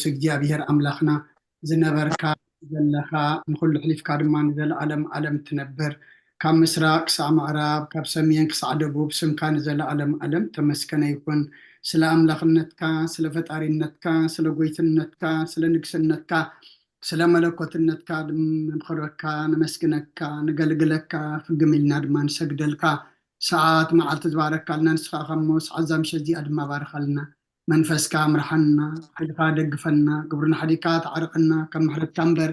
ቅዱስ እግዚአብሔር አምላኽና ዝነበርካ ዘለኻ ንኩሉ ሕሊፍካ ድማ ንዘለዓለም ዓለም ትነብር ካብ ምስራቅ ክሳብ ምዕራብ ካብ ሰሜን ክሳብ ደቡብ ስምካ ንዘለዓለም ዓለም ተመስገነ ይኩን። ስለ አምላኽነትካ ስለ ፈጣሪነትካ ስለ ጎይትነትካ ስለ ንግስነትካ ስለ መለኮትነትካ ንምኽረካ ነመስግነካ ንገልግለካ ፍግም ኢልና ድማ ንሰግደልካ ሰዓት መዓልቲ ዝባረካልና ንስኻ ከሞ ሰዓት ዛምሸት እዚኣ ድማ ባርኻልና መንፈስካ ምርሐና ሓይልካ ደግፈና ግብርና ሓዲካ ተዓርቀና ከም ምሕረትካ እምበር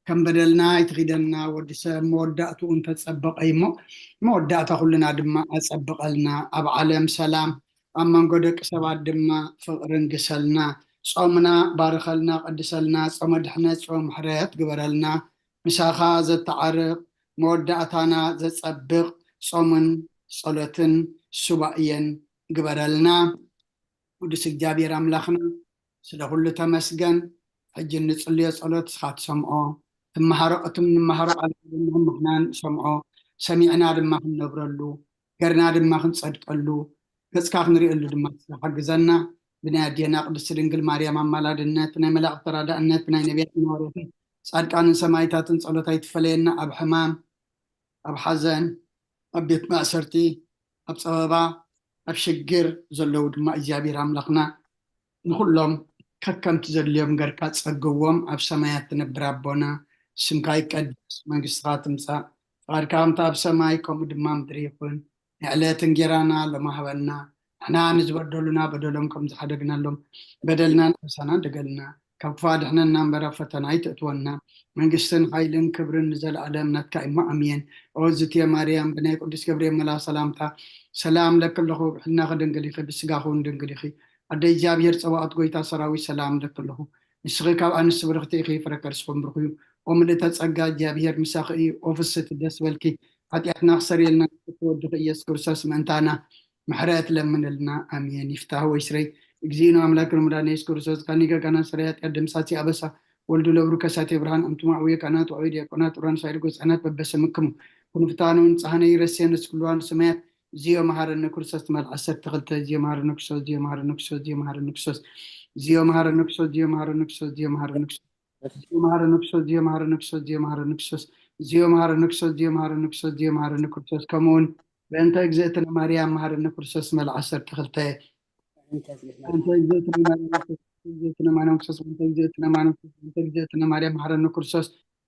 ከም በደልና ይትኺደና ወዲሰብ መወዳእትኡ እንተፀበቀ እሞ መወዳእታ ኩልና ድማ አፀብቀልና ኣብ ዓለም ሰላም ኣብ መንጎ ደቂ ሰባት ድማ ፍቅርን ግሰልና ጾምና ባርኸልና ቀድሰልና ጾመ ድሕነት ጾመ ምሕረት ግበረልና ምሳኻ ዘተዓርቅ መወዳእታና ዘፀብቅ ጾምን ጸሎትን ሱባኤን ግበረልና። ቅዱስ እግዚአብሔር አምላኽና ስለ ሁሉ ተመስገን። ሕጂ ንጽልዮ ጸሎት ስኻ ትሰምዖ ትመሃረቀትም ንመሃረቅ አለና ምኽናን ሰምዖ ሰሚዕና ድማ ክንነብረሉ ገርና ድማ ክንጸድቀሉ ገጽካ ክንሪእሉ ድማ ሓግዘና ብናይ ኣዴና ቅድስት ድንግል ማርያም አማላድነት ናይ መላእክት ተራዳእነት ናይ ነቢያት ሐዋርያት ጻድቃንን ሰማዕታትን ጸሎታ ይትፈለየና ኣብ ሕማም ኣብ ሓዘን ኣብ ቤት ማእሰርቲ ኣብ ፀበባ ኣብ ሽግር ዘለው ድማ እግዚአብሔር አምላኽና ንኩሎም ከከምቲ ዘድልዮም ገርካ ፀግዎም ኣብ ሰማያት ትነብር ኣቦና ስምካ ይቀድስ መንግስትካ ትምፃእ ፈቃድካ ከምቲ ኣብ ሰማይ ከምኡ ድማ ምድሪ ይኹን ንዕለት እንጀራና ሎሚ ሃበና ንሕና ንዝበደሉና በደሎም ከም ዝሓደግናሎም በደልና ንእሳና እንደገልና ካብ ክፉእ ድሕነና እምበር ኣብ ፈተና ኣይተእትወና መንግስትን ሓይልን ክብርን ንዘለዓለም ናትካ እሞ ኣሜን። እግዝእትየ ማርያም ብናይ ቅዱስ ገብርኤል መልአክ ሰላምታ ሰላም ለክለኹ ብሕልና ድንግል ኢኺ ብስጋኹን ድንግል ኢኺ ኣደይ እግዚአብሔር ፀባኦት ጎይታ ሰራዊት ሰላም ለክለኹ ንስኺ ካብ ኣንስቲ ብርክቲ ኢኺ ፍረ ከርስኩም ብርክዩ ኦ ምልእተ ጸጋ እግዚአብሔር ምሳኺ እዩ ኦ ፍስቲ ደስ በልኪ ኃጢአትና ክሰሪየልና ትወድኽ ኢየሱስ ክርስቶስ ምእንታና ምሕረት ለምንልና ኣሜን። ይፍታህ ወይስረይ እግዚእነ አምላክን መድኃኒነ ኢየሱስ ክርስቶስ ካኒከ ካህናት ሰራያት ቀደምሳት አበሳ ወልዱ ለብሩ ከሳቴ ብርሃን እንቱማ አውየ ካህናት ወአይድ ዲያቆናት ጡራን ሳይልጎ ህፃናት በበስምክሙ ኩንፍታኑን ጻህነ ይረስየን እስኩሏን ሰማያት ዚዮ መሐረነ ክርስቶስ ትመል 12 ዚዮ መሐረነ ክርስቶስ ዚዮ መሐረነ ክርስቶስ ዚዮ መሐረነ ክርስቶስ ዚዮ መሐረነ ክርስቶስ ዚዮ መሐረነ ክርስቶስ ዚዮ መሐረነ ክርስቶስ ዚዮ መሐረነ ክርስቶስ ዚዮ መሐረነ ክርስቶስ ዚዮ መሐረነ ክርስቶስ ዚዮ መሐረነ ክርስቶስ ዚዮ መሐረነ ክርስቶስ ዚዮ መሐረነ ክርስቶስ ከመውን በእንተ እግዝእትነ ማርያም መሐረነ ክርስቶስ መል 12 أنت جئتنا مريم كرسوس أنت جئتنا مريم كرسوس أنت جئتنا مريم حرنا كرسوس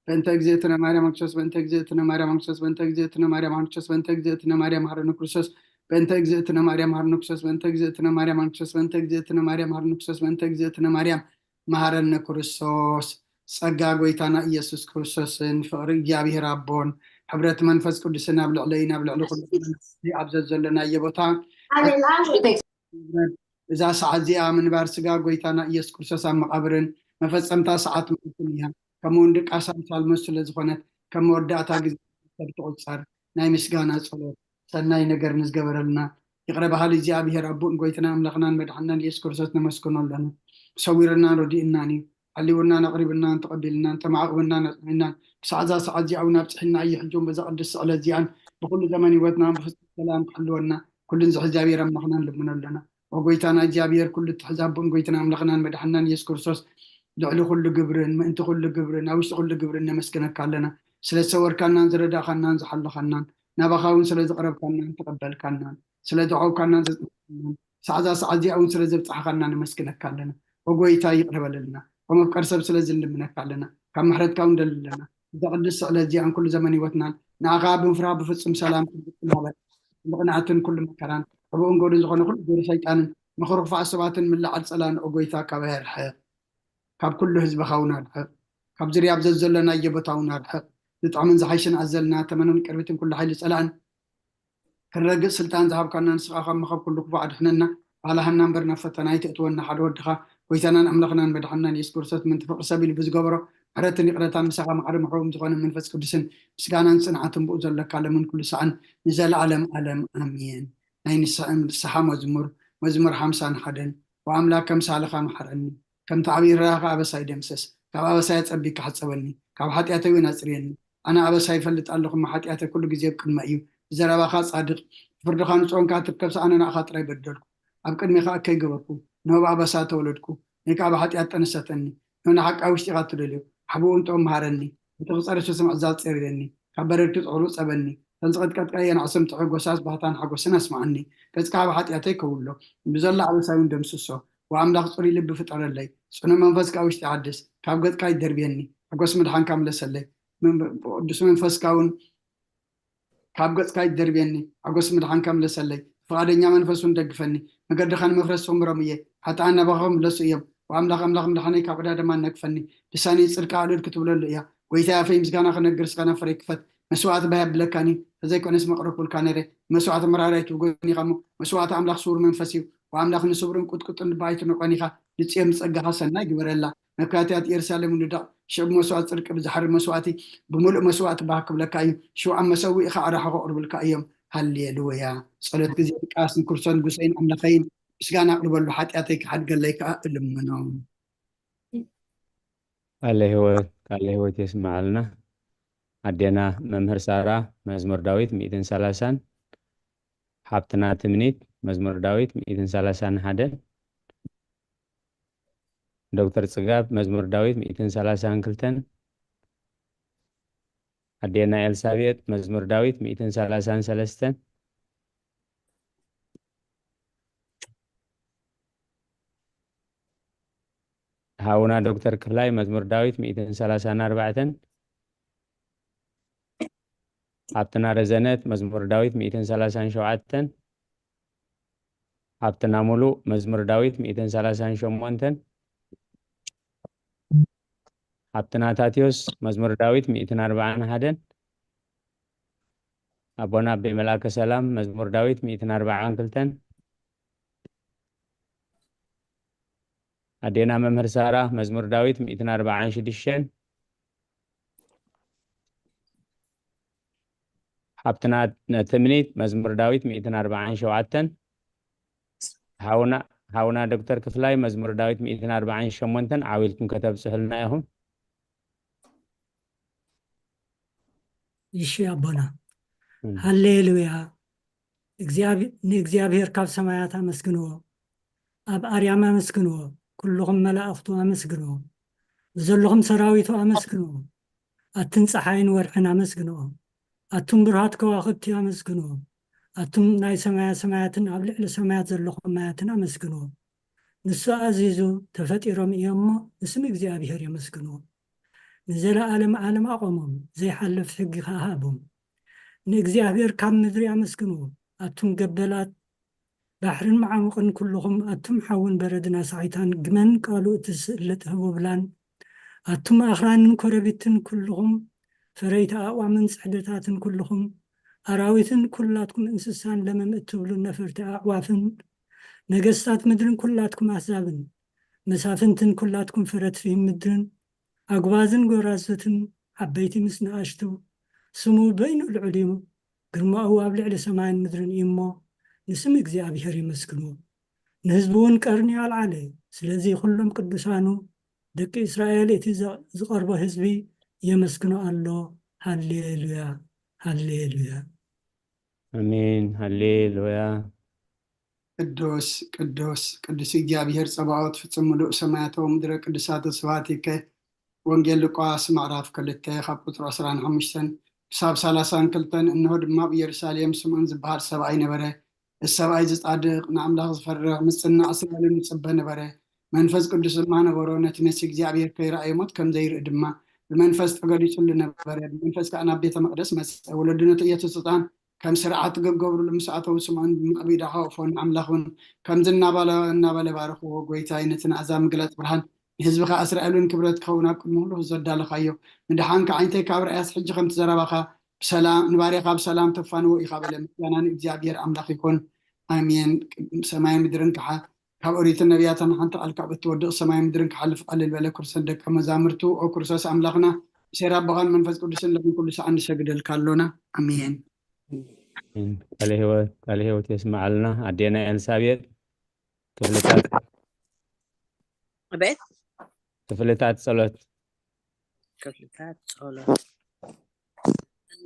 أنت جئتنا مريم كرسوس أنت جئتنا مريم كرسوس أنت جئتنا مريم كرسوس أنت جئتنا مريم حرنا كرسوس أنت جئتنا مريم حرنا كرسوس أنت جئتنا مريم كرسوس أنت جئتنا مريم حرنا كرسوس أنت جئتنا مريم حرنا كرسوس ጸጋ ጎይታና ኢየሱስ ክርስቶስን ፍቅሪ እግዚአብሔር አቦን ሕብረት መንፈስ ቅዱስን ኣብ ልዕለይና ኣብ ልዕሊ ኩሉ ኣብዘት ዘለና የቦታ እዛ ሰዓት እዚኣ ምንባር ስጋ ጎይታና ኢየሱስ ክርስቶስ ኣብ መቃብርን መፈፀምታ ሰዓት ምእትን እያ ከምኡውን ድቃሳ ሳልመስ ስለ ዝኾነት ከም መወዳእታ ግዜ ትቁፀር ናይ ምስጋና ጸሎት ሰናይ ነገር ንዝገበረልና ይቅረ ባህሊ እግዚአብሔር አቦን ጎይታና አምላኽናን መድሓናን ኢየሱስ ክርስቶስ ነመስግኖ ኣለና ሰዊርና ረዲእናን እዩ حليونا نقربنا تقبلنا تمعقبنا نطمئنا سعزا سعزي او نبصحنا اي حجوم بዛ قدس على زيان بكل زمان يوتنا بفضل السلام حلونا كل እግዚአብሔር አምላኽናን ልምነለና ወጎይታና እግዚአብሔር ኩሉ ተሕዛብን ጎይታና አምላኽናን መድሓናን ኢየሱስ ክርስቶስ ልዕሊ ኩሉ ግብርን ምእንቲ ኩሉ ግብርን ኣብ ውሽጢ ኩሉ ግብርን ነመስግነካ ኣለና ስለ ሰወርካናን ዝረዳኻናን ዝሓለኻናን ናባኻውን ስለ ዝቀረብካናን ተቀበልካናን ስለ ድዓውካናን ሰዓዛ ሰዓዚ እውን ስለ ዘብፃሕካና ነመስግነካ ኣለና ወጎይታ ይቅረበልና ومفكر سب سلازل منك علنا كم محرد كون دلنا إذا قدس على عن كل زمن وتنا نعقاب بفرح بفصم سلام كل هذا لقناعتن كل مكان أبو نقول زغنا كل دور شيطان مخرف عصبات من لعد سلام أقويتا كبير الحق كاب كل حزب خونا الحق كاب زري عبزل لنا يبتاونا الحق نتعمل زحيشن عزلنا تمنون كربتن كل حيل سلام كالرجل سلطان ذهب كنا نسخ مخب كل بعد حننا على هالنمبر نفتنا يتأتونا حد ودخا ويتنان أملاخنا بدحنا يسكرسات من تفق سبيل بزجبرة حرتني قرأتان مساق معرم حوم زغنا من فسك بدسن مسكانا سنعة بؤزر لك على من كل سعن نزال علم أمين نين السحام مزمر حمسان حدن وعملا كم سالخا محرني كم تعبير راغا أبساي دمسس كم أبساي تأبي كحد سوالني كم حتياتي وناسريني أنا أبساي فلت ألغم حتياتي كل جزيب كن مأيو زرابا خاص صادق فردخان سعون كاتب كبس أنا نأخاط راي بدلكم أبقى ميخا كي قبركم نوبا بساته ولدكو نكاب حتيات تنستني هنا حق أوشتي قاتلوليو حبو أنتم مهارني بتغصر شو سمع زاد سيرني خبرك تقولوا سبني تنسقط كتكاي أنا عصمت حقوساس بهتان حقوسنا اسمعني كتكاب حتياتي كله بزلا على ساوند دمسسو وعملاق صوري لب فتر اللي سنة منفس كاوش تعدس كاب قد كاي دربيني حقوس مدحان كامل سلي من دس منفس كاون كاب قد كاي دربيني حقوس مدحان كامل سلي فقادنيا منفسون دقفني مقد خان مفرس سمرمية حتى أنا بغم لسيم وعملاق مدحاني كاب دا ما نكفني لساني صرك على كتب له يا ويتا في مسكانا خنقرس كان فريق فت مسوات بهب لكاني فزي كون اسم قرب الكانري مسوات مراريت وغني قامو مسوات عملاق صور منفسي وعملاق نصبرن قد بايت نقانيخا لصيم صقها سنا يغبرلا مكاتيات يرسالم ندع شب مسوات صرك بزحر مسواتي بملء مسوات باكب لكاي شو عم مسوي اخا راح اقرب لكايم هللويا صلاه كزي قاسن كرسون حسين املخين مسكانا قرب له حاتياتك حد قال لك المنو قال هو تسمع لنا عدينا ممهر سارة مزمور داويت 230 حبتنا تمنيت مزمور داويت 231 دكتور صقاب مزمور داويت 232 عدينا إلسابيت مزمور داويت 233 هاونا دكتور كفلاي مزمور داويت 234 حبتنا رزنت مزمور داويت 237 حبتنا ملو مزمور داويت 238 حبتنا تاتيوس مزمور داويت 241 أبونا بملاك سلام مزمور داويت 242 أدينا ممهر سارة مزمور داويت 246 حبتنا تمنيت مزمور داويت 247 هاونا دكتور كفلاي مزمور داويت 248 عاويلكم كتب سهلنا يهم يشي أبونا هللويا እግዚአብሔር ካብ ሰማያት አመስግንዎ ኣብ ኣርያም አመስግንዎ ኩልኹም መላእኽቱ አመስግንዎ ዘለኹም ሰራዊቱ አመስግንዎ ኣትን ፀሓይን ወርሕን አመስግንዎ ኣቱም ብርሃት ከዋኽብቲ አመስግንዎ ኣቱም ናይ ሰማያትን ኣብ ልዕሊ ሰማያት ዘለኹም ማያትን አመስግንዎ ንሱ ኣዚዙ ተፈጢሮም እዮም እሞ ንስም እግዚኣብሔር የመስግንዎ ንዘለዓለም ዓለም ኣቆሞም ዘይሓልፍ ሕጊ ሃቦም ንእግዚኣብሔር ካብ ምድሪ አመስግንዎ ኣቱም ገበላት ባሕርን መዓሙቕን ኩልኹም ኣቱም ሓውን በረድና ሳሒታን ግመን ቃልኡ ትስእለት ህቡብላን ኣቱም ኣኽራንን ኮረቢትን ኩልኹም ፈረይቲ ኣዕዋምን ፅሕደታትን ኩልኹም ኣራዊትን ኩላትኩም እንስሳን ለመም እትብሉ ነፈርቲ ኣዕዋፍን ነገስታት ምድርን ኩላትኩም ኣሕዛብን መሳፍንትን ኩላትኩም ፈረትፊ ምድርን ኣግባዝን ጎራዝትን ዓበይቲ ምስ ንኣሽቱ ስሙ በይኑ ልዑል እዩ ግርማኡ ኣብ ልዕሊ ሰማይን ምድርን እዩ እሞ ንስም እግዚኣብሔር ይመስግንዎ ንህዝቡ እውን ቀርኒ ኣልዓለ ስለዚ ኩሎም ቅዱሳኑ ደቂ እስራኤል እቲ ዝቐርቦ ህዝቢ የመስግኖ ኣሎ ሃሌሉያ ሃሌሉያ አሜን ሃሌሉያ ቅዱስ ቅዱስ ቅዱስ እግዚአብሔር ጸባኦት ፍጹም ምሉእ ሰማያት ወምድረ ቅዱሳት ስብሐቲከ ወንጌል ሉቃስ ምዕራፍ 2 ካብ ቁጥሪ 15 ክሳብ 32 እንሆ ድማ ብኢየሩሳሌም ስምዖን ዝበሃል ሰብኣይ ነበረ السبعي زصادق نعملاق زفرغ مصنا اسرائيل نصبه نبره منفس قدوس ما نبره نتمس እግዚአብሔር ከይራእይ ሞት ከም ዘይርኢ ድማ በመንፈስ ተገሊጹሉ ነበረ መንፈስ ከአና ቤተ መቅደስ መስ ወለድነቱ ኢየሱስ ስልጣን ከም ስርዓት ገብገብሩ ለምሳአተው ስምዖን ማዕቢዳ ሆፎን አምላኹን ከም ዝናባለ ባረኹ ጎይታይነትን አዛም ግለጽ ብርሃን ህዝብኻ እስራኤልን ክብረት ከውና ቅድሙሉ ዘዳለኻዮ ምድሓን ከዓይንተይ ካብ ራእያስ ሕጂ ከም ትዘረባኻ بسلام نبارك بسلام تفانو إخابة لمكانا إجابير أملاك يكون آمين سماي مدرن كحا كابوريت النبيات نحن تقلق بتودق سماي مدرن كحلف قلل بلا كرسن دك مزامرتو أو كرساس أملاكنا سيراب بغان منفذ قدسن لكم كل ساعة نسجد الكالونا آمين عليه وتسمع لنا عدينا إلسابيت تفلتات بيت تفلتات صلاة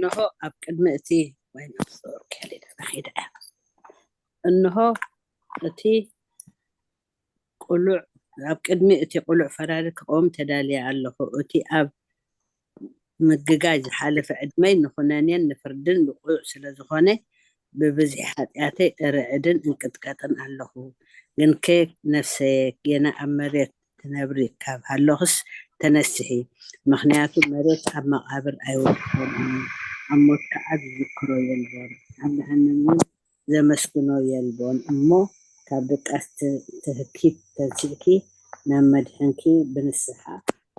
إنه أبكر مأتي وين أصور كاليدا بخيدة إنه أتي قلوع ኣብ ቅድሚ እቲ ቁሉዕ ፈራሪ ክቆም ተዳልየ ኣለኹ እቲ ኣብ ምግጋይ ዝሓለፈ ዕድመይ ንኹነኔን ንፍርድን ብቑዕ ስለ ዝኾነ ብብዝሒ ሓጢኣተይ እርዕድን እንቅጥቀጥን ኣለኹ ግን ከ ነፍሰየ ገና ኣብ መሬት ትነብሪ ካብ ሃለኹስ ተነስሒ ምክንያቱ መሬት ኣብ መቃብር ኣይወድን ኣብ ሞት ከዓ ዝዝክሮ የልቦን ኣብ ገሃነም ዘመስግኖ የልቦን እሞ ካብ ደቃስ ትህኪት ተንስእኪ ናብ መድሕንኪ ብንስሓ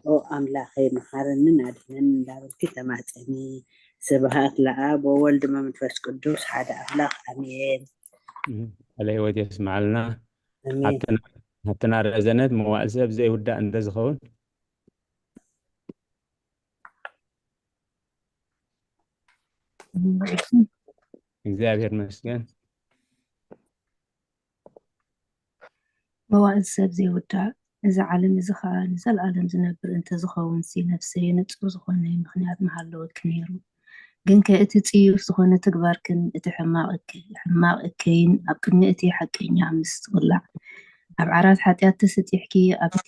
ኦ ኣምላኸይ መሓረንን ኣድሕነን እንዳበልኪ ተማፀኒ ስብሃት ለኣብ ወወልድ መንፈስ ቅዱስ ሓደ ኣምላኽ ኣሜን ቃለ ሕይወት የስማዓልና ኣሜን ሃብትና ረዘነት መዋእል ሰብ ዘይውዳእ እንተዝኸውን እግዚአብሔር ይመስገን መዋእል ሰብ ዘይውዳእ እዚ ዓለም እዚ ከዓ ንዘለኣለም ዝነብር እንተዝኸውን ነፍሰይ ንፁር ዝኾነ ምክንያት መሃለወት ነይሩ ግን ከእቲ ፅዩፍ ዝኾነ ተግባርክን እቲ ሕማቕ እከይን ኣብ ቅድሚ እቲ ሓቀኛ ምስ ትቕላዕ ኣብ ዓራት ሓጢኣት ተሰጢሕኪ ኣብቲ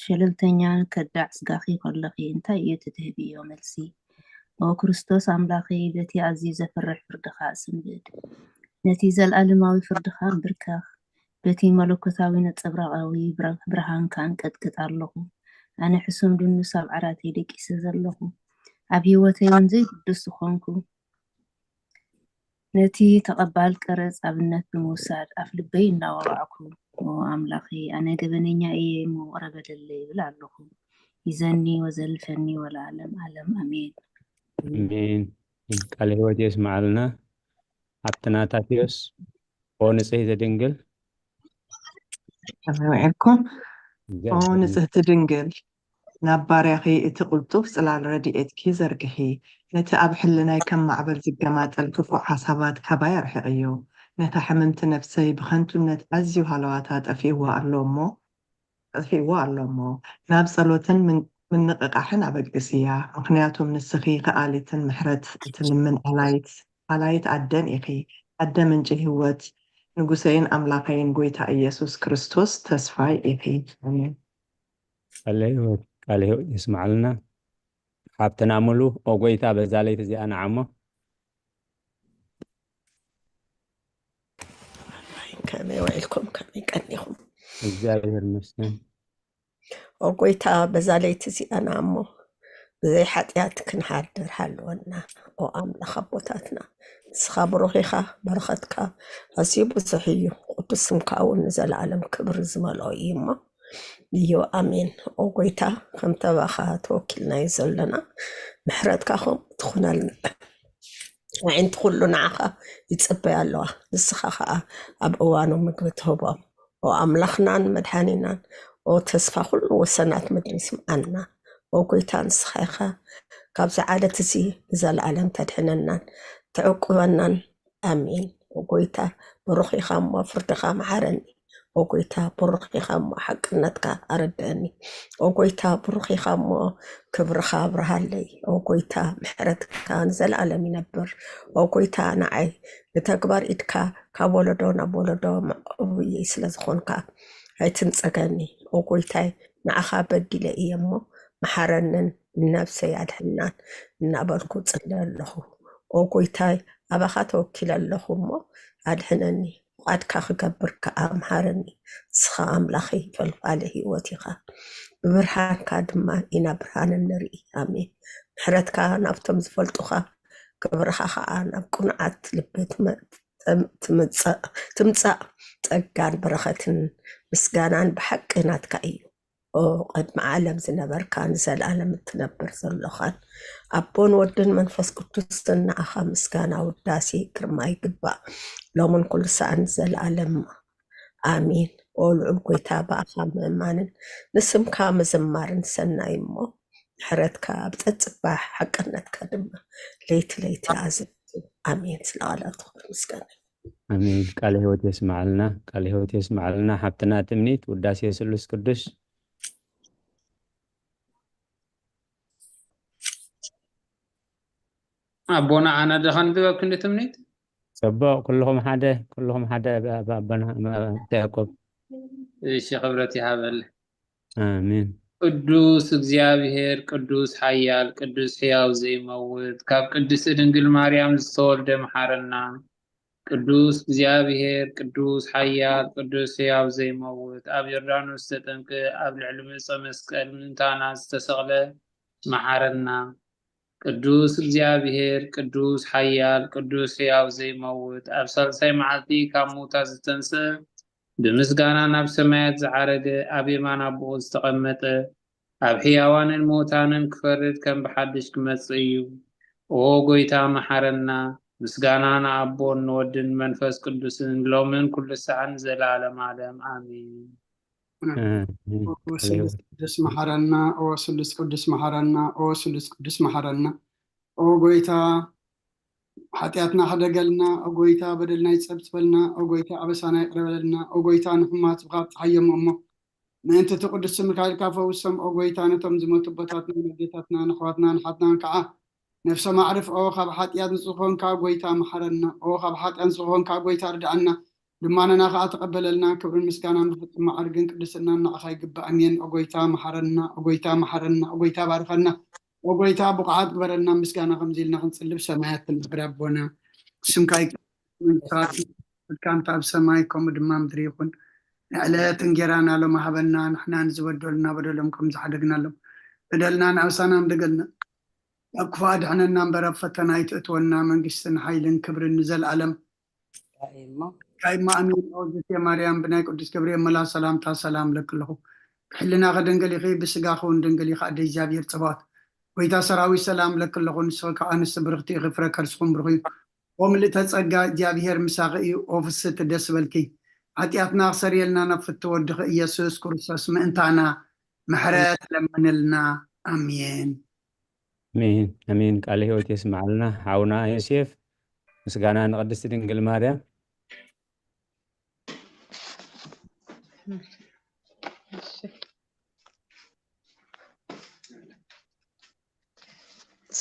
ሸለልተኛ ከዳዕ ስጋኺ ከለኺ እንታይ እዩ ትትህብዮ መልሲ ኦ ክርስቶስ ኣምላኺ በቲ ኣዝዩ ዘፍርሕ ፍርድኻ ስንብድ ነቲ ዘለኣለማዊ ፍርድኻ ብርካኽ በቲ መለኮታዊ ነፀብራቃዊ ብርሃንካ እንቀጥቅጥ ኣለኹ ኣነ ሕሱም ድንስ ኣብ ዓራተይ ደቂሰ ዘለኹ ኣብ ሂወተይ እውን ዘይቅዱስ ዝኾንኩ ነቲ ተቐባል ቀረፅ ኣብነት ብምውሳድ ኣፍ ልበይ እናወቃዕኩ ኣምላኺ ኣነ ገበነኛ እየ እሞ ረበደለ ይብል ኣለኹ ይዘኒ ወዘልፈኒ ወለዓለም ዓለም ኣሜን አሜን ቃለ ሕይወት የስማዓልና ሃብትና ታቴዎስ ኦ ንጽሕቲ ድንግል ከመይ ውዒልኩም ኦ ንጽሕቲ ድንግል ናብ ባርያኺ እቲ ቕልጡፍ ጽላል ረድኤትኪ ዘርግሒ ነቲ ኣብ ሕልናይ ከም ማዕበል ዝገማጠል ክፉእ ሓሳባት ካባይ ኣርሒቕ እዩ ነታ ሕምምቲ ነፍሰይ ብኸንቱነት ኣዝዩ ሃለዋታ ጠፊእዎ ኣሎ እሞ ናብ ጸሎትን ምንቕቃሕን ኣበግስ እያ ምክንያቱም ንስኺ ከኣሊትን ምሕረት እትልምን ኣላይት ኣደን ኢኺ ኣደ ምንጪ ህይወት ንጉሰይን ኣምላኸይን ጎይታ ኢየሱስ ክርስቶስ ተስፋይ ኢኺ ኣሜን ቃለ ሕይወት የስማዓልና ሃብትና ሙሉ ኦ ጎይታ በዛ ለይቲ እዚኣ ንዓሞ ከመይ ውዒልኩም ከመይ ቀኒኹም እግዚአብሔር ይመስገን ኦ ጎይታ በዛ ለይቲ እዚኣ ንዓሞ ብዘይ ሓጢኣት ክንሓድር ሃለወና ኦ ኣምላኽ ኣቦታትና ንስኻ ብሩኽ ኢኻ በረኸትካ ኣዝዩ ብዙሕ እዩ ቅዱስ ስምካ እውን ንዘለኣለም ክብሪ ዝመልኦ እዩ እሞ እዩ ኣሜን ኦ ጎይታ ከም ተባኻ ተወኪልናዩ ዘለና ምሕረትካ ከም ትኹነልና ወዒንቲ ኩሉ ንዓኻ ይፅበይ ኣለዋ ንስኻ ከዓ ኣብ እዋኑ ምግቢ ትህቦም ኦ ኣምላኽናን መድሓኒናን ኦ ተስፋ ኩሉ ወሰናት ምድሪ ስምዓና ኦ ጎይታ ንስኻ ኢኻ ካብዚ ዓለት እዚ ንዘለኣለም ተድሕነናን ተዕቁበናን ኣሜን ኦ ጎይታ ብሩኽ ኢኻ እሞ ፍርድኻ መሓረኒ ኦ ጎይታ ብሩኽ ኢኻ እሞ ሓቅነትካ ኣረድአኒ ኦ ጎይታ ብሩኽ ኢኻ እሞ ክብርኻ ኣብርሃለይ ኦ ጎይታ ምሕረትካ ንዘለኣለም ይነብር ኦ ጎይታ ንዓይ ብተግባር ኢድካ ካብ ወለዶ ናብ ወለዶ ዕቡየይ ስለ ዝኾንካ ኣይትንፀገኒ ኦ ጎይታይ ንዓኻ በዲለ እየ እሞ መሓረንን ነብሰይ ኣድሕናን እናበልኩ ጽለ ኣለኹ ኦ ጎይታይ ኣባኻ ተወኪለ ኣለኹ እሞ ኣድሕነኒ ቃድካ ክገብር ከዓ መሓረኒ ንስኻ ኣምላኺ ፈልፋለ ሂወት ኢኻ ብብርሃንካ ድማ ኢና ብርሃን ንርኢ ኣሜን ምሕረትካ ናብቶም ዝፈልጡኻ ክብርኻ ከዓ ናብ ቁንዓት ልቢ ትምፃእ ፀጋን በረኸትን ምስጋናን ብሓቂ ናትካ እዩ ኦ ቅድሚ ዓለም ዝነበርካ ንዘለኣለም እትነብር ዘለኻን ኣቦን ወድን መንፈስ ቅዱስን ንዓኻ ምስጋና ውዳሴ ግርማ ይግባእ ሎምን ኩሉ ሰዓን ዘለኣለም ኣሜን ኦ ልዑል ጎይታ ብኣኻ ምእማንን ንስምካ ምዝማርን ሰናይ እሞ ምሕረትካ ብፀፅባሕ ሓቅነትካ ድማ ለይቲ ለይቲ ኣዝብቱ ኣሜን ስለቓላት ክብሪ ምስጋና አሜን ቃለ ሕይወት የስማዓልና ሃብትና ትምኒት ውዳሴ ስሉስ ቅዱስ ኣቦና ኣነ ድኻን ዝገብ ክንዲ ትምኒት صبوا كلهم حدا بابنا يعقوب الشيخ خبرتي هابل آمين ቅዱስ እግዚአብሔር ቅዱስ ኃያል ቅዱስ ሕያው ዘይመውት ካብ ቅድስት ድንግል ማርያም ዝተወልደ መሐረና ቅዱስ እግዚአብሔር ቅዱስ ኃያል ቅዱስ ሕያው ዘይመውት ኣብ ዮርዳኖስ ተጠምቀ ኣብ ልዕሊ ዕፀ መስቀል ምንታና ዝተሰቕለ መሐረና ቅዱስ እግዚአብሔር ቅዱስ ኃያል ቅዱስ ሕያው ዘይመውት ኣብ ሳልሳይ መዓልቲ ካብ ሙታት ዝተንስአ ብምስጋና ናብ ሰማያት ዝዓረገ ኣብ የማን ኣቦኡ ዝተቐመጠ ኣብ ሕያዋንን ሞታንን ክፈርድ ከም ብሓድሽ ክመጽእ እዩ ኦ ጎይታ መሐረና ምስጋና ንኣቦን ንወድን መንፈስ ቅዱስን ሎምን ኩሉ ሰዓን ዘለዓለም ዓለም አሜን ኦ ስሉስ ቅዱስ መሐረና ኦ ስሉስ ቅዱስ መሐረና ኦ ስሉስ ቅዱስ መሐረና ኦ ጎይታ ሓጢኣትና ሓደገልና ኦ ጎይታ በደልና ይፀብፅበልና ኦ ጎይታ ኣበሳና ይቅረበልና ኦ ጎይታ ንሕማት ብካብ ፀሓዮም እሞ ምእንቲ እቲ ቅዱስ ስምካ ኢልካ ፈውሶም ኦ ጎይታ ነቶም ዝሞቱ ቦታትና ንዴታትና ንኣሕዋትና ንሓትና ከዓ ነፍሶም ኣዕርፍኦ ካብ ሓጢኣት ንፅኾንካ ጎይታ መሐረና ኦ ካብ ሓጢኣት ንፅኾንካ ጎይታ ርድዓና ድማንና ከዓ ተቀበለልና ክብርን ምስጋናን ብፍፁም ማዕርግን ቅድስና ንዓኻ ይግባእ ኣሜን ኦ ጎይታ መሐረና ኦ ጎይታ መሐረና ኦ ጎይታ ባርከና ኦ ጎይታ ብቕዓት ግበረና ምስጋና ከምዚ ኢልና ክንፅልብ ሰማያት ትንብር ኣቦና ስምካ ይካንታ ኣብ ሰማይ ከምኡ ድማ ምድሪ ይኹን ዕለት እንጀራና ሎም ሃበና ንሕና ንዝበደሉና በደሎም ከም ዝሓደግናሎም በደልና ንኣብሳና ንደገልና ኣብ ክፉ ኣድሕነና እምበር ኣብ ፈተና ይትእትወና መንግስትን ሓይልን ክብርን ንዘለዓለም ካይማ ኣሜን ኦ እግዝእትየ ማርያም ብናይ ቅዱስ ገብርኤል መልኣክ ሰላምታ ሰላም ለክለኹ ክሕልና ከደንገል ኢኺ ብስጋ ኸውን ደንገል ኢኻ ኣደ እግዚኣብሔር ፅባኦት ጎይታ ሰራዊት ሰላም ለክለኹ ንስኸ ከዓ ኣንስቲ ብርክቲ ኢኺ ፍረ ከርስኹም ብርኺ ኦ ምልእተ ፀጋ እግዚኣብሔር ምሳኺ እዩ ኦ ፍስቲ ደስ በልኪ ሓጢኣትና ክሰርየልና ናብ ፍቲ ወድኺ ኢየሱስ ክርስቶስ ምእንታና ምሕረት ለምንልና ኣሜን አሜን አሜን ቃለ ሕይወት የስማዓልና ሓውና ዮሴፍ ምስጋና ንቅድስቲ ድንግል ማርያም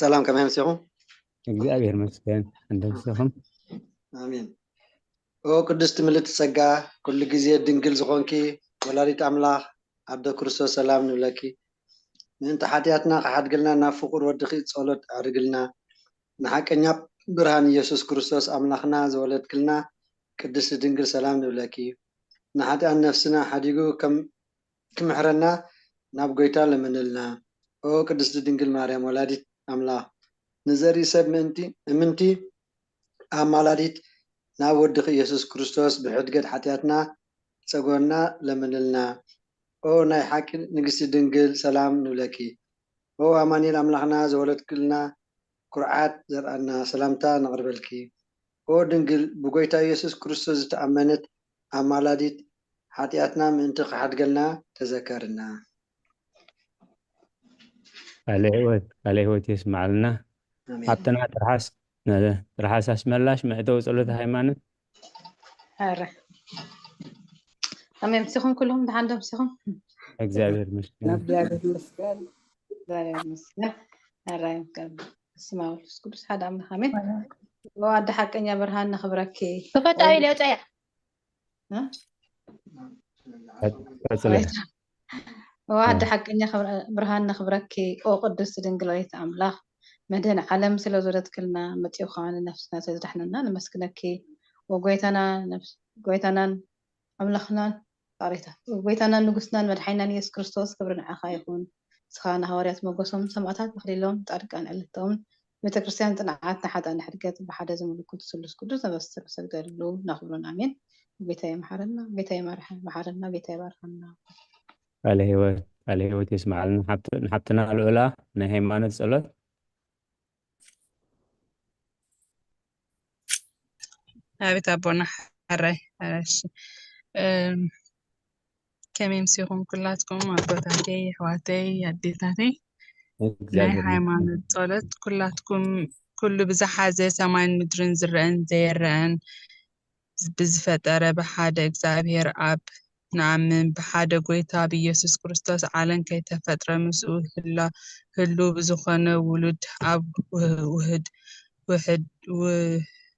ሰላም ከመይ መሲኹም እግዚአብሔር ይመስገን እንደምስኹም አሜን ኦ ቅድስት ምልዕቲ ጸጋ ኩሉ ግዜ ድንግል ዝኾንኪ ወላዲት ኣምላኽ ኣደ ክርስቶስ ሰላም ንብለኪ ምእንቲ ሓጢኣትና ከሓድግልና ናብ ፍቁር ወድኺ ጸሎት ኣድርግልና ንሓቀኛ ብርሃን ኢየሱስ ክርስቶስ ኣምላኽና ዘወለድክልና ቅድስት ድንግል ሰላም ንብለኪ ንሓጢኣን ነፍስና ሓዲጉ ክምሕረና ናብ ጎይታ ለምንልና ኦ ቅድስት ድንግል ማርያም ወላዲት ኣምላኽ ንዘርኢ ሰብ ምእንቲ ኣማላዲት ናብ ወድኺ ኢየሱስ ክርስቶስ ብሕድገት ሓጢኣትና ፀጎና ለምንልና ኦ ናይ ሓቂ ንግስቲ ድንግል ሰላም ንብለኪ ኦ ኣማኒኤል ኣምላኽና ዘወለድክልና ኩርዓት ዘርአና ሰላምታ ነቕርበልኪ ኦ ድንግል ብጎይታ ኢየሱስ ክርስቶስ ዝተኣመነት ኣማላዲት ሓጢኣትና ምእንቲ ከሓድገልና ተዘከርና ቃለ ሕይወት የስማዓልና ሓብትና ጥርሓስ ኣስመላሽ መእተዊ ጸሎት ሃይማኖት ኣረ ኣመይ ምስኹም ኩልኩም ድሓን ዶ ምስኹም እግዚአብሔር ይመስገን እግዚአብሔር ይመስገን ኣራይ ከም ስማ ወልስ ቅዱስ ሓደ ኣምላኽ ኣሜን ወኣደ ሓቀኛ ብርሃን ነኽብረኪ በፈጣዊ ለውፀያ ወኣደ ሓቀኛ ብርሃን ነኽብረኪ ኦ ቅዱስ ድንግል ወላዲት ኣምላኽ መድህን ዓለም ስለ ዘወለድክልና መፂኡ ከዓኒ ነፍስና ተዝድሕነና ንመስግነኪ ጎይታናን ኣምላኽናን ጎይታናን ንጉስናን መድሓኒናን ኢየሱስ ክርስቶስ ክብሪ ንዓኻ ይኹን ንስኻ ንሃዋርያት መጎሶም ሰማዕታት ተኽሊሎም ጻድቃን ዕለቶም ቤተክርስትያን ፅንዓት ንሓደ ሕድገት ብሓደ ዝምልክቱ ስሉስ ቅዱስ ተበስር ሰግደሉ ናኽብሩን ኣሜን ጌታዬ መሐረና ጌታዬ መሐረና ጌታዬ ባርከና ቃለ ሕይወት የስማዓልና ንሓብትና ልዑላ ናይ ሃይማኖት ጸሎት أبيت أبونا حري كمي مسيخون كلاتكم أبوتاتي حواتي يديتاتي ناي حيمان الطولت كلاتكم كل بزحة زي سمان مدرن زرعن زي الرعن بزفترة بحادة إكزابير أب نعم بحادة قويتا بيسوس كريستوس عالن كي تفترة مسؤول هلو بزخانة ولد أب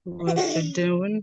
وحدون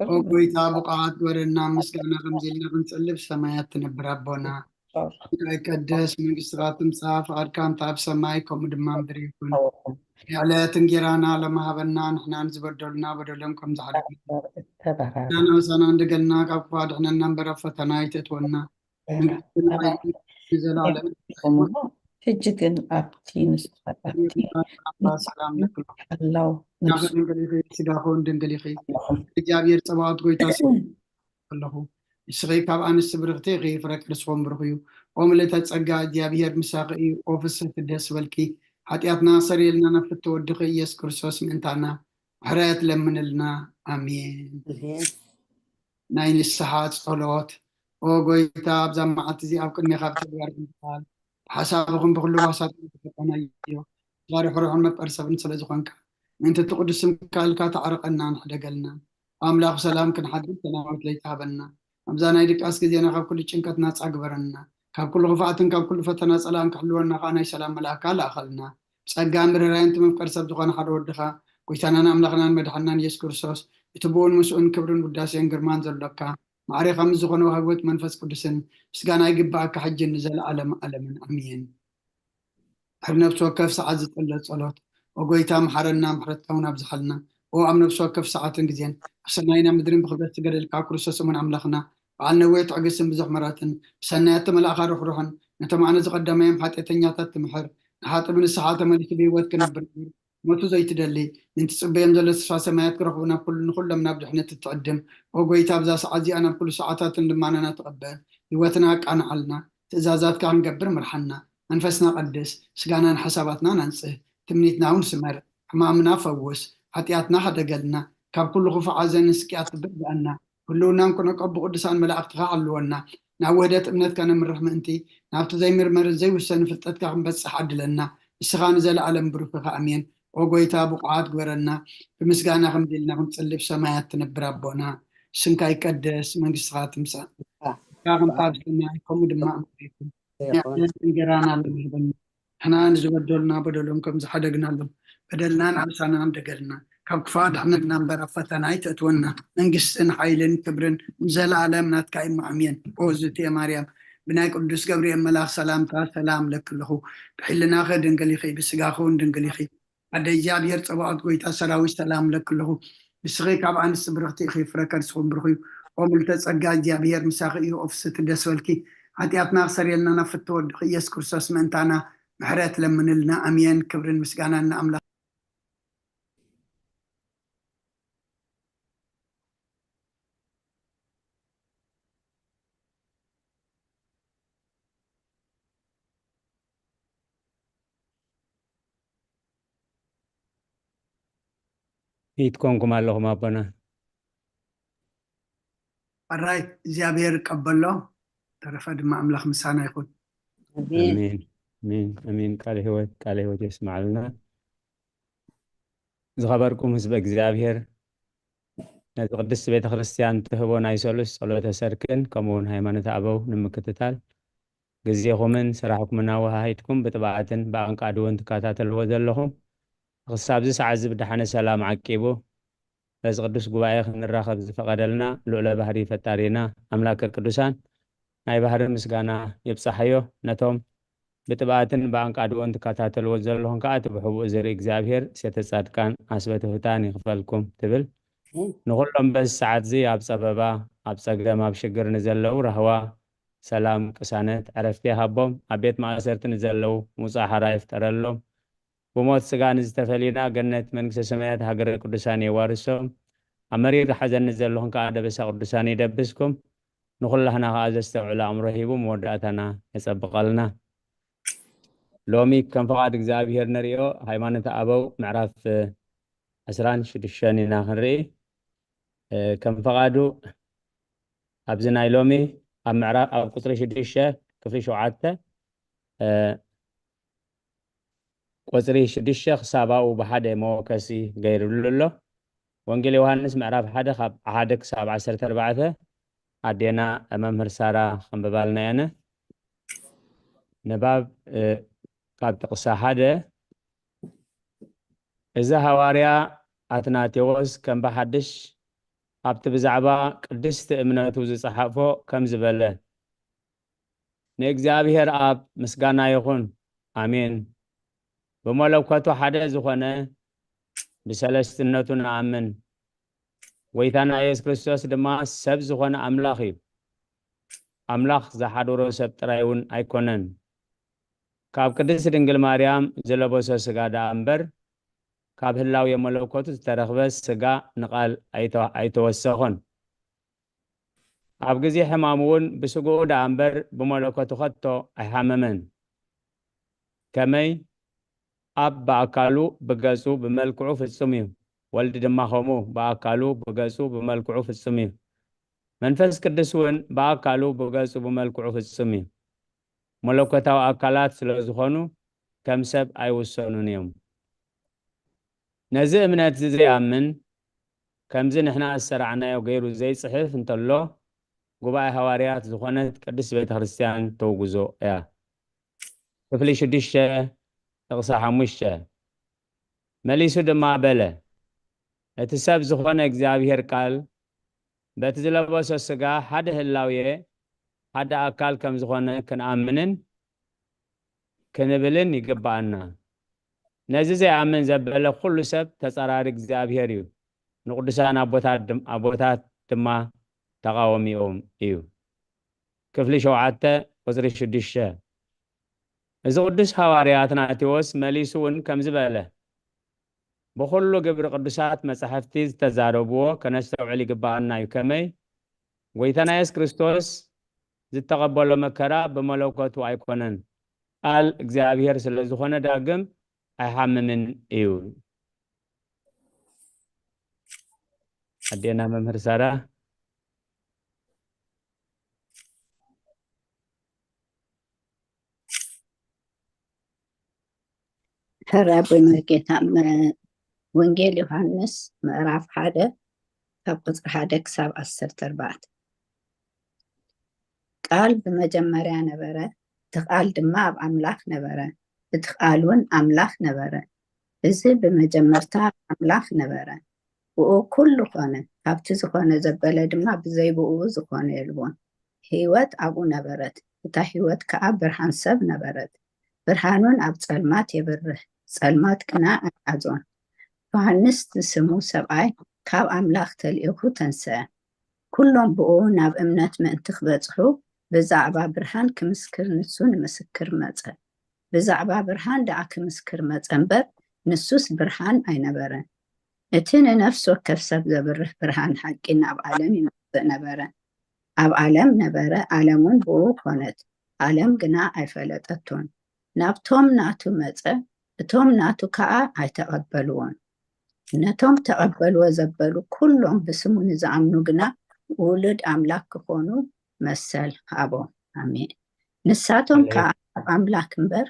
وقويتا بقعات ورنا مسكنا غمزيلنا غنسلب سمايات تنبر أبونا يقدس من قصرات مصاف أركان تاب سمايكم دمام دريكم على تنجرانا لما هبنا نحن نزبدلنا بدلمكم زحلقنا أنا وسنا ندقلنا كفاد احنا نمبر فتنايت تتونا من قصرنا نزل على تجدن أبتين سلام لك الله ناخذ دنقليخي سيداخون دنقليخي جابير صباط قويتا الله يسغي كاب أنس برغتي غي فرق رسوم برغيو وملتا تسقى جابير مساقي وفسة الدس والكي حتياتنا سريلنا نفت ودقي يس كرسوس من تانا حرات لمن لنا آمين ناين السحات صلوات وقويتا بزمعات زي أو كل مخاف تبوار بمثال حسابهم بغلو واسات أنا يو غاري حروحهم مبأرسا بنسل زخونك انت تقدس مكالكا تعرقنا نحدقلنا أملاخ سلام كن حدد تناوت ليتابنا أبزانا يدك أسكي زينا خاب كل چنكت ناس أكبرنا خاب كل غفاتن خاب كل فتنا سلام كحلونا خانا سلام ملاكا لا خلنا سأقام برراين تمم كرسب دخان حرور دخا كويتانا أملاخنا مدحنا يس كرسوس يتبون مسؤون كبرن قداسين قرمان زلقا معري خمس زخون وهقوت منفس قدسن سقانا يقبعك حج النزل ألم أمين حرنا بسوكف ساعات زتقلت صلوت وقويتا محرنا محرتاونا بزحلنا وعمنا بسوكف ساعات انجزين سناينا مدرين بخدت تقرر الكاكروسوس من عملخنا وعنا ويت عقسم بزح مراتن سنايات ملاخا روحن نتمعنا زقدام يوم حتى تنياتات تمحر نحاط من الساعات ملك بيوت كنبر موتو زي تدلي انت صبيم زل سمايات روحنا كل نخل من نبدحنا تتقدم وقويتا بزا ساعات انا كل ساعات لما نتقبل يوتنا كان علنا تزازات كان نقبر مرحنا أنفسنا قدس سقانا حساباتنا ننسه تمنيتنا ونسمر حمامنا فوس حتياتنا حدا قلنا كاب كل خفا عزين سكيات بدأنا كلنا نكون قب قدسان ملاقتها علونا نعوهدت امنت كان من رحمة انتي نعبت زي مرمر زي والسن فتتك بس حد لنا السخان زي العالم بروفها أمين وقويتا بقعات قورنا بمسقانا غمدلنا ونسلب سمايات تنبر ربنا سنكا يقدس من قصرات مسا كاغم طابسنا يكم دماء مريكم نجرانا لهم احنا نزودلنا بدلهم كم زحدقنا لهم بدلنا نعبسنا ندقلنا كم كفاد احنا نمبر فتنا يتأتونا ننقسن حيلن كبرن نزل عالمنا تكاين معمين اوزتي يا مريم بناي قدس جبريل ملاك سلام لك له بحلنا خد دنقليخي بسقاخون دنقليخي عدا إجاب يرتبعت قويتا سراوي سلام لك له بسغيك عبعان السبرغتي خي فركر سخون برخي وملتز أقاد جابير مساقي وفست الدسولكي حتياتنا أخسر يلنا نفت ودخي يسكر ساس منتانا محرات لمن لنا أمين كبرن مسقانا لنا أملا يتكونكم اللهم أبنا الراي جابير قبله ترفد ما أملاخ مسانا يقول آمين آمين قال هو يسمع لنا زخبركم حزب እግዚአብሔር ነዚ ቅድስት ቤተ ክርስቲያን ትህቦ ናይ ሰሉስ ጸሎተ ሰርክን ከምኡውን ሃይማኖት ኣበው ንምክትታል ግዜኹምን ስራሕኩምን ኣወሃሂድኩም ብጥባዓትን ብኣንቃዲ እውን ትከታተልዎ ዘለኹም ክሳብ ዚ ሰዓት ብድሓነ ሰላም ዓቂቡ በዚ ቅዱስ ጉባኤ ክንራኸብ ዝፈቐደልና ልዑለ ባህሪ ፈጣሪና ኣምላከ ቅዱሳን ናይ ባህሪ ምስጋና ይብፃሓዮ ነቶም ብጥባዓትን ብኣንቃዲ እውን ትከታተልዎ ዘለኹም ከዓ ትብሕብኡ ዝርኢ እግዚኣብሔር ሴተ ጻድቃን ኣስበተ ፍታን ይኽፈልኩም ትብል ንኩሎም በዚ ሰዓት እዚ ኣብ ፀበባ ኣብ ፀገም ኣብ ሽግር ንዘለዉ ረህዋ ሰላም ቅሳነት ዕረፍቲ ሃቦም ኣብ ቤት ማእሰርቲ ንዘለዉ ሙፃእ ሓራ ይፍጠረሎም ብሞት ስጋ ንዝተፈሊና ገነት መንግስቲ ሰማያት ሃገረ ቅዱሳን የዋርሶም ኣብ መሪር ሓዘን ንዘለኹም ከዓ ደበሳ ቅዱሳን ይደብስኩም ንኩላህና ከዓ ዘስተውዕሉ ኣእምሮ ሂቡ መወዳእታና የፀብቐልና ሎሚ ከም ፈቃድ እግዚኣብሔር ንሪኦ ሃይማኖት ኣበው ምዕራፍ 16 ኢና ክንርኢ ከም ፈቃዱ ኣብዚ ናይ ሎሚ ኣብ ምዕራፍ ኣብ ቁፅሪ 6 ክፍሊ 7 ቁፅሪ 6 ክሳብ ብሓደ መወከሲ ገይሩሉ ኣሎ ወንጌል ዮሃንስ ምዕራፍ 1 ካብ 1 ክሳብ 14 ኣዴና መምህር ሳራ ከንብባልና ያነ ንባብ ካብ ጥቕሳ 1 እዚ ሃዋርያ ኣትናቴዎስ ከም ብሓድሽ ኣብቲ ብዛዕባ ቅድስቲ እምነቱ ዝፀሓፎ ከም ዝበለ ንእግዚኣብሔር ኣብ ምስጋና ይኹን ኣሜን። ብመለኮቱ ሓደ ዝኾነ ብሰለስትነቱ ንኣምን ጎይታና ኢየሱስ ክርስቶስ ድማ ሰብ ዝኾነ ኣምላኽ እዩ። ኣምላኽ ዝሓደሮ ሰብ ጥራይ እውን ኣይኮነን። ካብ ቅድስቲ ድንግል ማርያም ዝለበሶ ስጋ ዳኣ እምበር ካብ ህላው የመለኮቱ ዝተረኽበ ስጋ ንቓል ኣይተወሰኾን። ኣብ ግዜ ሕማም እውን ብስግኡ ዳኣ እምበር ብመለኮቱ ከቶ ኣይሓመመን። ከመይ ኣብ ብኣካሉ ብገጹ ብመልክዑ ፍጹም እዩ፣ ወልዲ ድማ ከምኡ ብኣካሉ ብገጹ ብመልክዑ ፍጹም እዩ። መንፈስ ቅዱስ እውን ብኣካሉ ብገጹ ብመልክዑ ፍጹም እዩ። መለኮታዊ ኣካላት ስለ ዝኾኑ ከም ሰብ ኣይውሰኑን እዮም። ነዚ እምነት ዘይኣምን ከምዚ ንሕና ዝሰራዕናዮ ገይሩ ዘይፅሕፍ እንተሎ ጉባኤ ሃዋርያት ዝኾነት ቅድስት ቤተ ክርስቲያን ተውግዞ እያ። ክፍሊ 6-5 መሊሱ ድማ በለ እቲ ሰብ ዝኾነ እግዚኣብሔር ቃል በቲ ዝለበሶ ስጋ ሓደ ህላውየ ሓደ ኣካል ከም ዝኾነ ክንኣምንን ክንብልን ይግባአና። ነዚ ዘይኣምን ዘበለ ኩሉ ሰብ ተጻራሪ እግዚኣብሔር እዩ፣ ንቅዱሳን ኣቦታት ድማ ተቃወሚኦም እዩ። ክፍሊ 7-6 እዚ ቅዱስ ሃዋርያ አትናቴዎስ መሊሱ እውን ከም ዝበለ ብኩሉ ግብሪ ቅዱሳት መጻሕፍቲ ዝተዛረብዎ ከነስተውዕል ይግባአና እዩ። ከመይ ጎይታና ኢየሱስ ክርስቶስ ዝተቀበሎ መከራ ብመለኮቱ ኣይኮነን፣ ቃል እግዚኣብሔር ስለ ዝኾነ ዳግም ኣይሓምምን እዩ። ኣዴና መምህር ሳራ ሕራብ መርጌታ ወንጌል ዮሐንስ ምዕራፍ 1 ካብ ቁፅሪ 1 ክሳብ 14 ቃል ብመጀመርያ ነበረ፣ እቲ ቃል ድማ ኣብ ኣምላኽ ነበረ፣ እቲ ቃል እውን ኣምላኽ ነበረ። እዚ ብመጀመርታ ኣምላኽ ነበረ። ብኡ ኩሉ ኮነ፣ ካብቲ ዝኾነ ዘበለ ድማ ብዘይብኡ ዝኾነ የልዎን። ህይወት ኣብኡ ነበረት፣ እታ ህይወት ከዓ ብርሃን ሰብ ነበረት። ብርሃኑን ኣብ ጸልማት የብርህ፣ ጸልማት ግና ኣይሓዞን። ዮሐንስ ዝስሙ ሰብኣይ ካብ ኣምላኽ ተልኢኹ ተንስአ። ኩሎም ብኡ ናብ እምነት ምእንቲ ክበጽሑ ብዛዕባ ብርሃን ክምስክር ንሱ ንምስክር መጸ። ብዛዕባ ብርሃን ደኣ ክምስክር መጸ እምበር ንሱስ ብርሃን ኣይነበረን። እቲ ንነፍሲ ወከፍ ሰብ ዘብርህ ብርሃን ሓቂ ናብ ዓለም ይመጽእ ነበረ። ኣብ ዓለም ነበረ፣ ዓለም እውን ብኡ ኮነት፣ ዓለም ግና ኣይፈለጠቶን። ናብቶም ናቱ መጸ፣ እቶም ናቱ ከዓ ኣይተቐበልዎን። ነቶም ተቐበልዎ ዘበሉ ኩሎም ብስሙ ንዝኣምኑ ግና ውሉድ ኣምላክ ክኾኑ መሰል ሃቦም። ኣሜን። ንሳቶም ከዓ ኣብ ኣምላክ እምበር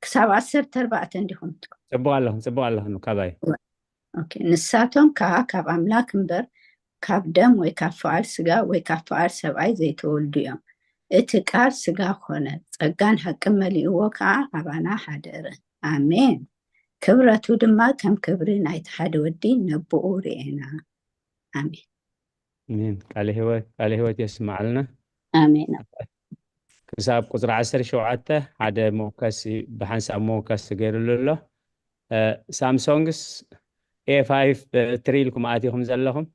ክሳብ 14 እንዲኹም ጽቡቕ ኣለኹም ካባይ ንሳቶም ከዓ ካብ ኣምላክ እምበር ካብ ደም ወይ ካብ ፍቓድ ስጋ ወይ ካብ ፍቓድ ሰብኣይ ዘይተወልዱ እዮም። እቲ ቃል ስጋ ኮነ፣ ጸጋን ሓቅን መሊእዎ ከዓ ኣባና ሓደረ። ኣሜን። ክብረቱ ድማ ከም ክብሪ ናይቲ ሓደ ወዲ ነብኡ ርኤና። ኣሜን። አሜን። ቃለ ህይወት የስማዓልና። ኣሜን። ክሳብ ቁፅሪ 17 ሓደ መወከሲ ብሓንሳብ መወከሲ ገይሩሉ ኣሎ። ሳምሶንግስ A5 ትሪኢልኩም ኣትይኹም ዘለኹም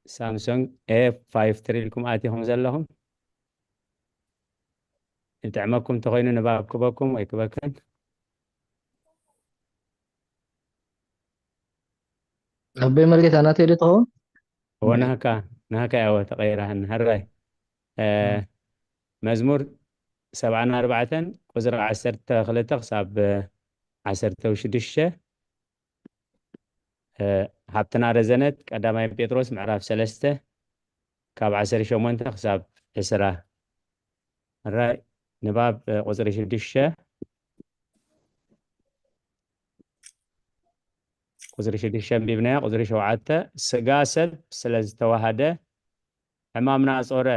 ሳምሶንግ A5 ትሪኢልኩም ኣትይኹም ዘለኹም ይጥዕመኩም እንተኮይኑ ንባብ ክበኩም ወይ ክበክን أبي مرقت أنا تيري تهون ونهكا ያው ተቀይራህን هراي መዝሙር 74 ቁፅሪ 12 ክሳብ 16 ሃብትና ረዘነት ቀዳማይ ጴጥሮስ ምዕራፍ 3 ካብ 18 ክሳብ 20 هراي ንባብ ቁፅሪ 6 ቁፅሪ 6 ቢብናያ ቁፅሪ 7 ስጋ ሰብ ስለ ዝተዋሃደ ሕማምና ጾረ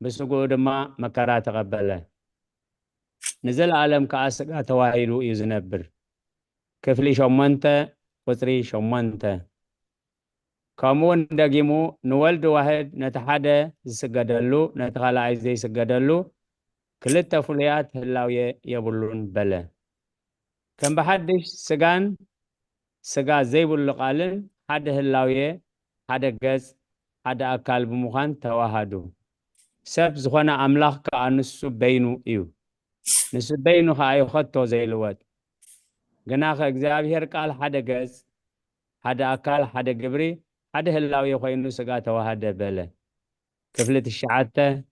ብስጉኡ ድማ መከራ ተቐበለ ንዘለዓለም ከዓ ስጋ ተዋሂዱ እዩ ዝነብር ክፍሊ 8 ቁፅሪ 8 كمون دقيمو نولد واحد نتحدى يسجدلو نتخلى زي يسجدلو كلتا فليات هلاوية يبلون بلا كم بحدش سجا زي بلقالن حد هلاوية حد جز حد أكل بمخان تواهدو سب زخنا أملاك كأنسو بينو إيو نسو بينو خايو خطو زي الوقت جناخ إجزابير قال حد جز حد أكل حد جبري حد هلاوية خوينو سجا تواهد بلا كفلة الشعاتة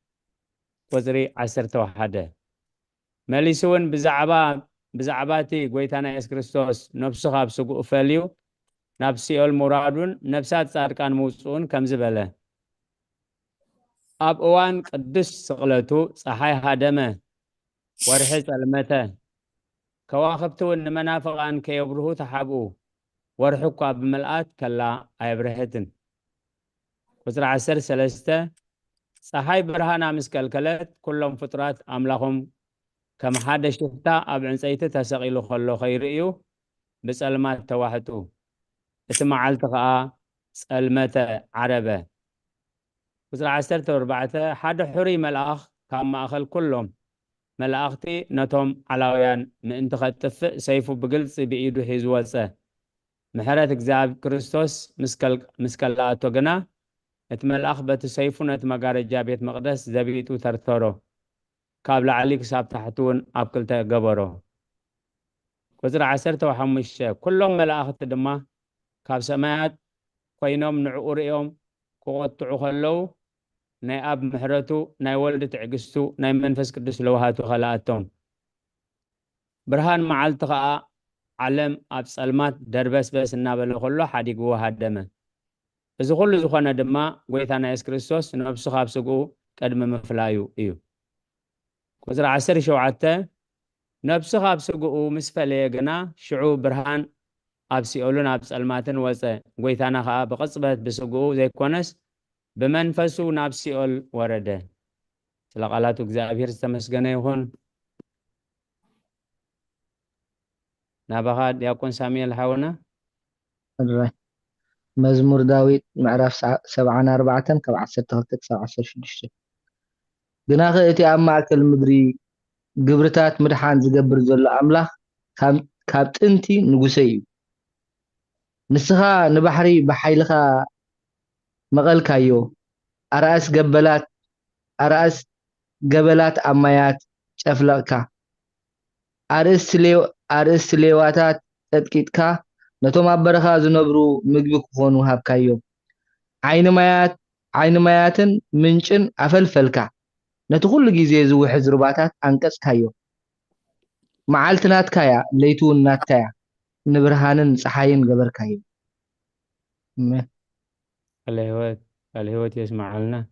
وزري 11 مليسون بزعباتي قويتانا يس كريستوس نفسها بسقو فاليو نفسي المرادون نفسات صاركان موصون كم زبالة أب أوان قدس سغلتو صحاي هادمة ورحز المتا كواخبتو إن منافقان كيبرهو تحابو ورحكوا بملآت كلا أيبرهتن وزرع 10 صحاي برهانا مسكالكلت كلهم فطرات أملاهم كم حدا شفتا أب عنسيته تسقيلو خلو خيريو بسألمات تواحتو اسمع عالتقاء سألمة عربة وزرع 14 حدا حري ملأخ كان ما أخل كلهم ملأختي نتهم علاويان من انتخطف سيفو بقلص بإيدو حيزوالسه محرات اكزاب كريستوس مسكالاتو قنا اتملأخ بتسيفو نتمقار الجابيت مقدس زبيتو ترثورو كابل عليك ساب تحتون أبكلتا قبرو وزرع 15 كلهم ملأخت دما كاب سمايات خوينهم نعور يوم كوغطعو خلو ناي أب محرتو ناي ولد تعقستو ناي منفس قدس لوهاتو خلاتهم برهان معالتقاء علم أب سلمات دربس بس النابل خلو حديق وهادمه إذا كل زخنا دما قويتانا يس كريستوس نفسو خابسقو قدم مفلايو إيو وزرع 17 نفسو خابسقو مسفلي قنا شعو برهان أبسي أولون أبس الماتن وزا قويتانا خا بقصبت بسقو زي كونس بمنفسو نابسي أول ورده سلقالاتو اكزابير استمسقنا يهون نابغاد يكون سامي الحاونا الرأي مزمور داويد معرف 74 كب 12-16 جناخ اتي أما أكل مدري قبرتات مدحان زقبر زل أملاخ كاب تنتي نقسيو نسخا نبحري بحيلخا مغل كايو أرأس قبلات أمايات شفلقكا أرأس ليواتات تدكيتكا نتوم أبرخا زنبرو مقبك خونو هابكايو عين ماياتن منشن أفلفلكا نتقول جيزي زو حزرباتات أنكس كايو معالتنات كايا ليتون ناتايا نبرهانن صحاين قبر كايو الهوت يسمع لنا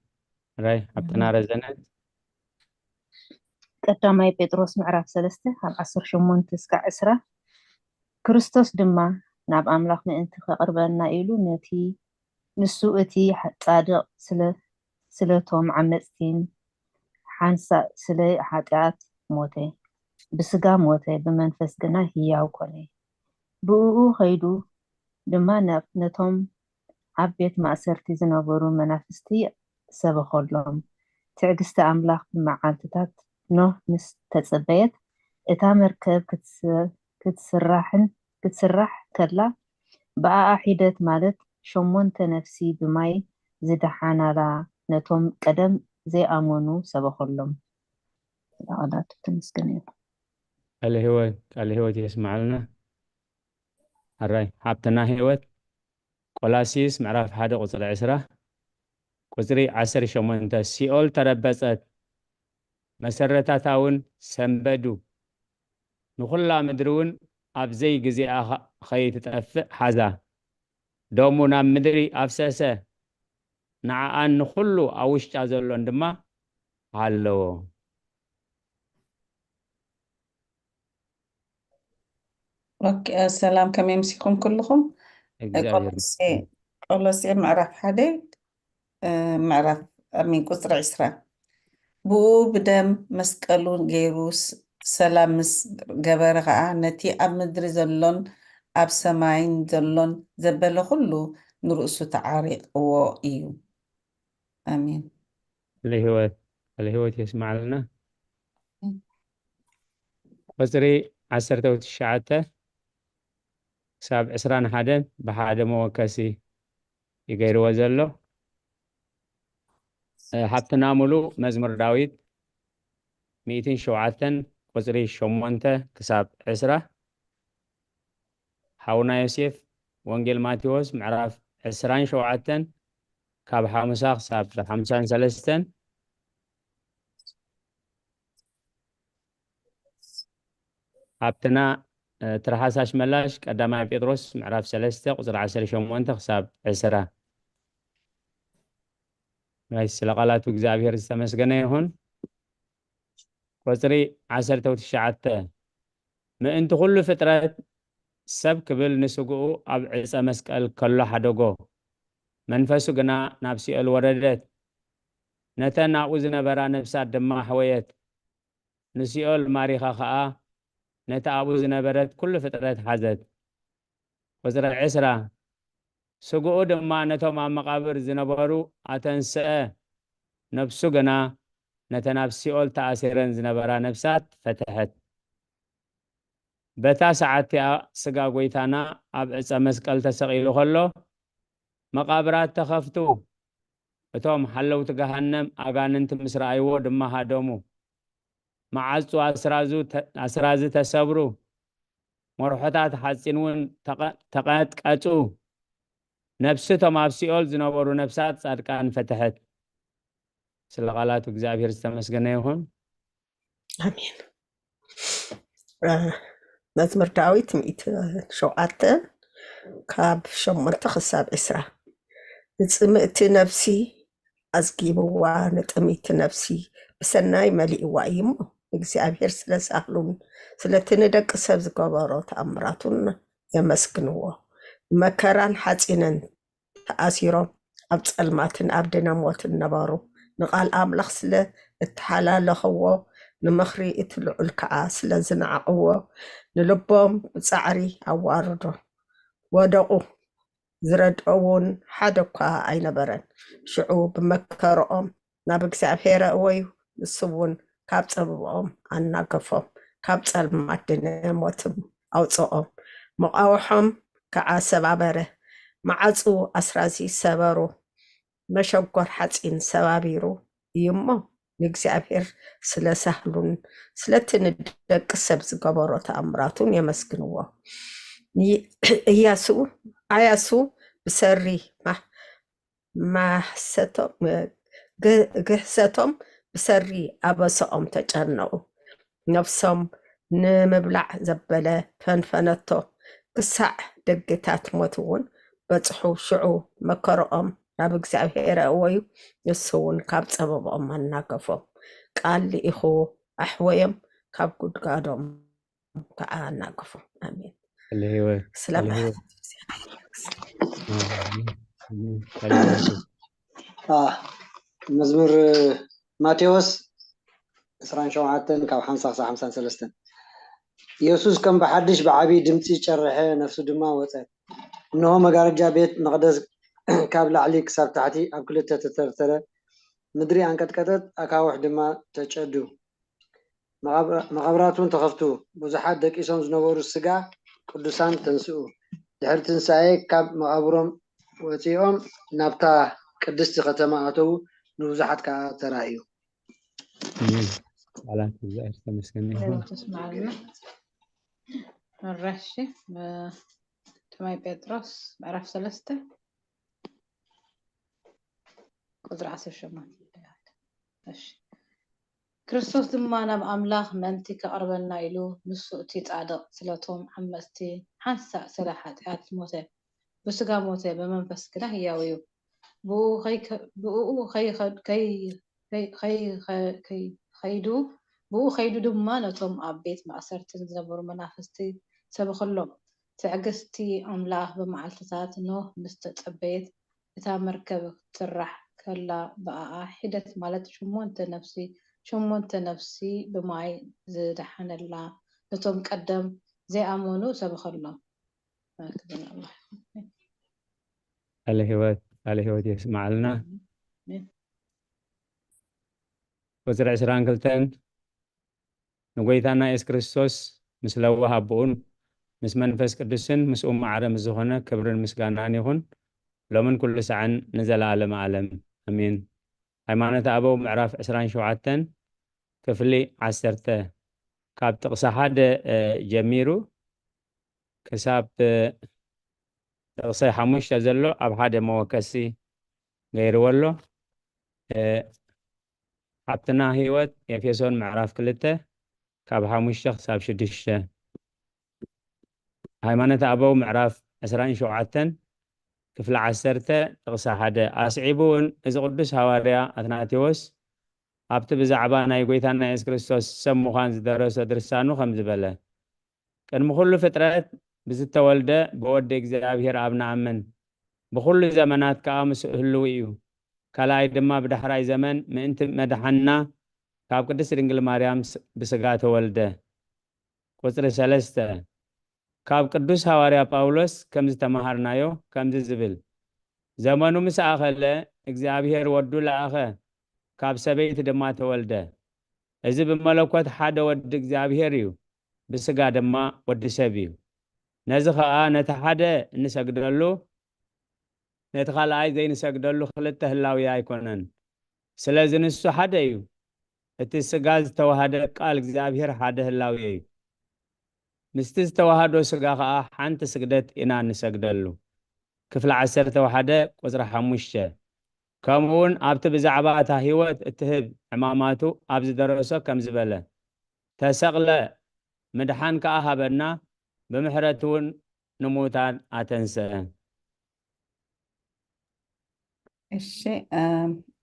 راي حبتنا رزنت ቀዳማይ ጴጥሮስ ምዕራፍ 3 ካብ 18-10 ክርስቶስ ድማ ናብ ኣምላኽ ምእንቲ ከቅርበና ኢሉ ነቲ ንሱ እቲ ጻድቕ ስለቶም ዓመፅቲን ሓንሳእ ስለ ኃጢአት ሞተ ብስጋ ሞተ ብመንፈስ ግና ህያው ኮነ ብኡ ኸይዱ ድማ ነቶም ኣብ ቤት ማእሰርቲ ዝነበሩ መናፍስቲ ሰበኸሎም ትዕግስቲ ኣምላኽ ብመዓልትታት ኖህ ምስ ተጸበየት እታ መርከብ ክትስራሕ ከላ ብኣኣ ሒደት ማለት 8 ነፍሲ ብማይ ዝደሓናላ ነቶም ቀደም ዘይኣመኑ ሰበኸሎም ላዕላት ተመስገን الهوت يسمع لنا الراي حبتنا هوت ቆላሲስ ምዕራፍ 1 ቁጽሪ 10 ቁጽሪ 18 ሲኦል ተረበጸት መሰረታታውን ሰንበዱ ንኹላ ምድሪውን ኣብዘይ ጊዜኣ ኸይትጠፍእ ሓዛ ደሙ ናብ ምድሪ ኣፍሰሰ ንዓኣን ንኹሉ ኣብ ውሽጣ ዘሎን ድማ ኣለዎ اوكي السلام كم يمسكم كلكم قولسي معرف حدا معرف من قصر 10 بو بدم مسكالون جيروس سلام مس جبرغا نتي اب مدري زلون اب سماين زلون زبل كله ንርእሱ ተዓሪቕዎ እዩ ኣሜን الهوت يسمع لنا قصري 19 كساب 21 بحاد موكسي يغيروا زلو حبتنا ملو مزمر داويد 207 قصري 8 كساب 10 حاونا يوسف وانجيل ماتيوس معراف 27 كاب حامسا كساب 53 حبتنا ترحاساش ملاش قدامي بيطرس معراف 3 قصر 18 كساب 10 ስለ ቃላቱ እግዚአብሔር ዝተመስገነ ይሁን። ቁፅሪ 19 ምእንቲ ኩሉ ፍጥረት ሰብ ክብል ንስግኡ ኣብ ዕፀ መስቀል ከሎ ሓደጎ መንፈሱ ግና ናብ ሲኦል ወረደት ነተን ኣብኡ ዝነበራ ነፍሳት ድማ ሕወየት ንሲኦል ማሪኻ ከዓ ነቲ ኣብኡ ዝነበረት ኩሉ ፍጥረት ሓዘት። ቁፅሪ 20 ስግኡ ድማ ነቶም ኣብ መቃብር ዝነበሩ ኣተንስአ ነፍሱ ግና ነተን ኣብ ሲኦል ተኣሲረን ዝነበራ ነፍሳት ፈትሐት። በታ ሰዓትያ ስጋ ጎይታና ኣብ ዕፀ መስቀል ተሰቂሉ ከሎ መቃብራት ተኸፍቱ እቶም ሓለውቲ ገሃነም ኣጋንንቲ ምስ ረኣይዎ ድማ ሃደሙ መዓፁ ኣስራዚ ተሰብሩ መርሖታት ሓፂን እውን ተቐጥቀፁ ነፍስቶም ኣብ ሲኦል ዝነበሩ ነፍሳት ጻድቃን ፈትሐት። ስለ ቃላቱ እግዚአብሔር ዝተመስገነ ይሁን ኣሜን። መዝሙር ዳዊት 107 ካብ 8 ክሳብ 20 ንጽምእቲ ነፍሲ ኣዝጊብዋ ንጥሚቲ ነፍሲ ብሰናይ መሊእዋ እዩ እሞ እግዚአብሔር ስለሳህሉን ስለቲ ንደቂ ሰብ ዝገበሮ ተኣምራቱን የመስግንዎ። መከራን ሓፂንን ተኣሲሮም ኣብ ጸልማትን ኣብ ድነሞትን ነበሩ ንቓል ኣምላኽ ስለ እተሓላለኽዎ ንምኽሪ እቲ ልዑል ከዓ ስለ ዝነዓቕዎ ንልቦም ብፃዕሪ ኣዋርዶ ወደቑ ዝረድኦውን ሓደ እኳ ኣይነበረን። ሽዑ ብመከረኦም ናብ እግዚአብሔር እወዩ ንሱ እውን ካብ ፀበብኦም ኣናገፎም ካብ ጸልማት ድነሞትም ኣውፅኦም መቃውሖም ከዓ ሰባበረ መዓፁ ኣስራዚ ሰበሩ መሸጎር ሓፂን ሰባቢሩ እዩ እሞ ንእግዚአብሔር ስለ ሳህሉን ስለቲ ንደቂ ሰብ ዝገበሮ ተኣምራቱን የመስግንዎ። ኣያሱ ብሰሪ ግህሰቶም ብሰሪ ኣበሰኦም ተጨነቁ ነፍሶም ንምብላዕ ዘበለ ፈንፈነቶ ክሳዕ ደግታት ሞት እውን በፅሑ ሽዑ መከረኦም ናብ እግዚአብሔር እወዩ ንሱ እውን ካብ ፀበቦም ኣናገፎም ቃል ኢኹ ኣሕወዮም ካብ ጉድጋዶም ከዓ ኣናገፎም። ኣሜን። መዝሙር ማቴዎስ 27 ካብ 50 ክሳብ 53 ኢየሱስ ከም ብሓድሽ ብዓብይ ድምፂ ጨርሐ ነፍሱ ድማ ወፀት እነሆ መጋረጃ ቤት መቅደስ ካብ ላዕሊ ክሳብ ታሕቲ ኣብ ክልተ ተተርተረ ምድሪ አንቀጥቀጠት ኣካውሕ ድማ ተጨዱ መቃብራት እውን ተኸፍቱ ብዙሓት ደቂሶም ዝነበሩ ስጋ ቅዱሳን ተንስኡ ድሕሪ ትንሳኤ ካብ መቃብሮም ወፂኦም ናብታ ቅድስቲ ከተማ ኣተው ንብዙሓት ከዓ ተራእዩ። ቃላት እግዚአብሔር ተመስገን ይሁን። الرشة تماي بطرس معرف 3 قدر 10 شمان ماشي ክርስቶስ ድማ ናብ ኣምላኽ መንቲ ከቕርበልና ኢሉ ንሱ እቲ ጻድቕ ስለቶም ዓመፅቲ ሓንሳእ ስለ ኃጢአት ሞተ ብስጋ ሞተ በመንፈስ ግና ሕያው እዩ ብኡ ኸይዱ ድማ ነቶም ኣብ ቤት ማእሰርትን ዝነበሩ መናፍስቲ ሰበኸሎም ትዕግስቲ ኣምላኽ ብመዓልትታት ኖህ ምስ ተጸበየት እታ መርከብ ትራሕ ከላ በኣኣ ሒደት ማለት 8 ነፍሲ ብማይ ዝደሓነላ ነቶም ቀደም ዘይኣመኑ ሰበኸሎም። الهوت يسمع لنا وزر عشران كلتن نقويتنا إيس كريستوس مثل وهابون مس منفس قدسن مس عرم الزخنة كبر المسكانان يخون لو من كل سعن نزل عالم أمين هيمانة أبو معرف عشران شوعتن كفلي عسرته كاب تقصى حد جميرو كساب تقصى حموش تزلو أب حد موكسي غير ولو حبتنا هيوت يفيسون معرف كلته كاب حموش شخص أب شدشته هيمانة أبو معرف عشران شوعتن كفل عسرته تقصى حد أسعبون إذا قدس هواريا أثناتيوس أبت بزعبانا يقويتنا إيس كريستوس سمو خانز درس درسانو خمز بله كان مخلو فترات بزت والده بود እግዚአብሔር አብና አመን بكل زمانات كامس هلويو كلاي دما بدحراي زمن ምእንቲ መድሓና ካብ ቅድስት ድንግል ማርያም ብስጋ ተወልደ ቁጥሪ 3 ካብ ቅዱስ ሐዋርያ ጳውሎስ ከም ዝተማሃርናዮ ከምዚ ዝብል ዘመኑ ምስ ኣኸለ እግዚአብሔር ወዱ ለኣኸ ካብ ሰበይቲ ድማ ተወልደ እዚ ብመለኮት ሓደ ወዲ እግዚአብሔር እዩ ብስጋ ድማ ወዲ ሰብ እዩ ነዚ ኸኣ ነቲ ሓደ እንሰግደሉ ነቲ ካልኣይ ዘይንሰግደሉ ክልተ ህላዊ ኣይኮነን ስለዚ ንሱ ሓደ እዩ እቲ ስጋ ዝተዋሃደ ቃል እግዚአብሔር ሓደ ህላዊ እዩ ምስቲ ዝተዋሃዶ ስጋ ኸኣ ሓንቲ ስግደት ኢና እንሰግደሉ ክፍሊ 11 ቁፅሪ 5 ከምኡውን ኣብቲ ብዛዕባ እታ ህይወት እትህብ ሕማማቱ ኣብ ዝደረሶ ከም ዝበለ ተሰቕለ ምድሓን ከዓ ሃበና بمحرتون نموتان أتنسى الشيء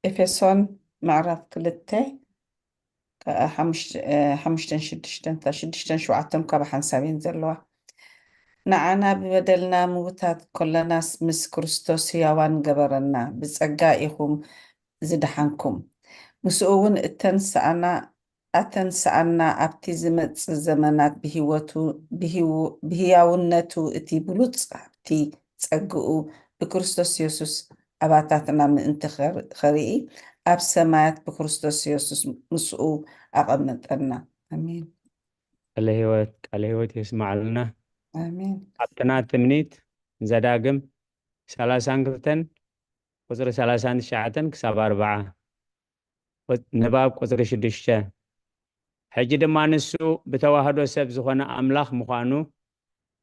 إفسون معرض كلته حمشتن شدشتن شو عتم كبحن سابين زلوا نعنا ببدلنا موتات كل ناس مس كريستوس يوان جبرنا بسقائهم زدحنكم مسؤون أتنسعنا أبتزمت الزمانات بهياونتو إتي بلوتس أبتي تسققو بكريستوس يسوس أباتاتنا من انت خريئي أب سمايات بكريستوس يسوس مسؤو أقمتنا أمين الهوت يسمع لنا آمين أبتنا تمنيت زداقم 30 قصر 30 شاعتن كساب 4 نباب قصر 6 ሕጂ ድማ ንሱ ብተዋህዶ ሰብ ዝኾነ ኣምላኽ ምዃኑ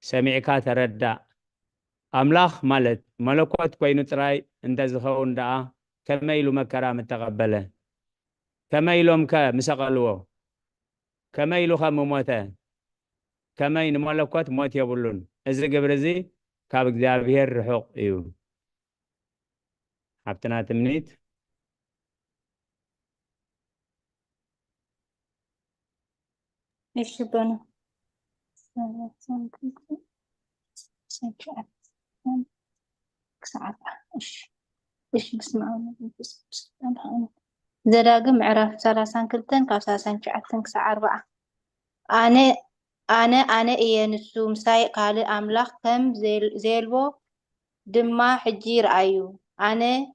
ሰሚዕካ ተረዳእ ኣምላኽ ማለት መለኮት ኮይኑ ጥራይ እንተዝኸውን ደኣ ከመይ ኢሉ መከራ ምተቐበለ ከመይ ኢሎም ከ ምሰቐልዎ ከመይ ኢሉ ኸ ምሞተ ከመይ ንመለኮት ሞት የብሉን እዚ ግብሪ እዚ ካብ እግዚኣብሔር ርሑቕ እዩ ሃብትና ትምኒት إيش بنا؟ إيش بسمعنا بس زراقم معرف 30 كلتن كاساسن شعتن كسع 4 أنا إيه نسو مساي قال أملاك كم زيلبو دما حجير أيو أنا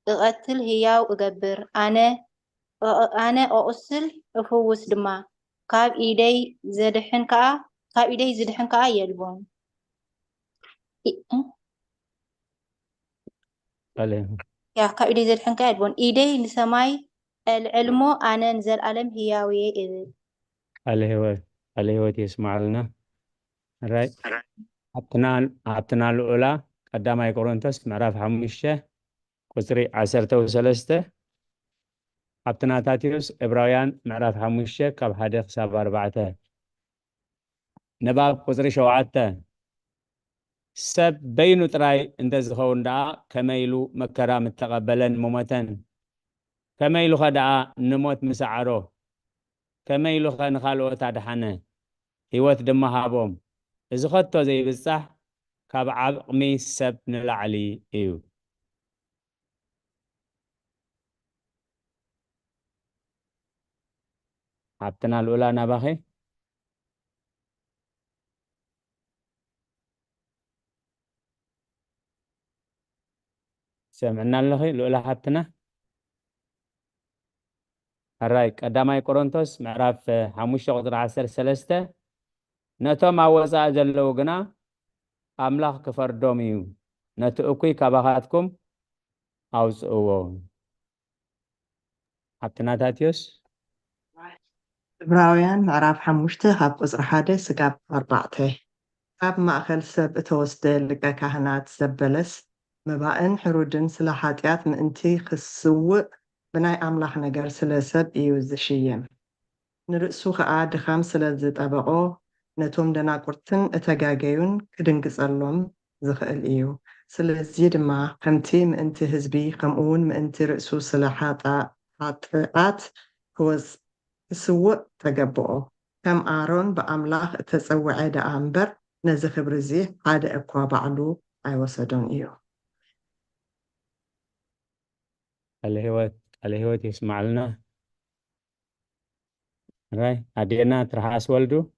أقتل هياو أقبر أنا أقصل أفوس دما كاب إيدي زدحن كا يلبون يا كاب إيدي زدحن كا يلبون إيدي نسماي العلمو أنا نزل علم هياوية إذن الهوت يسمع لنا راي عبتنا الأولى قدام كورنثوس معرف 5 قصري 13 عبتنا تاتيوس إبراهيم معرف 5 كاب 1 كساب 4 نباب قصري 7 سب بينو تراي انت زخون دا كميلو مكرا متقبلا ممتن كميلو خدعا نموت مسعرو كميلو خنخالو تادحنا هيوت دما هابوم إذا خدتو زي بصح كاب عقمي سب نلعلي إيو عبتنا الأولى نباخي سمعنا لخي لولا حبتنا الراي قداماي قرنቶስ ምዕራፍ 5 ቁጥሪ 13 ነቶም ኣብ ወፃእ ዘለዉ ግና ኣምላኽ ክፈርዶም እዩ ነቲ እኩይ ካባኻትኩም ኣውፅእዎ ኣብትናታትዮስ ዕብራውያን ምዕራፍ 5 ካብ ቁፅሪ 1 ስጋብ 4 ካብ ማእኸል ሰብ እተወስደ ልቀ ካህናት ዘበለስ መባእን ሕሩድን ስለ ሓጢአት ምእንቲ ክስውእ ብናይ ኣምላኽ ነገር ስለ ሰብ እዩ ዝሽየም ንርእሱ ከዓ ድኻም ስለ ዝጠበቆ ነቶም ደናቁርትን እተጋገዩን ክድንግጸሎም ዝኽእል እዩ ስለዚ ድማ ከምቲ ምእንቲ ህዝቢ ከምኡውን ምእንቲ ርእሱ ስለ ሓጢአት ክስውእ ተገብኦ ከም ኣሮን ብኣምላኽ እተጸውዐ ደኣ እምበር ነዚ ክብሪ እዚ ሓደ እኳ ባዕሉ ኣይወሰዶን እዩ الهوت يسمع لنا راي أدينا ترحاس والدو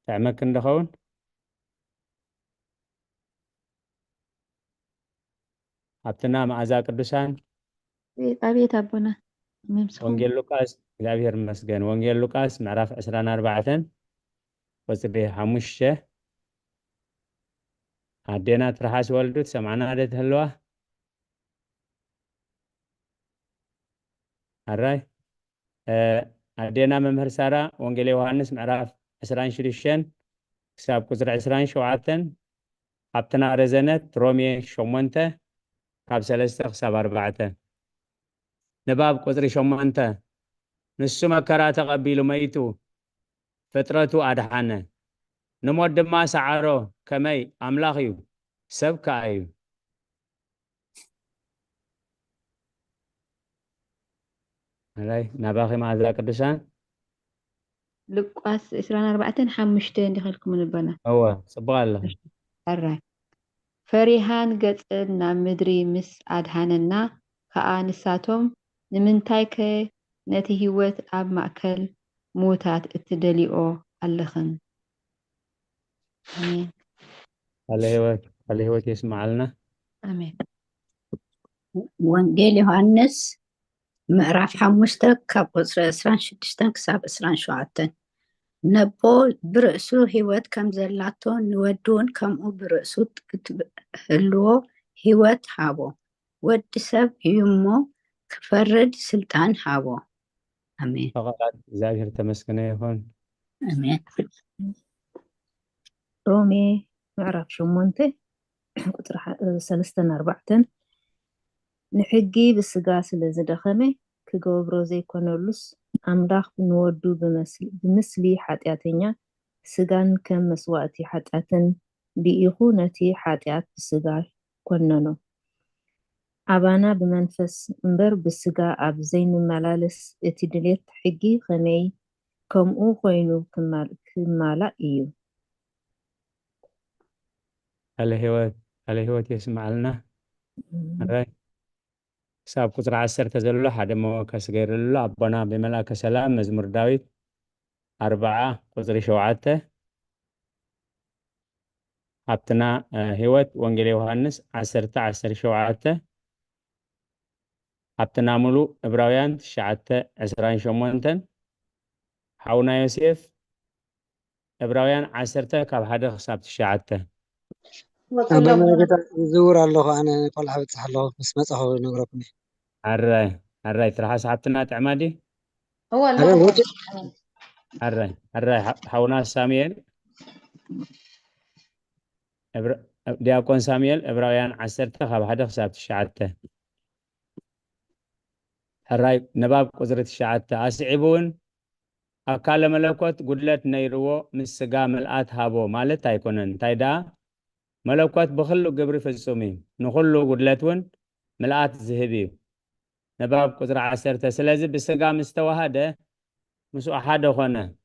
تعمكن دخون أبتنا مع ذاك الدسان أبيت أبونا وانجيل لوكاس እግዚአብሔር ይመስገን ወንጌል ሉቃስ ምዕራፍ 14 ወጽቤ 5 أدينا ترحاس والدو سمعنا عدد هلوه الراي أدينا ممهر سارة وانجيل يوحنس معراف 26 كتاب قصر 27 أبتنا رزنت رومي شومنته كاب 3 كتاب 4 نباب قصر شومنته نسو مكرا تقبيلو ميتو فترتو أدحانه نمود ما سعارو كمي أملاخيو سبك أيو هلاي نباخي مع ذاك الدسان لقاس 24 5 دخلكم البنا هو صبغ الله الراي فريهان قصنا مدري مس أدهاننا كأنساتهم نمنتايك نتي هيوت أب مأكل موتات اتدليو اللخن آمين الهوت يسمع لنا آمين ወንጌል ዮሐንስ ምዕራፍ 5 ካብ ቁፅሪ 26 ክሳብ 27 ነቦ ብርእሱ ህይወት ከም ዘላቶ ንወዱን ከምኡ ብርእሱ ክትህልዎ ህይወት ሃቦ ወዲ ሰብ እዩ እሞ ክፈርድ ስልጣን ሃቦ ኣሜን فقط እግዚአብሔር ተመስገነ ይሁን ኣሜን ሮሜ ምዕራፍ 8 ቁጥሪ 3-4 ንሕጊ ብስጋ ስለ ዝደኸመ ክገብሮ ዘይኮነሉስ ኣምላኽ ንወዱ ብምስሊ ሓጢአተኛ ስጋን ከም መስዋእቲ ሓጢአትን ዲኢኹ ነቲ ሓጢአት ብስጋ ኮነኖ ኣባና ብመንፈስ እምበር ብስጋ ኣብ ዘይንመላለስ እቲ ድሌት ሕጊ ከመይ ከምኡ ኮይኑ ክማላእ እዩ الهوت يسمع لنا الراي كتاب قصر 10 تزلو حدا موكس غير له أبنا بملاك سلام مزمور داوود 4 قصر 7 أبتنا هيوت وانجيل يوحنس 10 7 أبتنا ملو إبراويان 9 حونا يوسف إبراويان 10 كاب حدا خساب 9 زور الله أنا قل حبيت الله بس ما صحوا نقربني الراي ترى حسابتنا تعمادي هو الراي حونا ساميل دياكون ساميل إبراويان 10 خاب حدا خساب 9 الراي نباب قدرة 9 أسعبون أكال ملكوت قدلت نيرو مسقا ملآت هابو مالت تايكونن تايدا ملكوت بخلو قبر فالسومي نخلو قدلتون ملآت زهبيو نباب قدرة 10 سلازي بسقا مستوى هذا مسوء حدا خونا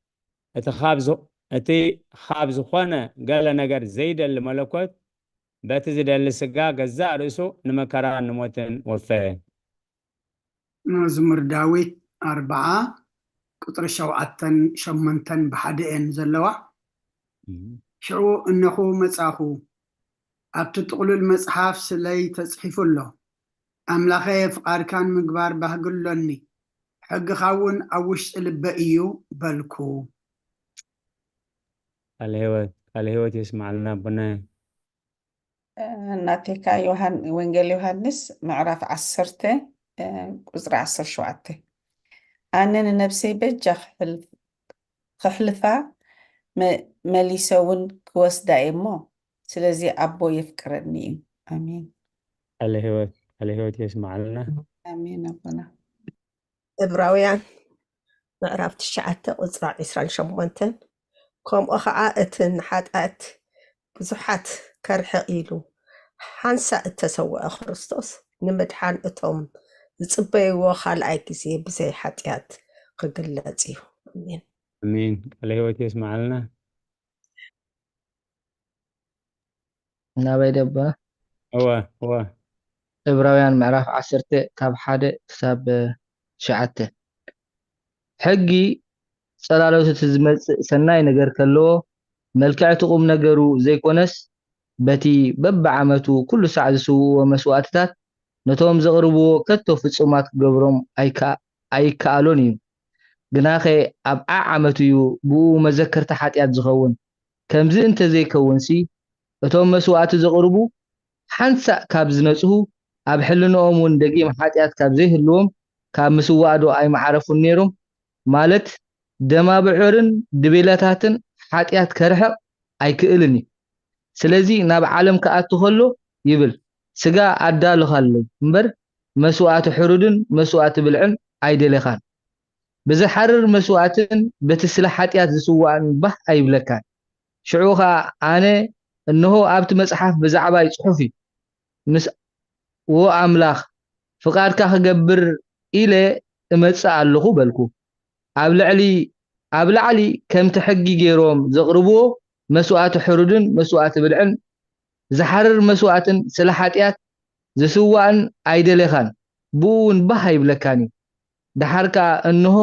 اتي خابز خونا قال نقر زيد الملكوت باتزيد اللسقا قزاء رسو نمكران نموتن وفاين مزمور داوود 4 قطر 7 بحدين زلوا شعو انه مصحفو أبتطقل المصحف سلي تصحيف له أملاخي فقاركان مقبار بهقلوني حق خاون أوش البقيو بلكو الهوت يسمع لنا بنا ناتيكا وينجيل يوهانس معرف عسرته قزر عسر شوعته أنا نفسي بجخ خحلفا مليسون كوس دائمو سلازي أبو يفكرني آمين الهوت يسمع لنا آمين أبونا ዕብራውያን ምዕራፍ 9 ቁፅሪ 28 ከምኡ ከዓ እቲ ንሓጣት ብዙሓት ከርሕቕ ኢሉ ሓንሳእ እተሰውአ ክርስቶስ ንምድሓን እቶም ዝፅበይዎ ካልኣይ ግዜ ብዘይ ሓጢኣት ክግለጽ እዩ ኣሜን أمين الهوت يسمع لنا ናበይ ደባ هو ዕብራውያን ምዕራፍ 10 ካብ 1 ክሳብ 9 ሕጊ ጸላሎት እቲ ዝመጽእ ሰናይ ነገር ከለዎ መልክዕቲ ቁም ነገሩ ዘይኮነስ በቲ በብዓመቱ ኩሉ ሳዕ ዝስውዎ መስዋዕትታት ነቶም ዘቕርብዎ ከቶ ፍጹማት ክገብሮም ኣይከኣሎን እዩ ግናኸ ኣብ ዓመት እዩ ብኡ መዘከርታ ሓጢኣት ዝኸውን ከምዚ እንተዘይከውንሲ እቶም መስዋዕቲ ዘቕርቡ ሓንሳእ ካብ ዝነጽሁ ኣብ ሕልንኦም እውን ደጊም ሓጢኣት ካብ ዘይህልዎም ካብ ምስዋዕዶ ኣይመዓረፉን ነይሮም ማለት ደማብዑርን ድቤላታትን ሓጢኣት ከርሕቕ ኣይክእልን እዩ ስለዚ ናብ ዓለም ከኣቱ ከሎ ይብል ስጋ ኣዳልኻለይ እምበር መስዋዕቲ ሕሩድን መስዋዕቲ ብልዕን ኣይደለኻን ብዝሓርር መስዋዕትን በቲ ስለ ሓጢኣት ዝስዋዕን ባህ ኣይብለካን ሽዑ ኸ ኣነ እንሆ ኣብቲ መጽሓፍ ብዛዕባ ይጽሑፍ እዩ ምስ ዎ ኣምላኽ ፍቃድካ ክገብር ኢለ እመጽእ ኣለኹ በልኩ ኣብ ላዕሊ ከምቲ ሕጊ ገይሮም ዘቕርብዎ መስዋዕቲ ሕሩድን መስዋዕቲ ብልዕን ዝሓርር መስዋዕትን ስለ ሓጢኣት ዝስዋዕን ኣይደለኻን ብኡ እውን ባህ ኣይብለካን እዩ ድሓርካ እንሆ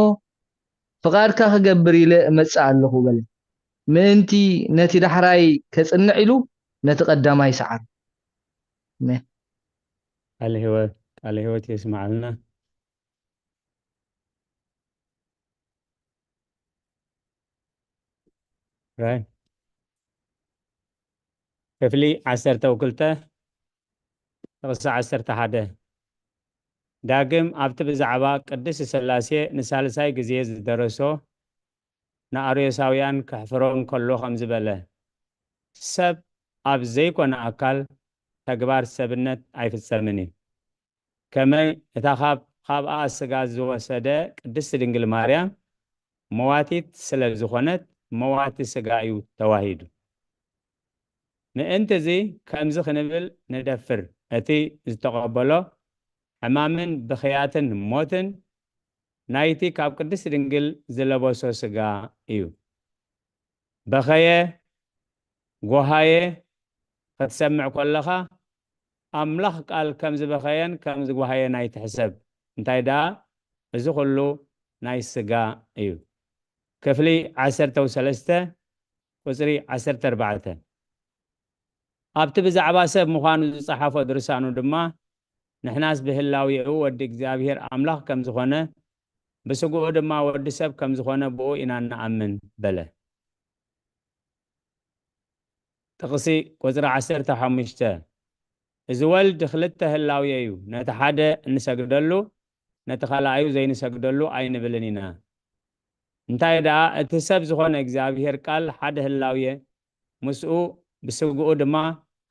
ፍቃድካ ክገብር ኢለ እመጽእ ኣለኹ በለ ምእንቲ ነቲ ዳሕራይ ከጽንዕ ኢሉ ነቲ ቀዳማይ ሰዓር الهوت يسمع لنا راي كفلي 12 تقصى 11 ዳግም ኣብቲ ብዛዕባ ቅድስ ስላሴ ንሳልሳይ ግዜ ዝደረሶ ንኣርዮሳውያን ከሕፍሮም ከሎ ከም ዝበለ ሰብ ኣብ ዘይኮነ ኣካል ተግባር ሰብነት ኣይፍጸምን እዩ ከመይ እታ ካብኣ ስጋ ዝወሰደ ቅድስቲ ድንግል ማርያም መዋቲት ስለ ዝኾነት መዋቲ ስጋ እዩ ተዋሂዱ ምእንቲ እዚ ከምዚ ክንብል ንደፍር እቲ ዝተቐበሎ ሕማምን ብኽያትን ሞትን ናይቲ ካብ ቅድስቲ ድንግል ዝለበሶ ስጋ እዩ በኸየ ጎሃየ ክትሰምዕ ከለኻ ኣምላኽ ቃል ከም ዝበኸየን ከም ዝጓሃየን ኣይትሕሰብ እንታይ ደኣ እዚ ኩሉ ናይ ስጋ እዩ ክፍሊ 13 ቁፅሪ 14 ኣብቲ ብዛዕባ ሰብ ምዃኑ ዝፀሓፎ ድርሳኑ ድማ ንሕናስ ብህላዊኡ ወዲ እግዚኣብሔር ኣምላኽ ከም ዝኾነ ብስጉኡ ድማ ወዲ ሰብ ከም ዝኾነ ብኡ ኢና ንኣምን በለ ጥቕሲ ቁፅሪ 15 እዚ ወልድ ክልተ ህላዊ እዩ ነቲ ሓደ እንሰግደሉ ነቲ ካልኣዩ ዘይንሰግደሉ ኣይንብልን ኢና እንታይ ደኣ እቲ ሰብ ዝኾነ እግዚኣብሔር ቃል ሓደ ህላዊ ምስኡ ብስጉኡ ድማ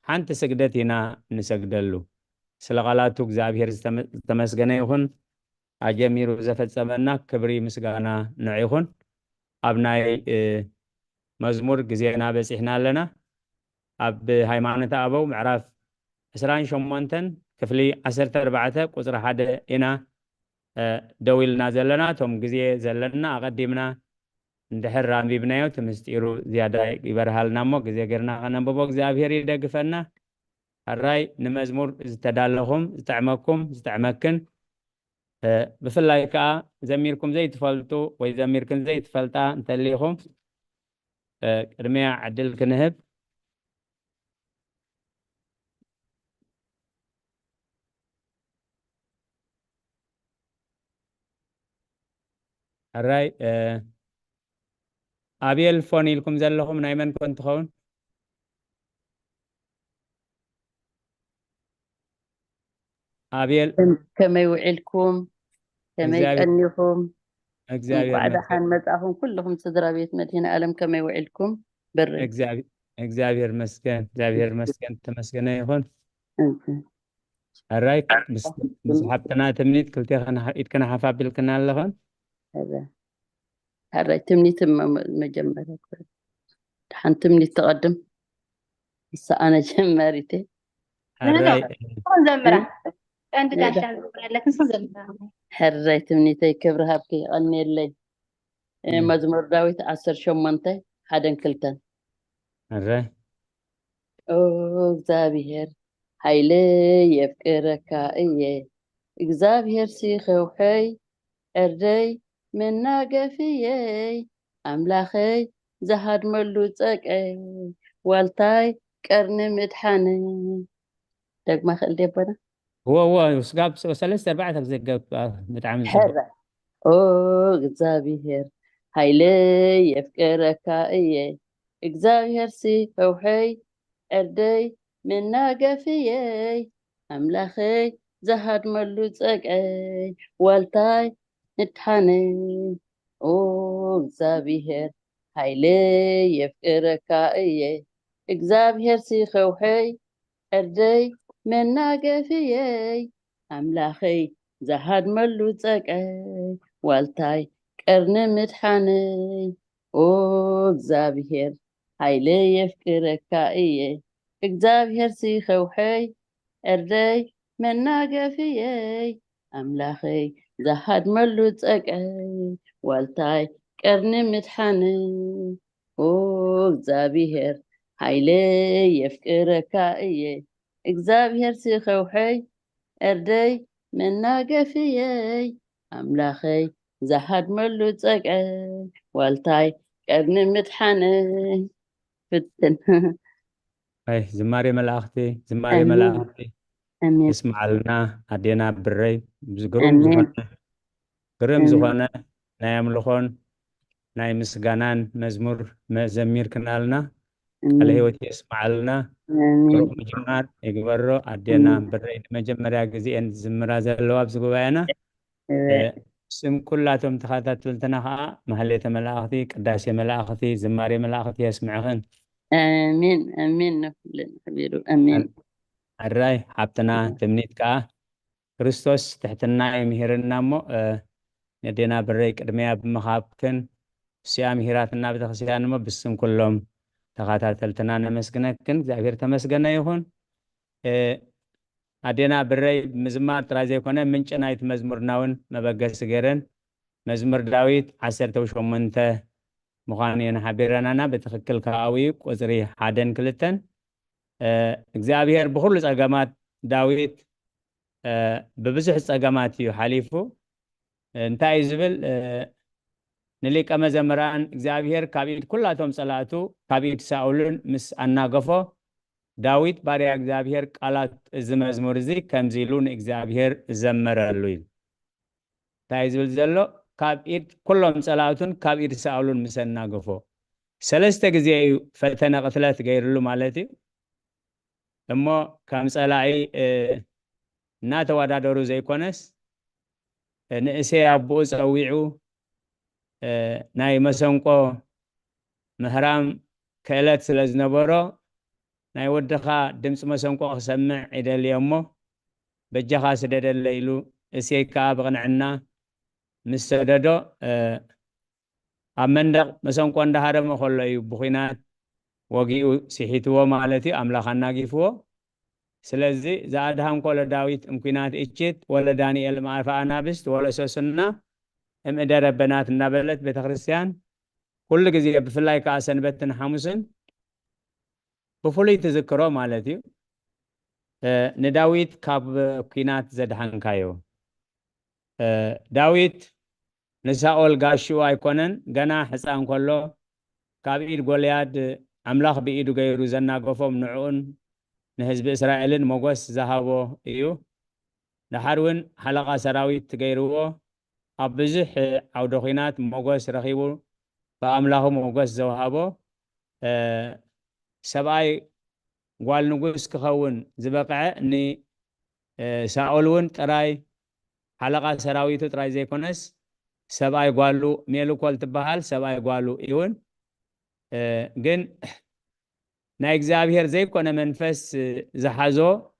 ሓንቲ ስግደት ኢና እንሰግደሉ ስለ ቃላቱ እግዚአብሔር ዝተመስገነ ይኹን ኣጀሚሩ ዘፈጸመና ክብሪ ምስጋና ንዕ ይኹን ኣብ ናይ መዝሙር ግዜና በፂሕና ኣለና ኣብ ሃይማኖት ኣበው ምዕራፍ 28 ክፍሊ 14 ቁፅሪ 1 ኢና ደው ኢልና ዘለና ቶም ግዜ ዘለና ኣቐዲምና እንድሕር ኣንቢብናዮ ትምስጢሩ ዝያዳ ይበርሃልና እሞ ግዜ ገርና ከነንብቦ እግዚአብሔር ይደግፈና الراي نمزمور زتدالهم زتعمكم زتعمكن بفلاي كا زميركم زي تفلتو ويزميركم زي تفلتا نتليهم رميع عدل كنهب الراي أبيل فوني لكم زلهم نايمن كنت خون أبيل كما يوعلكم كما يقنيكم እግዚአብሔር بعد መጣሁም كلهم سدرا ቤት መዲና ዓለም كما يوعلكم بري እግዚአብሔር መስገን ተመስገነ ይሁን الراي بس حبتنا تمنيت كلتي خنا إتكنا حفابل كنا لهون هذا تمنيت مجمرة حن تمنيت تقدم بس أنا جمرتي الراي زمرة عندك عشان لكن زمرة هراي تمنيتي كبرها بكي أني اللي مزمور داويت 10 شمنتي حدن كلتن الراي እግዚአብሔር ሃይለይ የፍቅረካ እየ እግዚአብሔር ሲኸውኸይ ዕርደይ መናገፍየይ ኣምላኸይ ዝሃድመሉ ፀቀይ ዋልታይ ቀርኒ ምድሓነይ ደግማ ክእል ደበና هو وسقاب 3-4 زقاب متعامل እግዚአብሔር ሃይለይ የፍቅረካ እየ እግዚአብሔር ሲኸውኸይ ዕርደይ መናገፍየይ ኣምላኸይ ዝሃድመሉ ፀቀይ ዋልታይ ንድሓነይ እግዚአብሔር ሃይለይ የፍቅረካ እየ እግዚአብሔር ሲኸውኸይ ዕርደይ መናገፍየይ ኣምላኸይ ዝሃድመሉ ፀቀይ ዋልታይ ቀርኒ ምድሓነይ እግዚአብሔር ሃይለይ የፍቅረካ እየ እግዚአብሔር ሲኸውኸይ ዕርደይ መናገፍየይ ኣምላኸይ ዝሃድመሉ ፀቀይ ዋልታይ ቀርኒ ምድሓነይ እግዚአብሔር ሃይለይ የፍቅረካ እየ እግዚአብሔር ሲኸውኸይ ዕርደይ መናገፍየይ ኣምላኸይ ዝሃድመሉ ፀቀይ ዋልታይ ቀርኒ ምድሓነይ ፍትን أي زماري ملاختي اسمع لنا أدينا بري قرم زخونة نايم لخون نايم مسجانان مزمور مزمير كنالنا على هوتي اسمع لنا قرم مجمار يقبرو أدينا بري مجمريا جزي أن زمرا زلواب زقوبانا سم كلاتهم تخاطات لتناها محلية ملاختي قداسي ملاختي زماري ملاختي اسمعهن آمين آمين نفلن حبيرو آمين الراي حبتنا تمنيت كا كريستوس تحتنا يمهرنا مو ندينا بريك ادميا بمخابكن سيام هيراتنا بتخسيان مو بسم كلهم تخاتلتنا نمسكنكن እግዚአብሔር ተመስገነ ይሁን አዴና ብረይ መዝማር ጥራዜ ኮነ ምንጭናይት መዝሙርናውን መበገስ ገረን መዝሙር ዳዊት 18 مخانين حبيرنا بتخكل كاوي قصري حدن كلتن እግዚአብሔር بكل ጸጋማት ዳዊት ببزح ጸጋማት يحالفو እንታይ ዝብል ንሊቀ መዘምራን እግዚአብሔር ካቢድ ኩላቶም ጸላቱ ካቢድ ሳኡልን ምስ አናገፎ ዳዊት ባሪያ እግዚአብሔር ቃላት እዚ መዝሙር እዚ ከምዚሉን እግዚአብሔር ዘመረሉ እንታይ ዝብል ዘሎ كابيد كلهم صلاتون كابيد ساولون مسنا غفو سلسته غزي فتنه قتلت غيرلو مالتي اما كم صلاعي نا توادادرو زي كونس نئسي ابو صويعو ناي مسنقو مهرام كلت سلازنبرو ناي ودخا دمص مسنقو سمع عدل يمو بجخا سددل ليلو اسي كاب قنعنا مستددو أمندق مسون كون دهارة مخلّي بخينات وجيو سحيتوا مالتي أملاخنا جيفوا سلزي زادهم كل داويت ممكنات إجت ولا دانيال معرفة أنا بست ولا سوسنا أم إدارة بنات النبلت بتخرسيان كل جزيرة بفلاي كاسن بتن حمسن بفلي تذكروا مالتي نداويت كاب كينات زدهن كايو داويت نساول غاشو ايكونن غنا حسان كله كابير غولياد املاخ بيدو غيرو زنا غفوم نعون نحزب اسرائيلن موغس زهابو ايو نحرون حلقه سراويت غيرو أبزح عود خينات موجس رخيبو فأملاهم موجس زوهابو سبعي قال نقول كخون زبقة ني سأولون تراي حلقة سراويتو تراي زي كونس سبعي قالوا ميلو قال تبهال سبعي قالوا إيون جن نايك زابير زي كنا منفس زحزو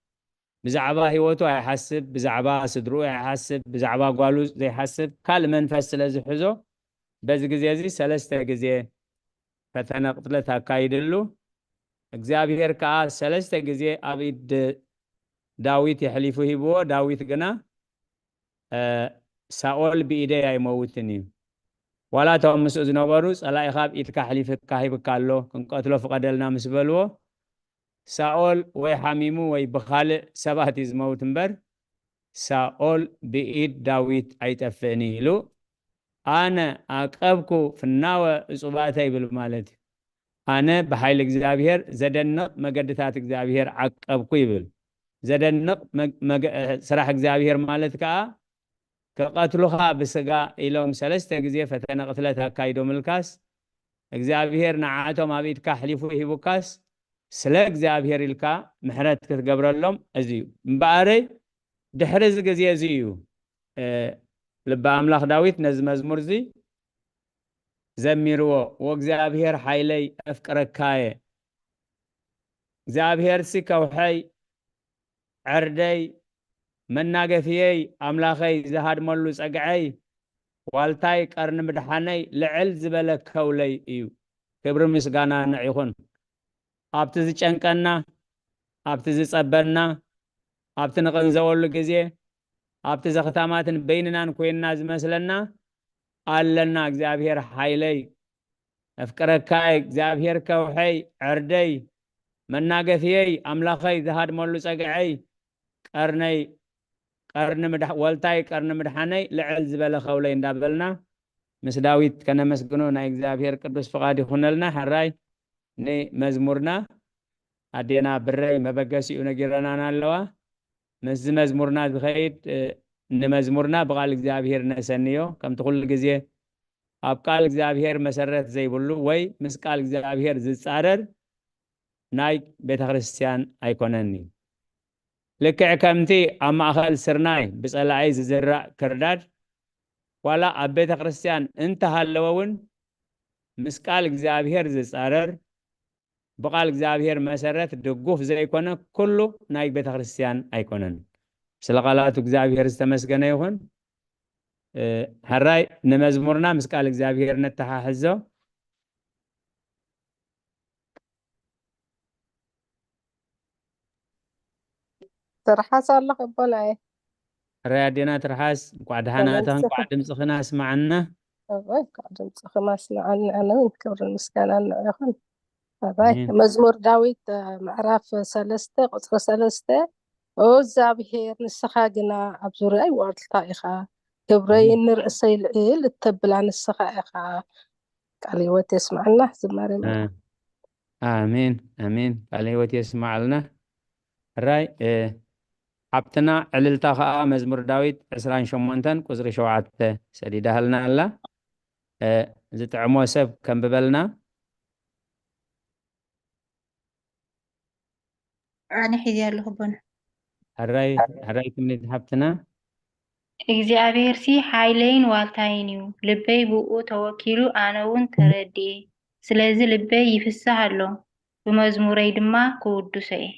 بزعبا هيوتو يحسب بزعبا صدرو يحسب بزعبا قالوا زي حسب كل منفس لزحزو بس جزيزي سلسته جزيه فتنا قتلتها كايدلو እግዚአብሔር ከዓ ሰለስተ ጊዜ ኣብ ኢድ ዳዊት የሕሊፉ ሂብዎ ዳዊት ግና ሳኦል ብኢደይ ኣይመውትን እዩ ዋላ እቶም ምስኡ ዝነበሩ ጸላኢ ካብ ኢድካ ሕሊፍካ ሂብካ ኣሎ ክንቀትሎ ፍቀደልና ምስ በልዎ ሳኦል ወይ ሓሚሙ ወይ ብኻልእ ሰባት እዩ ዝመውት እምበር ሳኦል ብኢድ ዳዊት ኣይጠፍእን ኢሉ ኣነ ኣቀብኩ ፍናወ እጹባተይ ይብል ማለት እዩ أنا بحيل إخزابير زدنق مجدتات إخزابير عقب كويبل زدنق سراح إخزابير مالتك كقتلها بسجا إلهم سلسة إخزية فتنا قتلتها كايدو ملكاس إخزابير نعاتو ما بيت كحليفو هيبوكاس سلا إخزابير الكا محرت كتقبر اللهم أزيو مباري دحرز إخزية زيو لبا أملاخ داويت نزم مزمرزي زميرو وإخزابير حيلي أفكركاي إخزابير سكوحي عردي مناقفيي أملاخي زهاد ملوس أقعي والتاي قرن مدحاني لعل زبالك كولي إيو كبر مسقانا نعيخون أبتزي چنكنا أبتزي صبرنا أبتنقن زولو كزي أبتزي ختامات بيننا نكوين زمسلنا አለና እግዚአብሔር ኃይለይ አፍቀረካይ እግዚአብሔር ከውሐይ ዕርደይ መናገፊየይ አምላኸይ ዘሃድ መሉ ጸግዐይ ቀርነይ ቀርን ምድሕ ወልታይ ቀርን ምድሓነይ ልዕል ዝበለ ኸውለይ እንዳበልና ምስ ዳዊት ከነመስግኖ ናይ እግዚአብሔር ቅዱስ ፍቃድ ይኹነልና ሕራይ ንመዝሙርና ኣዴና ብረይ መበገሲኡ ነጊረናና ኣለዋ ምስ መዝሙርና ዝኸይድ نمزمرنا بقال እግዚአብሔር ነሰንዮ ከምቲ ኩሉ ግዜ ኣብ ቃል እግዚአብሔር መሰረት ዘይብሉ ወይ ምስ ቃል እግዚአብሔር ዝጻረር ናይ ቤተ ክርስቲያን ኣይኮነኒ ልክዕ ከምቲ ኣብ ማእኸል ስርናይ ብጸላኢ ዝዝራእ ክርዳድ ዋላ ኣብ ቤተ ክርስቲያን እንተሃለወውን ምስ ቃል እግዚአብሔር ዝጻረር بقال እግዚአብሔር መሰረት ድጉፍ ዘይኮነ ኩሉ ናይ ቤተ ክርስቲያን ኣይኮነን سلقالات እግዚአብሔር ዝተመስገነ ይሁን ሕራይ ንመዝሙርና ምስ ቃል እግዚአብሔር ነተሓሕዞ ترحاس الله قبلاي ريادينا ترحاس قعدهاناتن قعد دمصخنا اسمعنا قعد دمصخنا اسمعنا انا من كبر المسكان انا يخون هاي مزمور داويد معراف سلسته قصر سلسته او زابير نسخاجنا ابزوري وارتايخا كبري نرأسي الإيل التبلا نسخايخا قال هو تسمعنا زماري آمين آمين قال هو تسمع لنا راي عبتنا عللتها مزمور داويد عسران شمونتن قزر شوعات سديده لنا الله زتعمو سب كم ببلنا أنا حيدي له بنا هراي كم نذهبتنا እግዚአብሔር ሲ ሓይለይን ዋልታይን እዩ ልበይ ብኡ ተወኪሉ ኣነ እውን ተረድየ ስለዚ ልበይ ይፍስሕ ኣሎ ብመዝሙረይ ድማ ክውድሶ እየ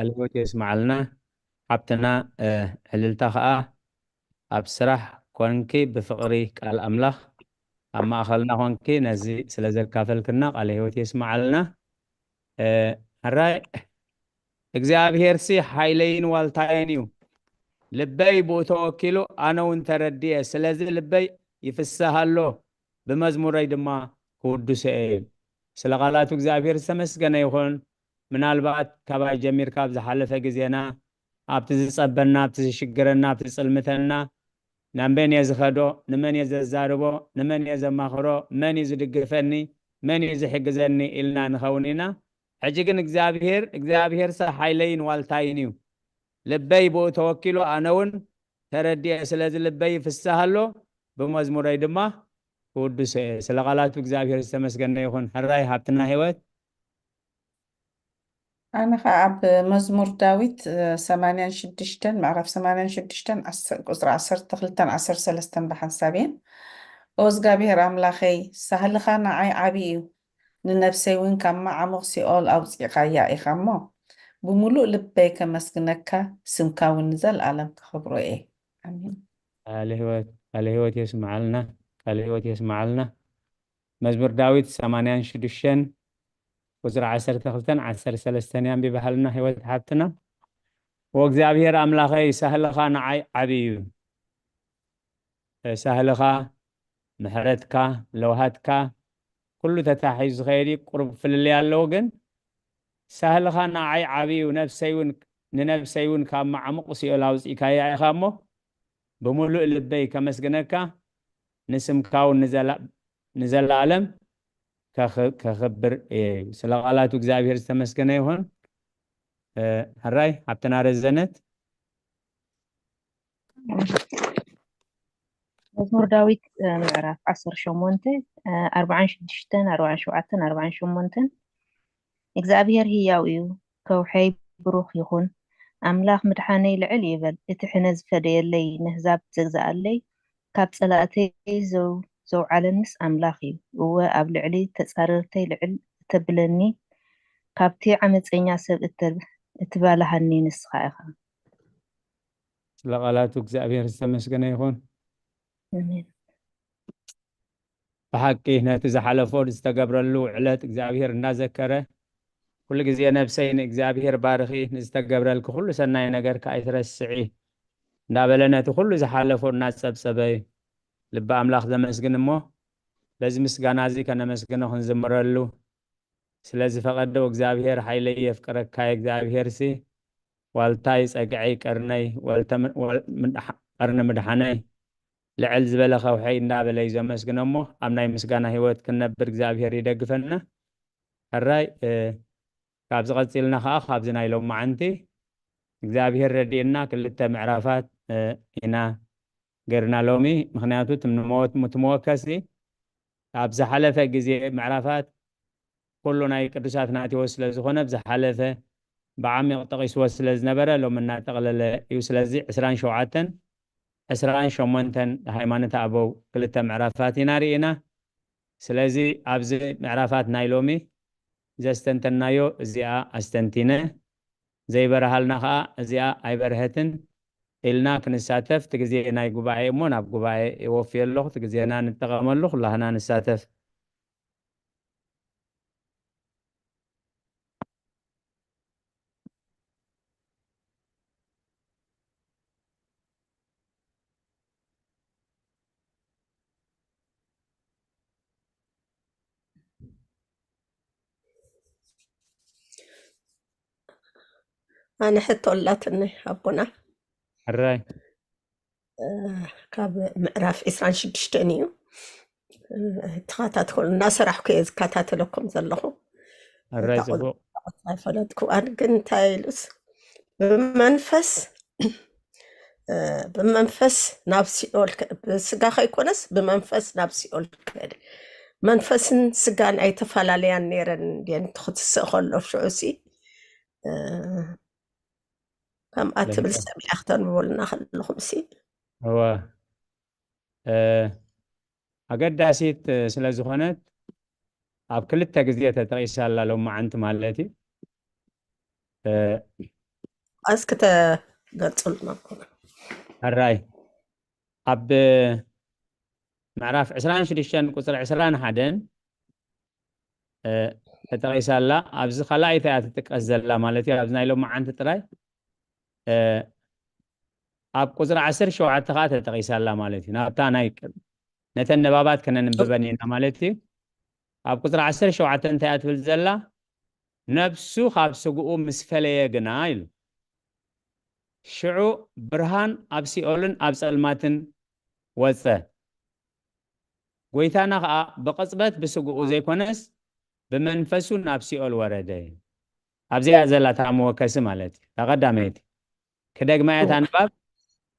الهوت يسمع لنا حبتنا هللتا خا ኣብ ስራሕ ኮንኪ ብፍቅሪ ቃል ኣምላኽ ኣብ ማእኸልና ኮንኪ ነዚ ስለዘካፈልክና ቃል ህይወት يسمع لنا هراي እግዚአብሔር ሲ ሓይለይን ዋልታይን እዩ ልበይ ብኡ ተወኪሉ ኣነ እውን ተረድየ ስለዚ ልበይ ይፍስሕ ኣሎ ብመዝሙረይ ድማ ክውድሶ እየ ስለ ቃላቱ እግዚአብሔር ዝተመስገነ ይኹን ምናልባት ከባይ ጀሚር ካብ ዝሓለፈ ግዜና ኣብቲ ዝጸበና ኣብቲ ዝሽግረና ኣብቲ ጽልምተና ናምበን እየ ዝኸዶ ንመን እየ ዘዛርቦ ንመን እየ ዘማኽሮ መን እዩ ዝድግፈኒ መን እዩ ዝሕግዘኒ ኢልና ንኸውን ኢና ሕጂ ግን እግዚአብሔር ሰ ሓይለይን ዋልታይን እዩ ልበይ ብኡ ተወኪሉ ኣነ እውን ተረዲአ ስለዚ ልበይ ፍስሃሎ ብመዝሙረይ ድማ ቅዱስ ስለ ቃላቱ እግዚአብሔር ዝተመስገነ ይኹን ሕራይ ሃብትና ህይወት أنا خاب مزمور داويت 86 معرف 86 قصر 10 تخلتن 10 سلستن بحسابين وزقابي رام لاخي سهل خانا عي عبيو ننفسي وين كما عمق سيول أو سيقايا إخامو بملوء لبي كمسكنكا سمكا ونزل عالم كخبرو إيه آمين الهوت يسمع لنا الهوت يسمع لنا مزمور داويت 86 وزر 10 تخلتن 10 سلستن يام ببهلنا هوت حبتنا وእግዚአብሔር አምላኸይ ሳህልኻ ንዓይ ዓብዩ ሳህልኻ ምሕረትካ ለውሃትካ ኩሉ ተታሒዙ ዝኸይድ ቁርብ ፍልል ያለው ግን ሳህልኻ ንዓይ ዓብዩ ንነፍሰይ እውን ካብ ማዕሙቕ ሲኦል ኣውፂእካያ ኢኻ እሞ ብምሉእ ልበይ ከመስግነካ ንስምካ እውን ንዘላለም ከኽብር እየ ስለ ቃላቱ እግዚአብሔር ዝተመስገነ ይሁን ሕራይ ሃብትና ረዘነት መዝሙር ዳዊት ምዕራፍ 18 46 47 48 እግዚአብሔር ህያው እዩ ከውሐይ ብሩኽ ይኹን ኣምላኽ ምድሓነይ ልዕል ይበል እቲ ሕነ ዝፈደየለይ ንህዛብ ዘግዛኣለይ ካብ ጸላእተይ ዘውዓለንስ ኣምላኽ እዩ እወ ኣብ ልዕሊ ተጻረርተይ ልዕል እተብለኒ ካብቲ ዓመፀኛ ሰብ እትባልሃኒ ንስኻ ኢኻ ስለ ቃላቱ እግዚአብሔር ዝተመስገነ ይኹን አሜን ብሓቂ ነቲ ዝሓለፎ ዝተገብረሉ ዕለት እግዚአብሔር እናዘከረ ኩሉ ግዜ ነፍሰይ ንእግዚአብሔር ባርኺ ንዝተገብረልክ ኩሉ ሰናይ ነገር ከኣይትረስዒ እንዳበለ ነቲ ኩሉ ዝሓለፎ እናፀብፀበ ልቢ ኣምላኽ ዘመስግን እሞ በዚ ምስጋና እዚ ከነመስግኖ ክንዝምረሉ ስለዝፈቐደ እግዚአብሔር ሓይለይ የፍቅረካ እግዚአብሔር ሲ ዋልታይ ፀግዐይ ቀርነይ ቀርኒ ምድሓነይ ልዕል ዝበለ ከውሐይ እንዳበለ እዩ ዘመስግኖ እሞ ኣብ ናይ ምስጋና ህይወት ክንነብር እግዚአብሔር ይደግፈና ሕራይ ካብ ዝቐፂልና ከዓ ካብዚ ናይ ሎም መዓንቲ እግዚአብሔር ረዲእና ክልተ ምዕራፋት ኢና ገርና ሎሚ ምክንያቱ ትመወከሲ ኣብ ዝሓለፈ ግዜ ምዕራፋት ኩሉ ናይ ቅዱሳት ናቴዎስ ስለ ዝኾነ ብዝሓለፈ ብዓሚቕ ጠቂስዎ ስለ ዝነበረ ሎም እናጠቕለለ እዩ ስለዚ 28 ሃይማኖት ኣበው ክልተ ምዕራፋት ኢና ርኢና ስለዚ ኣብዚ ምዕራፋት ናይ ሎሚ ዘስተንተናዮ እዚኣ ኣስተንቲነ ዘይበረሃልና ከዓ እዚኣ ኣይበረሀትን ኢልና ክንሳተፍ ti ግዜ ናይ ጉባኤ እሞ ናብ ጉባኤ ይወፍይ ኣለኹ ti ግዜና ንጠቐመሉ ኩላህና ንሳተፍ أنا حتى ولاتني أبونا ሕራይ ካብ ምዕራፍ 26 እዩ ተኸታተሉ እናሰራሕኩ እየ ዝከታተለኩም ዘለኹ ሕራይ ፅቡቕ ኣይፈለጥኩ ኣነ ግን እንታይ ኢሉስ ብመንፈስ ናብ ሲኦል ብስጋኸ ይኮነስ ብመንፈስ ናብ ሲኦል ክኸድ መንፈስን ስጋን ኣይተፈላለያን ነይረን ድን ትኽትስእ ከሎ ሽዑሲ ከም ኣትብል ሰሚዐ ክተንብበሉና ከለኹም ሲ هو ኣገዳሲት ስለ ዝኾነት ኣብ ክልተ ግዜ ተጠቂሳ ኣላ ሎማ ዓንቲ ማለት እዩ እስኪ ተገልፁልና ሕራይ ኣብ ምዕራፍ 26 ቁፅሪ 21 ተጠቂሳ ኣላ ኣብዚ ካልኣይታ እያ ትጥቀስ ዘላ ማለት እዩ ኣብዚ ናይ ሎማ ዓንቲ ጥራይ ኣብ ቁፅሪ 17 ከዓ ተጠቂሳ ኣላ ማለት እዩ ናብታ ናይ ነተን ነባባት ከነንብበን ኢና ማለት እዩ ኣብ ቁፅሪ 17 እንታይ እያ ትብል ዘላ ነብሱ ካብ ስግኡ ምስ ፈለየ ግና ኢሉ ሽዑ ብርሃን ኣብ ሲኦልን ኣብ ፀልማትን ወፀ ጎይታና ከዓ ብቕፅበት ብስግኡ ዘይኮነስ ብመንፈሱ ናብ ሲኦል ወረደ ኣብዚኣ ዘላ እታ መወከሲ ማለት እዩ ተቐዳመይቲ ክደግማ እያ ታንባብ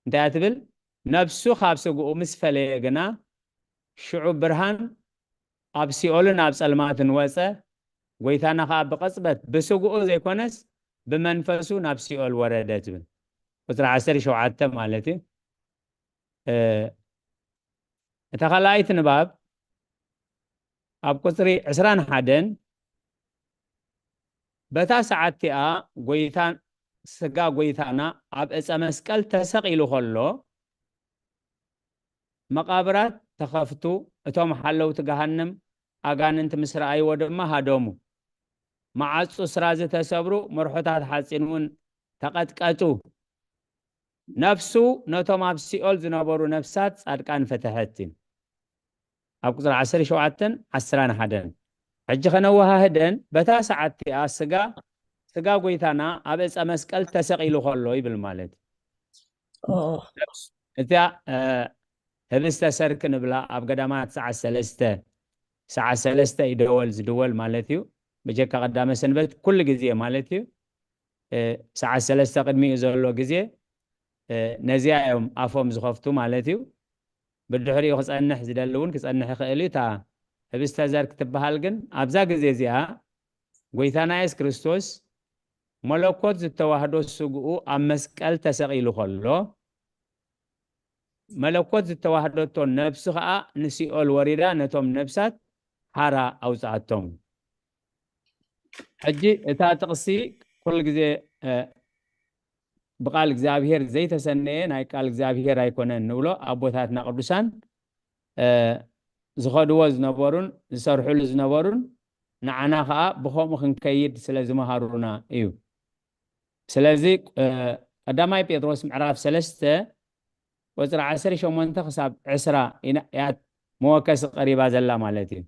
انت اتبل نفسو خاب سقو مسفلي جنا شعوب برهان اب سيولن اب سلمات وسه ويتانا خاب بقصبت بسقو زي كونس بمنفسو ناب سيول وردت بن قصر 10 شوعته مالتي تخلايت نباب اب قصري 21 بتا ساعتها غويتان سغا غويتانا اب اص مسقل تسقيلو خلو مقابرات تخفتو اتوم حلو تجهنم اغاننت مسرعي ودما هادومو معصو سرازه تسبرو مرحوتات حصينون تقطقطو نفسو نتوم اب سيول زنبرو نفسات صادقان فتحتين اب قصر 10 شوعتن 10 حدن حج خنوها هدن بتا ساعتي سغا غويتانا ابص مسقل تسقيلو خلو يبل مالت اذا هبست سرك نبلا اب قدامات ساعه 3 يدول مالتيو بجك قدامه سنبت كل غزيه مالتيو ساعه 3 قدمي زلو غزيه نزيا يوم افهم زخفتو مالتيو بالدحري يخصنح زدلون كصنح خالي تا هبست زرك تبحال جن ابزا غزيه زيا غويتانا يس كريستوس ملكوت التوحدو سغو امسقل تسقيلو خلو ملكوت التوحدو تو نفسها نسيول وريدا نتوم نفسات حرا اوصاتهم حجي اتا تقسي كل غزي بقال እግዚአብሔር ዘይተሰነየ ናይ ቃል እግዚአብሔር አይኮነን ንብሎ አቦታትና ቅዱሳን ዝኸድዎ ዝነበሩን ዝሰርሑሉ ዝነበሩን ንዓና ከዓ ብኸምኡ ክንከይድ ስለ ዝመሃሩና እዩ ስለዚ ቀዳማይ ጴጥሮስ ምዕራፍ 3 ቁጥር 18 ክሳብ 20 ያት መወከስ ቀሪባ ዘላ ማለት እዩ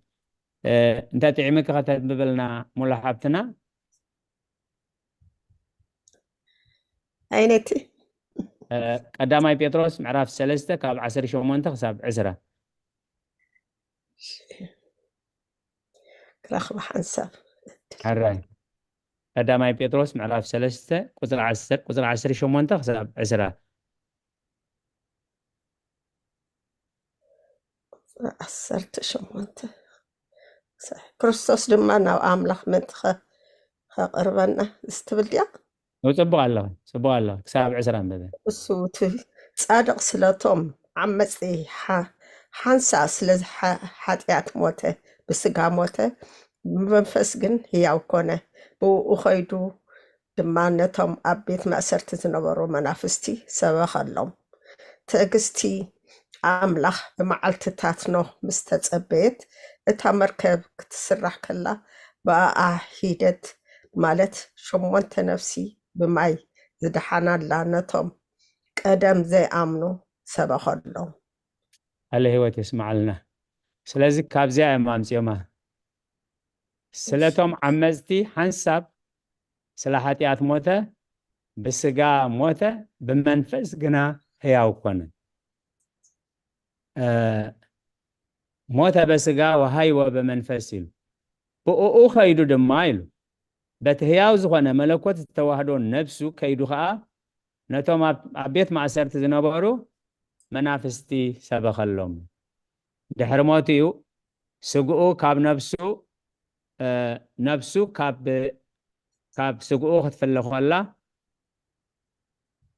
እንተ ጥዕምክ ከተብብልና ሙሉ ሓብትና عينتي قداماي بيتروس معراف 3 كاب 18 حساب 10 كلاخ حنساب حراي قداماي بيتروس معراف 3 قصر 18 حساب 10 عسرت شمونت صح كريستوس دما ناو املاح متخ قربنا استبليا وصبغ الله كساب 10 بده الصوت صادق سلاتهم عمصي حنسا سلاز حاتيات موته بسغا موته منفس جن هياو كونه وخيدو دمانتهم ابيت مأسرت زنبرو منافستي سبخلهم تأغستي املاح بمعلتتاتنو مستتصبيت اتا مركب كتسرح كلا بقى هيدت مالت شمونت نفسي بماي زدحانا لانتهم قدم زي امنو سبخلهم الله هو تسمع لنا سلازي كابزي امام زيما سلاتهم عمزتي حنساب سلاحاتيات موته بسقا موته بمنفس قنا هياو كونن موته بسقا وهاي وبمنفس بقو خيدو دمايلو بتهياو زخونه ملكوت التوحدو نفسو كيدو خا نتوم ابيت معسرت زنبرو منافستي سبخلهم دحرموتيو سقو كاب نفسو كاب سقو ختفلخو الله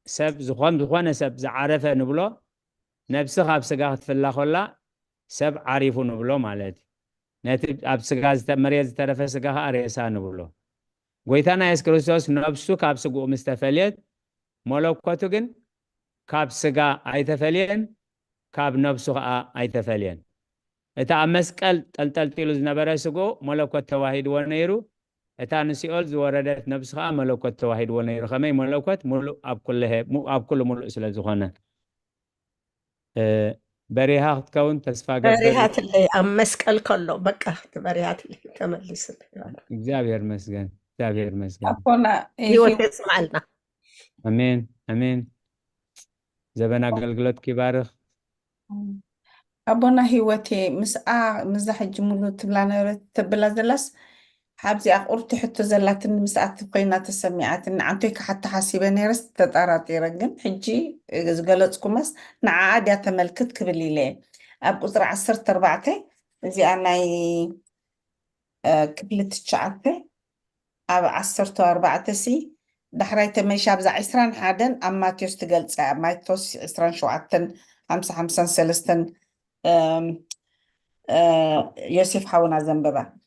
سب زخونه سب زعرفه نبلو نفس خاب سقا ختفلخو الله سب عارفو نبلو مالتي نتي اب سقا مريض ترفه سقا اريسا نبلو ጎይታና ኢየሱስ ክርስቶስ ነፍሱ ካብ ስጉኡ ምስተፈልየት መለኮቱ ግን ካብ ስጋ አይተፈልየን ካብ ነፍሱ ከዓ አይተፈልየን እታ መስቀል ጠልጠልጢሉ ዝነበረ ስጉኡ መለኮት ተዋሂድዎ ነይሩ እታ ንሲኦል ዝወረደት ነፍሱ ከዓ መለኮት ተዋሂድዎ ነይሩ ከመይ መለኮት ሙሉእ ኣብ ኩሉ ሙሉእ ስለ ዝኾነ በሪሃ ክትከውን ተስፋ ገበር በሪሃት ላይ ኣብ መስቀል ከሎ በቃ በሪሃት ላይ ተመልስ እግዚአብሔር መስገን እግዚአብሔር መስገን أبونا ህይወት ይስማልና امين زبنا አገልግሎት ይባርክ أبونا هيوتي مساء مزح جملو تبلا زلس حابزي أقول تحت زلات مساعد بقينا تسميعات إن عنتك حتى حاسبة نيرس تطارات يرجن حجي قالتكم بس نعاد يتملكت كبلي ليه أب أزرع 14 زي أنا كبلت تشعته أب 14 سي دحريت ماشي أبزع 20 حدن أما تيستقل ساعة ما يتوس 20 شوعتن 5 سلستن يوسف حاونا زنببا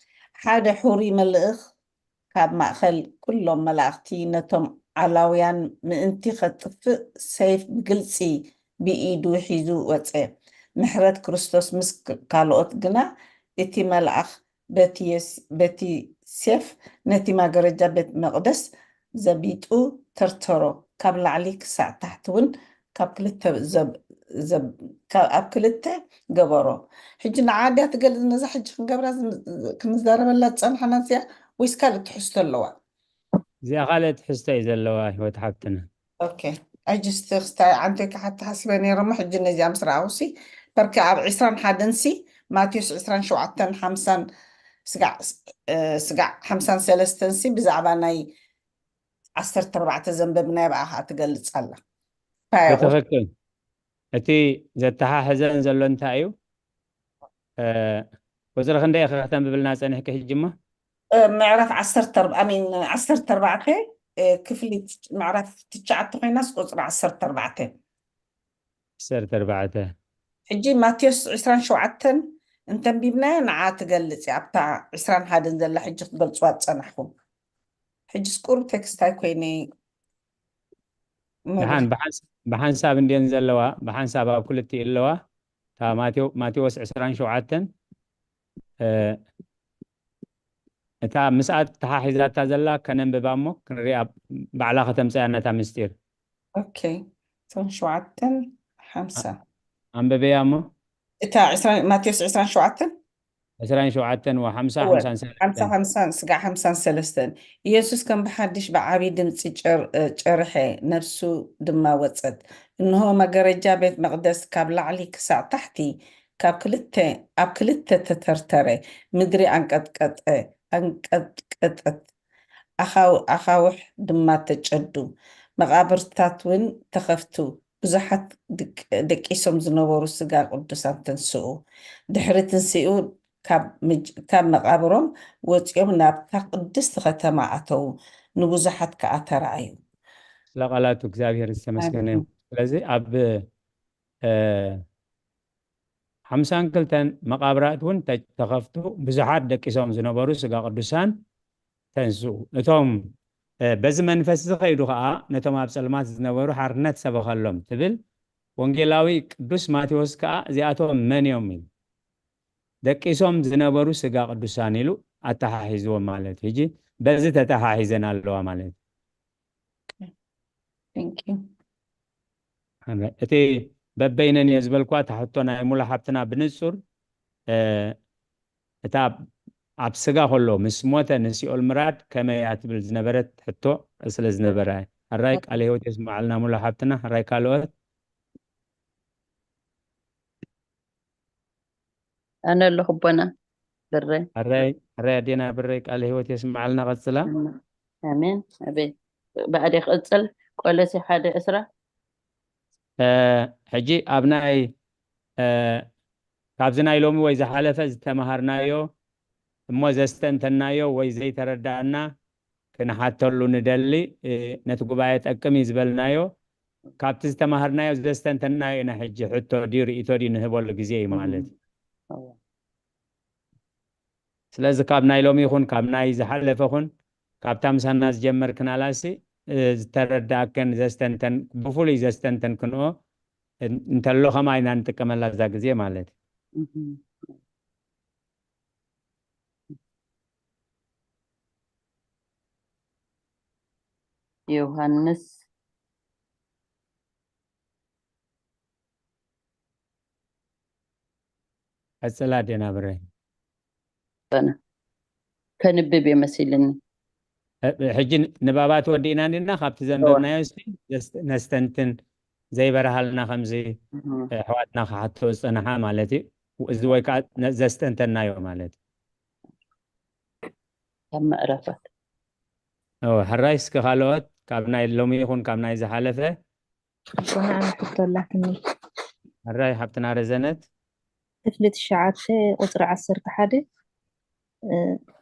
حدا حوري ملئخ كاب مأخل كلهم ملاختي نتم علاويان مئنتي خطف سيف بقلسي بإيدو حيزو وطئ محرد كريستوس مسك كالوت جنا اتي ملأخ بتي سيف نتي ما قرجة بيت مقدس زبيتو ترترو كاب لعليك ساعة تحتون كاب كلتا كاب كلتا قبرو حجنا عادة تقل نزا حج خنقبرا كنزدارب الله تصنحنا نسيا ويسكال تحسوا اللوا زي قالت حستي زلوا هو حبتنا اوكي اجي عندك حتى حسبني رمح الجنة زي امسر عوسي بركة عب 20 حدنسي ماتيوس 20 شو عتن 5 سقع 5 سلستنسي بزعباناي 14 زنب بناي بقى هتقلص الله بتفكر أتي زتها حزن زلوا انتايو وزر خندي أخذتم ببلناس أنا هيك الجمعة معرف 14 كفلي معرف تتشعت في ناس قصر 14 صرت 4 حجي ماتيوس 20 شو عتن انت بيبنا نعات قلت يا بتاع 20 حد نزل حجي قبل صوت صنحهم حجي سكور تكست هاي كويني بحان ساب ندين زلوا بحان ساب كل تي اللوا تا ماتيوس 20 شو عتن تا مساعد تحاحزات تزلا كنن ببامو كنري بعلاقة تمسيانا تا مستير اوكي 20 شو عتن 5 عم ببيامو تا 20 ماتيوس 20 شو عتن 20 شو عتن وخمسة 5 سقع 5 سلستن يسوس كان بحدش بعبي دمسي جرحي نفسه دما وصد انه ما جرجا بيت مقدس كابل عليك ساعة تحتي كاب كلته تترتري مدري انقطقط أخاوح دما تجدو مقابرتاتون تخفتو بزحت دقيسهم زنبورو سقا قدسان تنسؤو دحر تنسئو كاب مقابرهم وطيوم نابتا قدس ختما أتو نبزحت كأترعيو لا غلاتو كزابير السمسكنين لذي أب 5 كلتن مقابرات ون تخفتو بزحت دقيسهم زنبورو سقا قدسان تنسؤو نتوم بزمن فسخ يدوها نتوم أبسلمات زنبورو حرنت سبخلهم تبل ወንጌላዊ ቅዱስ ማቴዎስ ከዓ እዚኣቶም መን እዮም ኢሉ ደቂሶም ዝነበሩ ስጋ ቅዱሳን ኢሉ ኣተሓሒዝዎም ማለት ሕጂ በዚ ተተሓሒዘን ኣለዋ ማለት እቲ በበይነን እየ ዝበልኳ ታሕቶ ናይ ሙሉእ ሓብትና ብንጹር እታ ኣብ ስጋ ከሎ ምስ ሞተ ንሲኦል ምራድ ከመይ እያ ትብል ዝነበረት ሕቶ ስለ ዝነበረ ሕራይ ቃለ ሂወት የስማዓልና ሙሉእ ሓብትና ሕራይ ካልኦት أنا اللي خبنا بري الرأي دينا بري قال هو يسمع لنا غسلا آمين أبي بعد يغسل كل شيء حدا أسرع حجي أبنائي كابزنا يلومي وإذا حلف تمهرنايو موزستنتنايو وإذا تردعنا كنا حتى لو ندلي نتقبايت أكم يزبلنايو كابتز تمهرنايو زستنتنايو نحجي حتى ديري نهبول الجزية مالتي ስለዚህ ካብ ናይ ሎሚ ይኹን ካብ ናይ ዝሓለፈ ይኹን ካብታ ምሳና ዝጀመር ክናላሲ ዝተረዳእከን ዘስተንተን ብፍሉይ ዘስተንተን ክንኦ እንተሎ ከማይ ኢና ንጥቀመላ እዛ ግዜ ማለት ዮሐንስ ቀጽላ ደና ብረ أنا كنبب يمثلني ሕጂ ንባባት ወዲእና ንና ካብቲ ዘንበብናዮ ነስተንትን ዘይበረሃልና ከምዚ ኣሕዋትና ክሓቶ ዝፀንሓ ማለት እዩ እዚ ወይ ከዓ ዘስተንተናዮ ማለት كم مقرفات حرايس كخالوت كابنا اللومي يكون كابنا إذا حلفه كنا عم نحط لكن حراي حبتنا رزنت تفلت الشعات قطر 11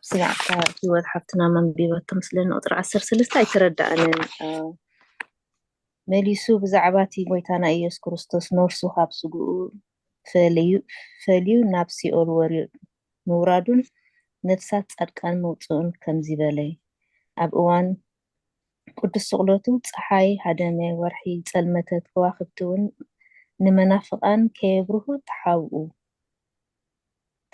سلعة في وضع حبتنا من بيبا تمثلين قطر 10 يتردأنن مليسو بزعباتي ويتانا إيس كروستوس نورسو هابسو فليو نابسي أول مورادون نفسات أركان موتون كم زبالي أب أوان ቅዱስ ስቕለቱ ፀሓይ ሃደመ ወርሒ ፀልመተት ከዋክብቲ እውን ንመናፍቃን ከየብርሁ ተሓብኡ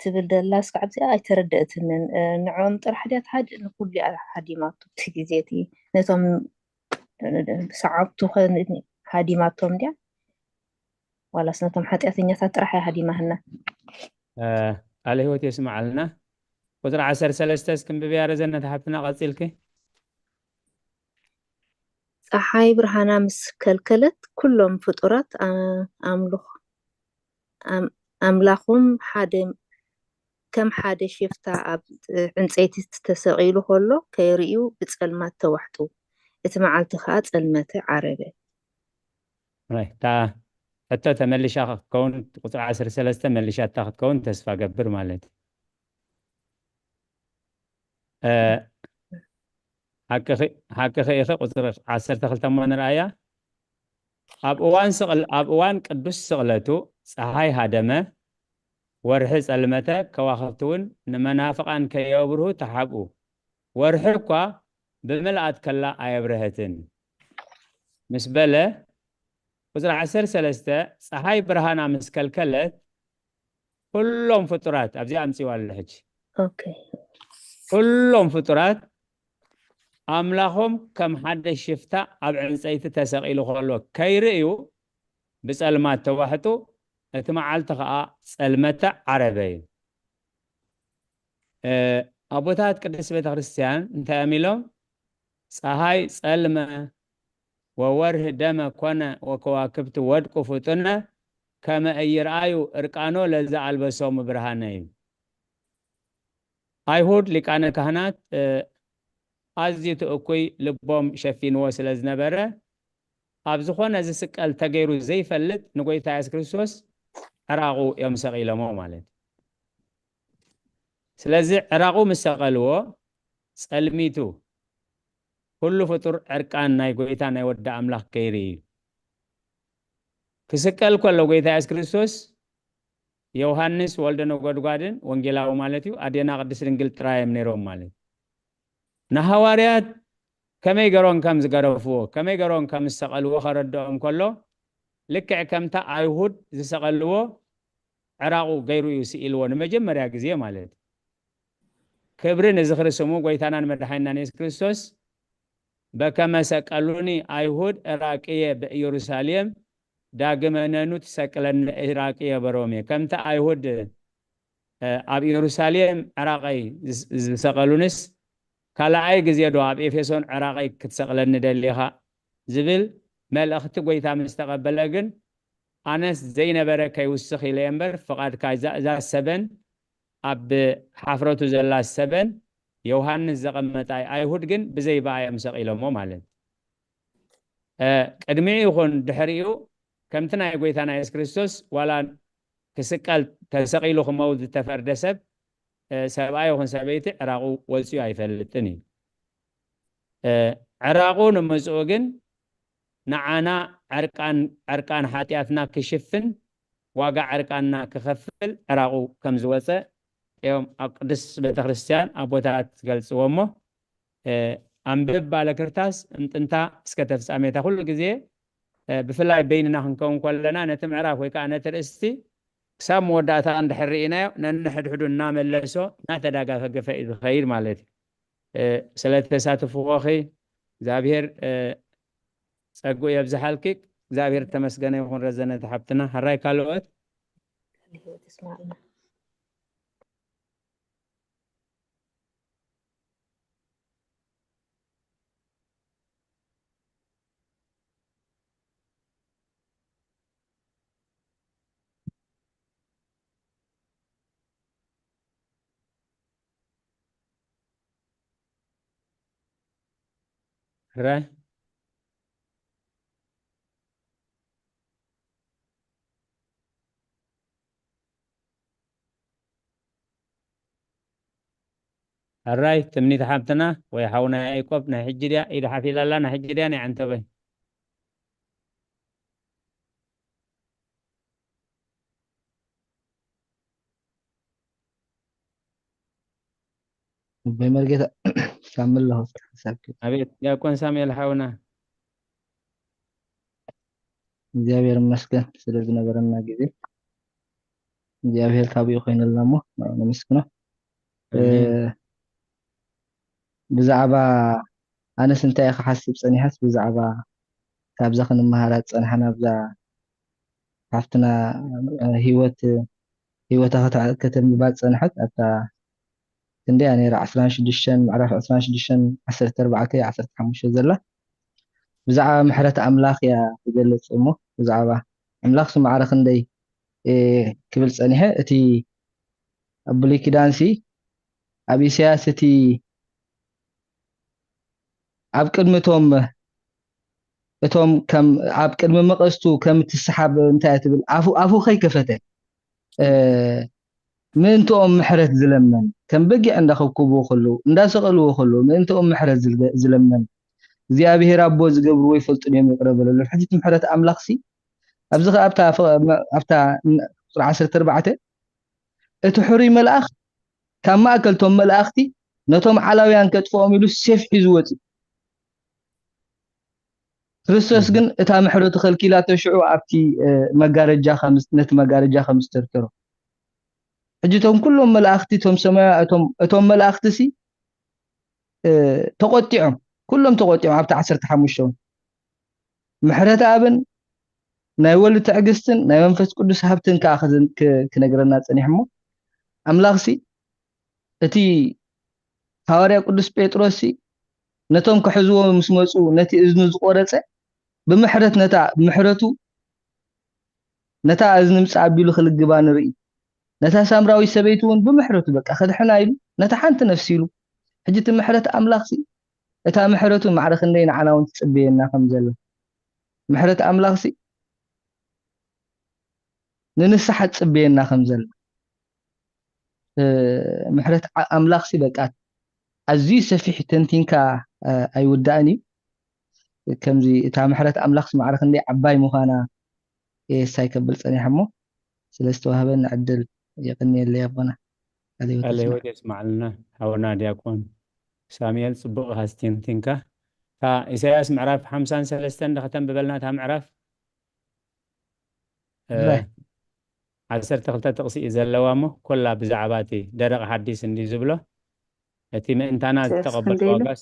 ትብል ደላ እስካዕ ኣብዚኣ ኣይተረድአትንን ንዖም ጥራሕ ድያ ተሃድ ንኩሉ ሃዲማቱ እቲ ግዜቲ ነቶም ሰዓብቱ ሃዲማቶም ድያ ዋላስ ነቶም ሓጢአተኛታት ጥራሕ እያ ሃዲማህና ቃል ህይወት የስማዓልና ቁጥሪ 13 እስክንብብያ ረዘነት ሓፍትና ቀፂልኪ ፀሓይ ብርሃና ምስ ከልከለት ኩሎም ፍጡራት ኣምላኹም ሓደ ከም ሓደ ሽፍታ ኣብ ዕንፀይቲ ተሰቂሉ ከሎ ከይርዩ ብፀልማት ተዋሕጡ እቲ መዓልቲ ከዓ ፀልመተ ዓረበ ሕቶ ተመልሻ ክትከውን ቁጥሪ 13 መልሻታ ክትከውን ተስፋ ገብር ማለት ሓቂ ኽኢኺ ቁፅሪ 12 ንርኣያ ኣብ እዋን ቅዱስ ስቕለቱ ፀሓይ ሃደመ ወርሒ ፀልመተ ከዋኽብቲ እውን ንመናፍቃን ከየብርሁ ተሓብኡ ወርሒ እኳ ብምልኣት ከላ ኣየብረህትን ምስ በለ ቁፅሪ 13 ፀሓይ ብርሃና ምስ ከልከለት ኩሎም ፍጡራት ኣብዚኣ ኣምፂዋ ኣሎ ሕጂ ኩሎም ፍጡራት ኣምላኾም ከም ሓደ ሽፍታ ኣብ ዕንፀይቲ ተሰቂሉ ከሎ ከይርእዩ ብፀልማት ተዋሕጡ እቲ መዓልቲ ከዓ ፀልመተ ዓረበ እዩ ኣቦታት ቅድስት ቤተ ክርስቲያን እንታይ ኣሚሎም ፀሓይ ፀልመ ወወርህ ደመ ኮነ ወከዋክብቲ ወድቁ ፍጡነ ከመ ኢይርአዩ እርቃኖ ለዛ ኣልበሶሙ ብርሃነ እዩ ኣይሁድ ሊቃነ ካህናት ኣዝዩ እኩይ ልቦም ሸፊንዎ ስለ ዝነበረ ኣብ ዝኾነ ዝስቀል ተገይሩ ዘይፈልጥ ንጎይታ ኢየሱስ ክርስቶስ ዕራቁ እዮም ሰቂሎሞ ማለት ስለዚ ዕራቁ ምስ ሰቀልዎ ፀልሚቱ ኩሉ ፍጡር ዕርቃን ናይ ጎይታ ናይ ወዳ ኣምላኽ ከይርኢ እዩ ክስቀል ከሎ ጎይታ ኢየሱስ ክርስቶስ ዮሃንስ ወልደ ነጎድጓድን ወንጌላዊ ማለት እዩ ኣዴና ቅድስት ድንግል ጥራዮም ነይሮም ማለት ንሃዋርያት ከመይ ገሮም ከም ዝገረፍዎ ከመይ ገሮም ከም ዝሰቀልዎ ከረድኦም ከሎ ልክዕ ከምታ ኣይሁድ ዝሰቀልዎ ዕራቁ ገይሩ እዩ ስኢልዎ ንመጀመርያ ግዜ ማለት ክብሪ ንዝኽሪ ስሙ ጎይታናን መድሓኒናን ኢየሱስ ክርስቶስ በከመ ሰቀሉኒ ኣይሁድ ዕራቅየ በኢየሩሳሌም ዳግመነኑ ትሰቅለኒ ዕራቅየ በሮሜ ከምታ ኣይሁድ ኣብ ኢየሩሳሌም ዕራቀይ ዝሰቀሉንስ ካልኣይ ግዜ ዶ ኣብ ኤፌሶን ዕራቀይ ክትሰቅለኒ ደሊኻ ዝብል መልእኽቲ ጎይታ ምስ ተቐበለ ግን ኣነስ ዘይነበረ ከይውስኽ ኢለ እምበር ፍቓድካ እዛ ሰበን ኣብ ሓፍረቱ ዘላ ሰበን ዮሃንስ ዘቐመጣይ ኣይሁድ ግን ብዘይ በኣዮም ሰቂሎሞ ማለት ቅድሚዑ ይኹን ድሕሪኡ ከምቲ ናይ ጎይታና ኢየሱስ ክርስቶስ ዋላ ክስቀል ተሰቂሉ ክመውት ዝተፈርደ ሰብ ሰብኣይ ይኹን ሰበይቲ ዕራቁ ወፅዩ ኣይፈልጥን እዩ ዕራቁ ንምፅኡ ግን ንዓና ዕርቃን ሓጢኣትና ክሽፍን ዋጋ ዕርቃንና ክኸፍል ዕራቁ ከም ዝወፀ እዮም ኣብ ቅዱስ ቤተክርስትያን ኣቦታት ገልፅዎ እሞ ኣንብብ ባለ ክርታስ እንጥንታ እስከ ተፍፃሜታ ኩሉ ግዜ ብፍላይ በይንና ክንከውን ከለና ነቲ ምዕራፍ ወይ ከዓ ነቲ ርእስቲ ክሳብ መወዳእታ እንድሕር ርኢናዮ ነንሕድሕዱ እናመለሶ እናተዳጋገፈ እዩ ዝኸይድ ማለት እዩ ስለተሳትፍዎኺ እግዚኣብሔር ፀጉኡ የብዝሓልኪ እግዚኣብሔር ተመስገነ ይኹን ረዘነቲ ሓፍትና ሃራይ ካልኦት الراي الراي تمنيت حابتنا ويحاونا يعقوب نحجريا إذا حفيل الله نحجريا نعنتبه بمرقة كمل له حسابك أبيت يكون سامي حاونا እግዚአብሔር ይመስገን ስለዚህ ነገርና ጊዜ እግዚአብሔር ካብኡ ኮይነልና እሞ ነመስግኖ ብዛዕባ ኣነስ እንታይ ክሓስብ ፀኒሐስ ብዛዕባ ካብዛ ክንመሃራት ፀኒሐና ብዛ ሓፍትና ሂወታ ከተምባት ፀንሐት ኣብታ ክንደያ ነይራ 16 ምዕራፍ 26 14 15 ዘላ ብዛዕባ ምሕረት ኣምላኽ እያ ትገልፅ እሞ ብዛዕባ ኣምላኽ ስማዕረ ክንደይ ክብል ፀኒሐ እቲ ኣብ ብሉይ ኪዳንሲ ኣብ ኢሳያስ እቲ ኣብ ቅድሚቶም እቶም ከም ኣብ ቅድሚ መቐስቱ ከም ትስሓብ እንታይ ትብል ኣፉ ከይከፈተ ምንትኦም ምሕረት ዝለመን ከም በጊዕ እንዳኸብክብዎ ከለዉ እንዳሰቐልዎ ከለዉ ምንትኦም ምሕረት ዝለመን እግዚአብሔር ኣቦ ዝገብርዎ ይፈልጡን እዮም ይቅረበሉ ሕጂት ምሕረት ኣምላኽሲ ኣብዚ ኣብታ 14 እቲ ሕሩይ መልኣኽ ካብ ማእከልቶም መላእኽቲ ነቶም ዓላውያን ከጥፍኦም ኢሉ ሴፍ ሒዙ ወፂእ ክርስቶስ ግን እታ ምሕረቱ ከልኪላቶ ሽዑ ኣብቲ መጋረጃ ነቲ መጋረጃ ከም ዝተርተሮ ሕጂቶም ኩሎም መላእኽቲ እቶም መላእኽቲሲ ተቆጢዖም ኩሎም ተቆጢዖም ኣብቲ 15 ምሕረት ኣብን ናይ ወልድ ትዕግስትን ናይ መንፈስ ቅዱስ ሃብትን ከዓ ክነግረና ፀኒሕ እሞ ኣምላኽሲ እቲ ሐዋርያ ቅዱስ ጴጥሮስ ነቶም ክሕዝዎ ምስ መፁ ነቲ እዝኑ ዝቆረፀ ብምሕረት ምሕረቱ ነታ እዝኒ ምፅእ ኣቢሉ ክልግባ ንርኢ ነታ ሳምራዊ ሰበይቲ እውን ብምሕረቱ በቃ ክድሕና ኢሉ ነታ ሓንቲ ነፍሲ ኢሉ ሕጂ እቲ ምሕረት ኣምላኽሲ እታ ምሕረቱ ማዕረ ክንደይ ንዓና እውን ትፅበየና ከም ዘላ ምሕረት ኣምላኽሲ ንንስሓ ትፅበየና ከም ዘላ ምሕረት ኣምላኽሲ በቃ ኣዝዩ ሰፊሕ ተንቲንካ ኣይውዳእን እዩ ከምዚ እታ ምሕረት ኣምላኽሲ ማዕረ ክንደይ ዓባይ ምዃና የሳይ ከብል ፀኒሐ እሞ ስለዝተዋህበና ዕድል የቅኒየለ ይቦና ኣለህይወት የስማዕልና ሓወና ዲያቆን ሳሙኤል ፅቡቅ ሃስቲንቲንካ ኢሳያስ ምዕራፍ 53 እንደኸተን ብበልና እታ ምዕራፍ 12 ጥቕሲ እዩ ዘለዋ እሞ ኮላ ብዛዕባ እቲ ደረቕ ሓዲስ እንዲ ዝብሎ እቲ ምእንታና ዝተቐበል ዋጋስ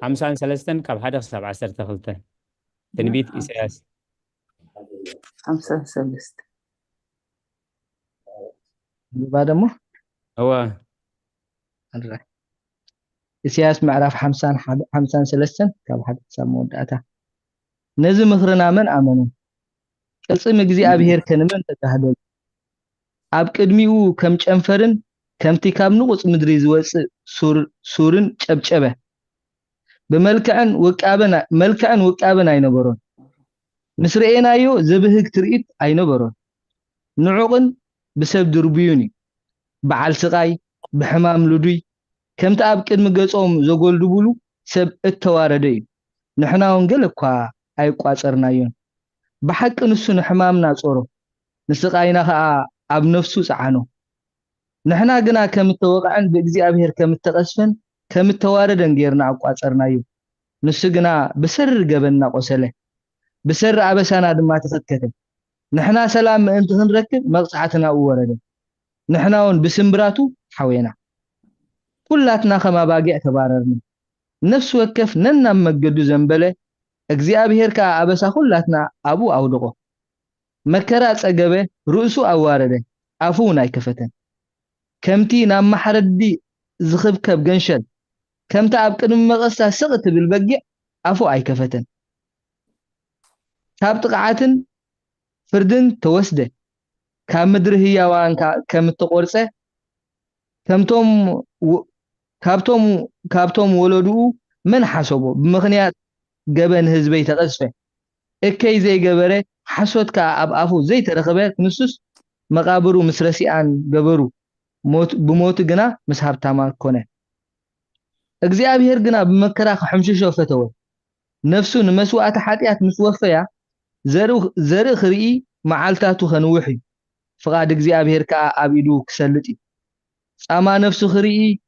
53 ካብ 1 ክሳብ 12 ትንቢት ኢሳያስ 53 ባደሞ هو ኢሳያስ ምዕራፍ 53 ካብ 1 ክሳብ መወዳእታ ነዚ ምኽርና መን ኣመኑ ቅልፅም እግዚኣብሔር ከንመን ተካህደሉ ኣብ ቅድሚኡ ከም ጨንፈርን ከምቲ ካብ ንቑፅ ምድሪ ዝወፅእ ሱርን ጨብጨበ ብመልክዕን ውቃበን ኣይነበሮን ምስ ርኤናዮ ዘብህግ ትርኢት ኣይነበሮን ንዑቕን ብሰብ ድርብዩን እዩ በዓል ስቃይ ብሕማም ልዱይ ከምቲ ኣብ ቅድሚ ገጾም ዘጎልድብሉ ሰብ እተዋረደ እዩ ንሕና ወንጌል እኳ ኣይቋፀርናዮን ብሓቂ ንሱ ንሕማምና ጾሮ ንስቃይና ከዓ ኣብ ነፍሱ ፀዓኖ ንሕና ግና ከም እተወቃዕን ብእግዚአብሔር ከም እተቐስፈን ከም እተዋረደን ጌርና ኣቋፀርናዩ ንሱ ግና ብሰሪ ገበና ቆሰለ ብሰሪ ኣበሳና ድማ ተኸትከተ ንሕና ሰላም ምእንቲ ክንረክብ መቕፃዕትና ወረደ ንሕና እውን ብስምብራቱ ሓወና ኩላትና ከም ኣባጊዕ ተባረርና ነፍሱ ወከፍ ነናብ መገዱ ዘንበለ እግዚአብሔር ከዓ ኣበሳ ኩላትና ኣብኡ ኣውድቆ መከራ ፀገበ ርእሱ ኣዋረደ ኣፉ እውን ኣይከፈተን ከምቲ ናብ ማሕረዲ ዝኽብከብ ገንሸል ከምቲ ኣብ ቅድሚ መቐስታ ስቕ ትብል በጊዕ ኣፉ ኣይከፈተን ካብ ጥቕዓትን ፍርድን ተወስደ ካብ ምድሪ ህያዋን ከም እተቆርፀ ካብቶም ወለድኡ من حسبه بمخنيات جبن هزبي تقصفه اكي زي جبره حسود كأب أفو زي ترخبه نصوص مقابرو مسرسي عن جبرو موت بموت جنا مسحب تمام كونه እግዚአብሔር ግና بمكراخ حمششو فتوه نفسه نمسوات حاتيات مسوفيا زرق خرئي معالتاتو خنوحي فقاد እግዚአብሔር كا أبيدو كسلتي أما نفسه خرئي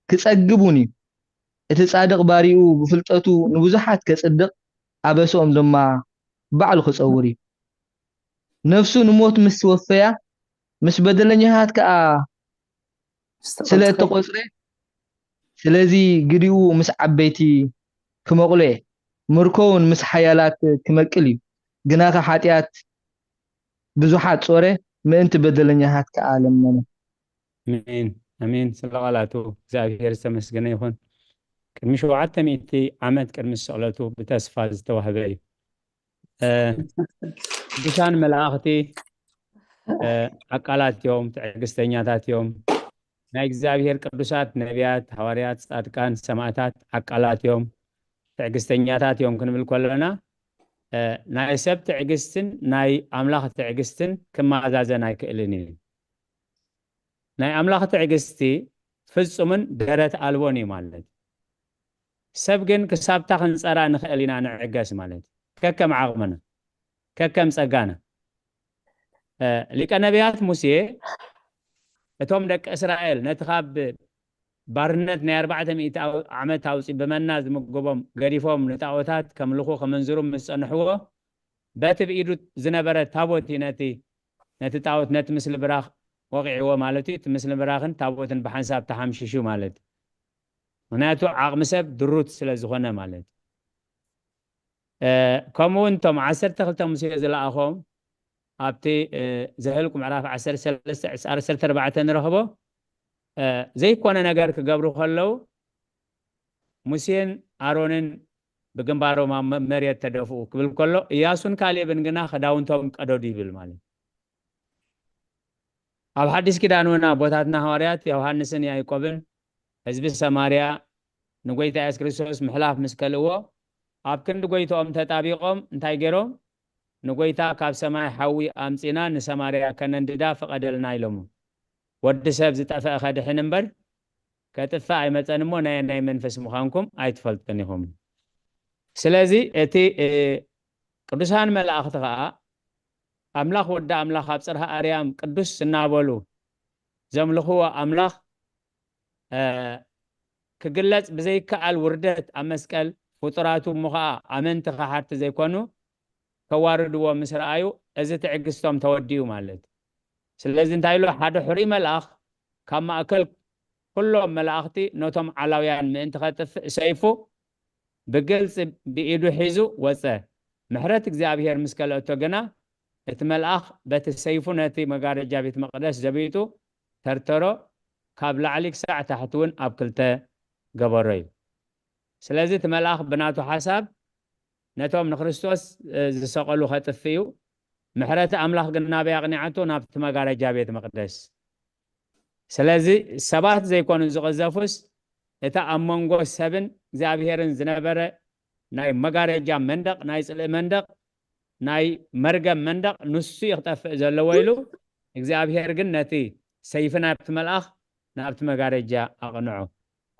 كتصقبوني اتصادق باريو بفلطتو نبزحات كتصدق أبسوم لما بعل خصوري نفسه نموت مسوفيا مش بدلني هات كا سلا تقصري سلازي قريو مس عبيتي كمقلي مركون مس حيالات كمقلي جناك حاتيات بزحات صوري ما انت بدلني هات كعالم منه امين امين سلغالاتو እግዚአብሔር ዝተመስገነ ይሁን ቅድሚ 700 ዓመት ቅድሚ ስቕለቱ ብተስፋ ዝተዋህበ እዩ ቅዱሳን መላእኽቲ አቃላት እዮም ትዕግስተኛታት እዮም ናይ እግዚአብሔር ቅዱሳት ነቢያት ሐዋርያት ጻድቃን ሰማዕታት አቃላት እዮም ትዕግስተኛታት እዮም ክንብል ከለና ናይ ሰብ ትዕግስትን ናይ አምላኽ ትዕግስትን ክመዛዘን ኣይክእልን እዩ ናይ አምላኽ ትዕግስቲ ፍጹምን ደረት አልቦን እዩ ማለት ሰብ ግን ክሳብታ ክንፀራ ንኽእል ኢና ንዕገስ ማለት ከከም ዓቕምና ከከም ፀጋና ሊቀ ነቢያት ሙሴ እቶም ደቂ እስራኤል ነቲ ካብ ባርነት ናይ 400 ዓመት አውፂ ብመና ዝምገቦም ገዲፎም ንጣዖታት ከምልኹ ከመንዝሩ ምስ ፀንሕዎ በቲ ብኢዱ ዝነበረ ታቦት ነቲ ጣዖት ነቲ ምስሊ ብራኽ ወቂዕዎ ማለት እዩ እቲ ምስሊ ብራኽን ታቦትን ብሓንሳብ ተሓምሽሹ ማለት ምክንያቱ ዓቕሚ ሰብ ድሩት ስለ ዝኾነ ማለት ከምኡውን እቶም 12 ሙሴ ዝለኣኾም ኣብቲ ዘህልቁ ምዕራፍ 13-14 ንረኽቦ ዘይኮነ ነገር ክገብሩ ከለው ሙሴን አሮንን ብግንባሮም መሬት ተደፍኡ ክብል ከሎ ኢያሱን ካሌብን ግና ክዳውንቶም ቀደዱ ይብል ማለት ኣብ ሓዲስ ኪዳን ወና ቦታትና ሐዋርያት ዮሐንስን ያዕቆብን ህዝቢ ሰማርያ ንጎይታ ኢየሱስ ክርስቶስ ምሕላፍ ምስ ከልእዎ ኣብ ክንዲ ጎይቶኦም ተጣቢቆም እንታይ ገይሮም ንጎይታ ካብ ሰማይ ሓዊ ኣምፂና ንሰማርያ ከነንድዳ ፈቀደልና ኢሎም ወዲ ሰብ ዝጠፍአ ኸድሕን እምበር ከጥፋእ ኣይመፀን እሞ ናይ መንፈስ ምዃንኩም ኣይትፈልጡን ኢኹም ስለዚ እቲ ቅዱሳን መላእኽቲ ከዓ አምላኽ ወዳ አምላኽ ኣብ ጽርሐ አርያም ቅዱስ እናበሉ ዘምልኽዎ አምላኽ ክግለጽ ብዘይከኣል ውርደት ኣብ መስቀል ፍጡራቱ ምኸዓ ኣመንቲ ካሓቲ ዘይኮኑ ከዋርድዎ ምስ ረኣዩ እዚ ትዕግስቶም ተወዲኡ ማለት ስለዚ እንታይ ኢሉ ሓደ ሕሩይ መልኣኽ ካብ ማእከል ኩሎም መላእኽቲ ነቶም ዓላውያን ምእንቲ ከጥፍእ ሰይፉ ብግልፂ ብኢዱ ሒዙ ወፀ ምሕረት እግዚኣብሔር ምስ ከልአቶ ግና እቲ መልአኽ በቲ ሰይፉ ነቲ መጋረጃ ቤት መቅደስ ዘቢጡ ተርተሮ ካብ ላዕሊ ክሳዕ ታሕቲ እውን ኣብ ክልተ ገበሮ እዩ ስለዚ እቲ መልአኽ ብናቱ ሓሳብ ነቶም ንክርስቶስ ዝሰቀሉ ከጥፍዩ ምሕረት አምላኽ ግን ናበይ ኣቕኒዓቱ ናብቲ መጋረጃ ቤት መቅደስ ስለዚ ሰባት ዘይኮኑ ዝቕዘፉስ እታ ኣብ መንጎ ሰብን እግዚኣብሔርን ዝነበረ ናይ መጋረጃ መንደቕ ናይ ፅልኢ መንደቕ ናይ መርገም መንደቕ ንሱ ይኽጠፍእ ዘለዎ ኢሉ እግዚኣብሔር ግን ነቲ ሰይፊ ናብቲ መልአኽ ናብቲ መጋረጃ ኣቕንዑ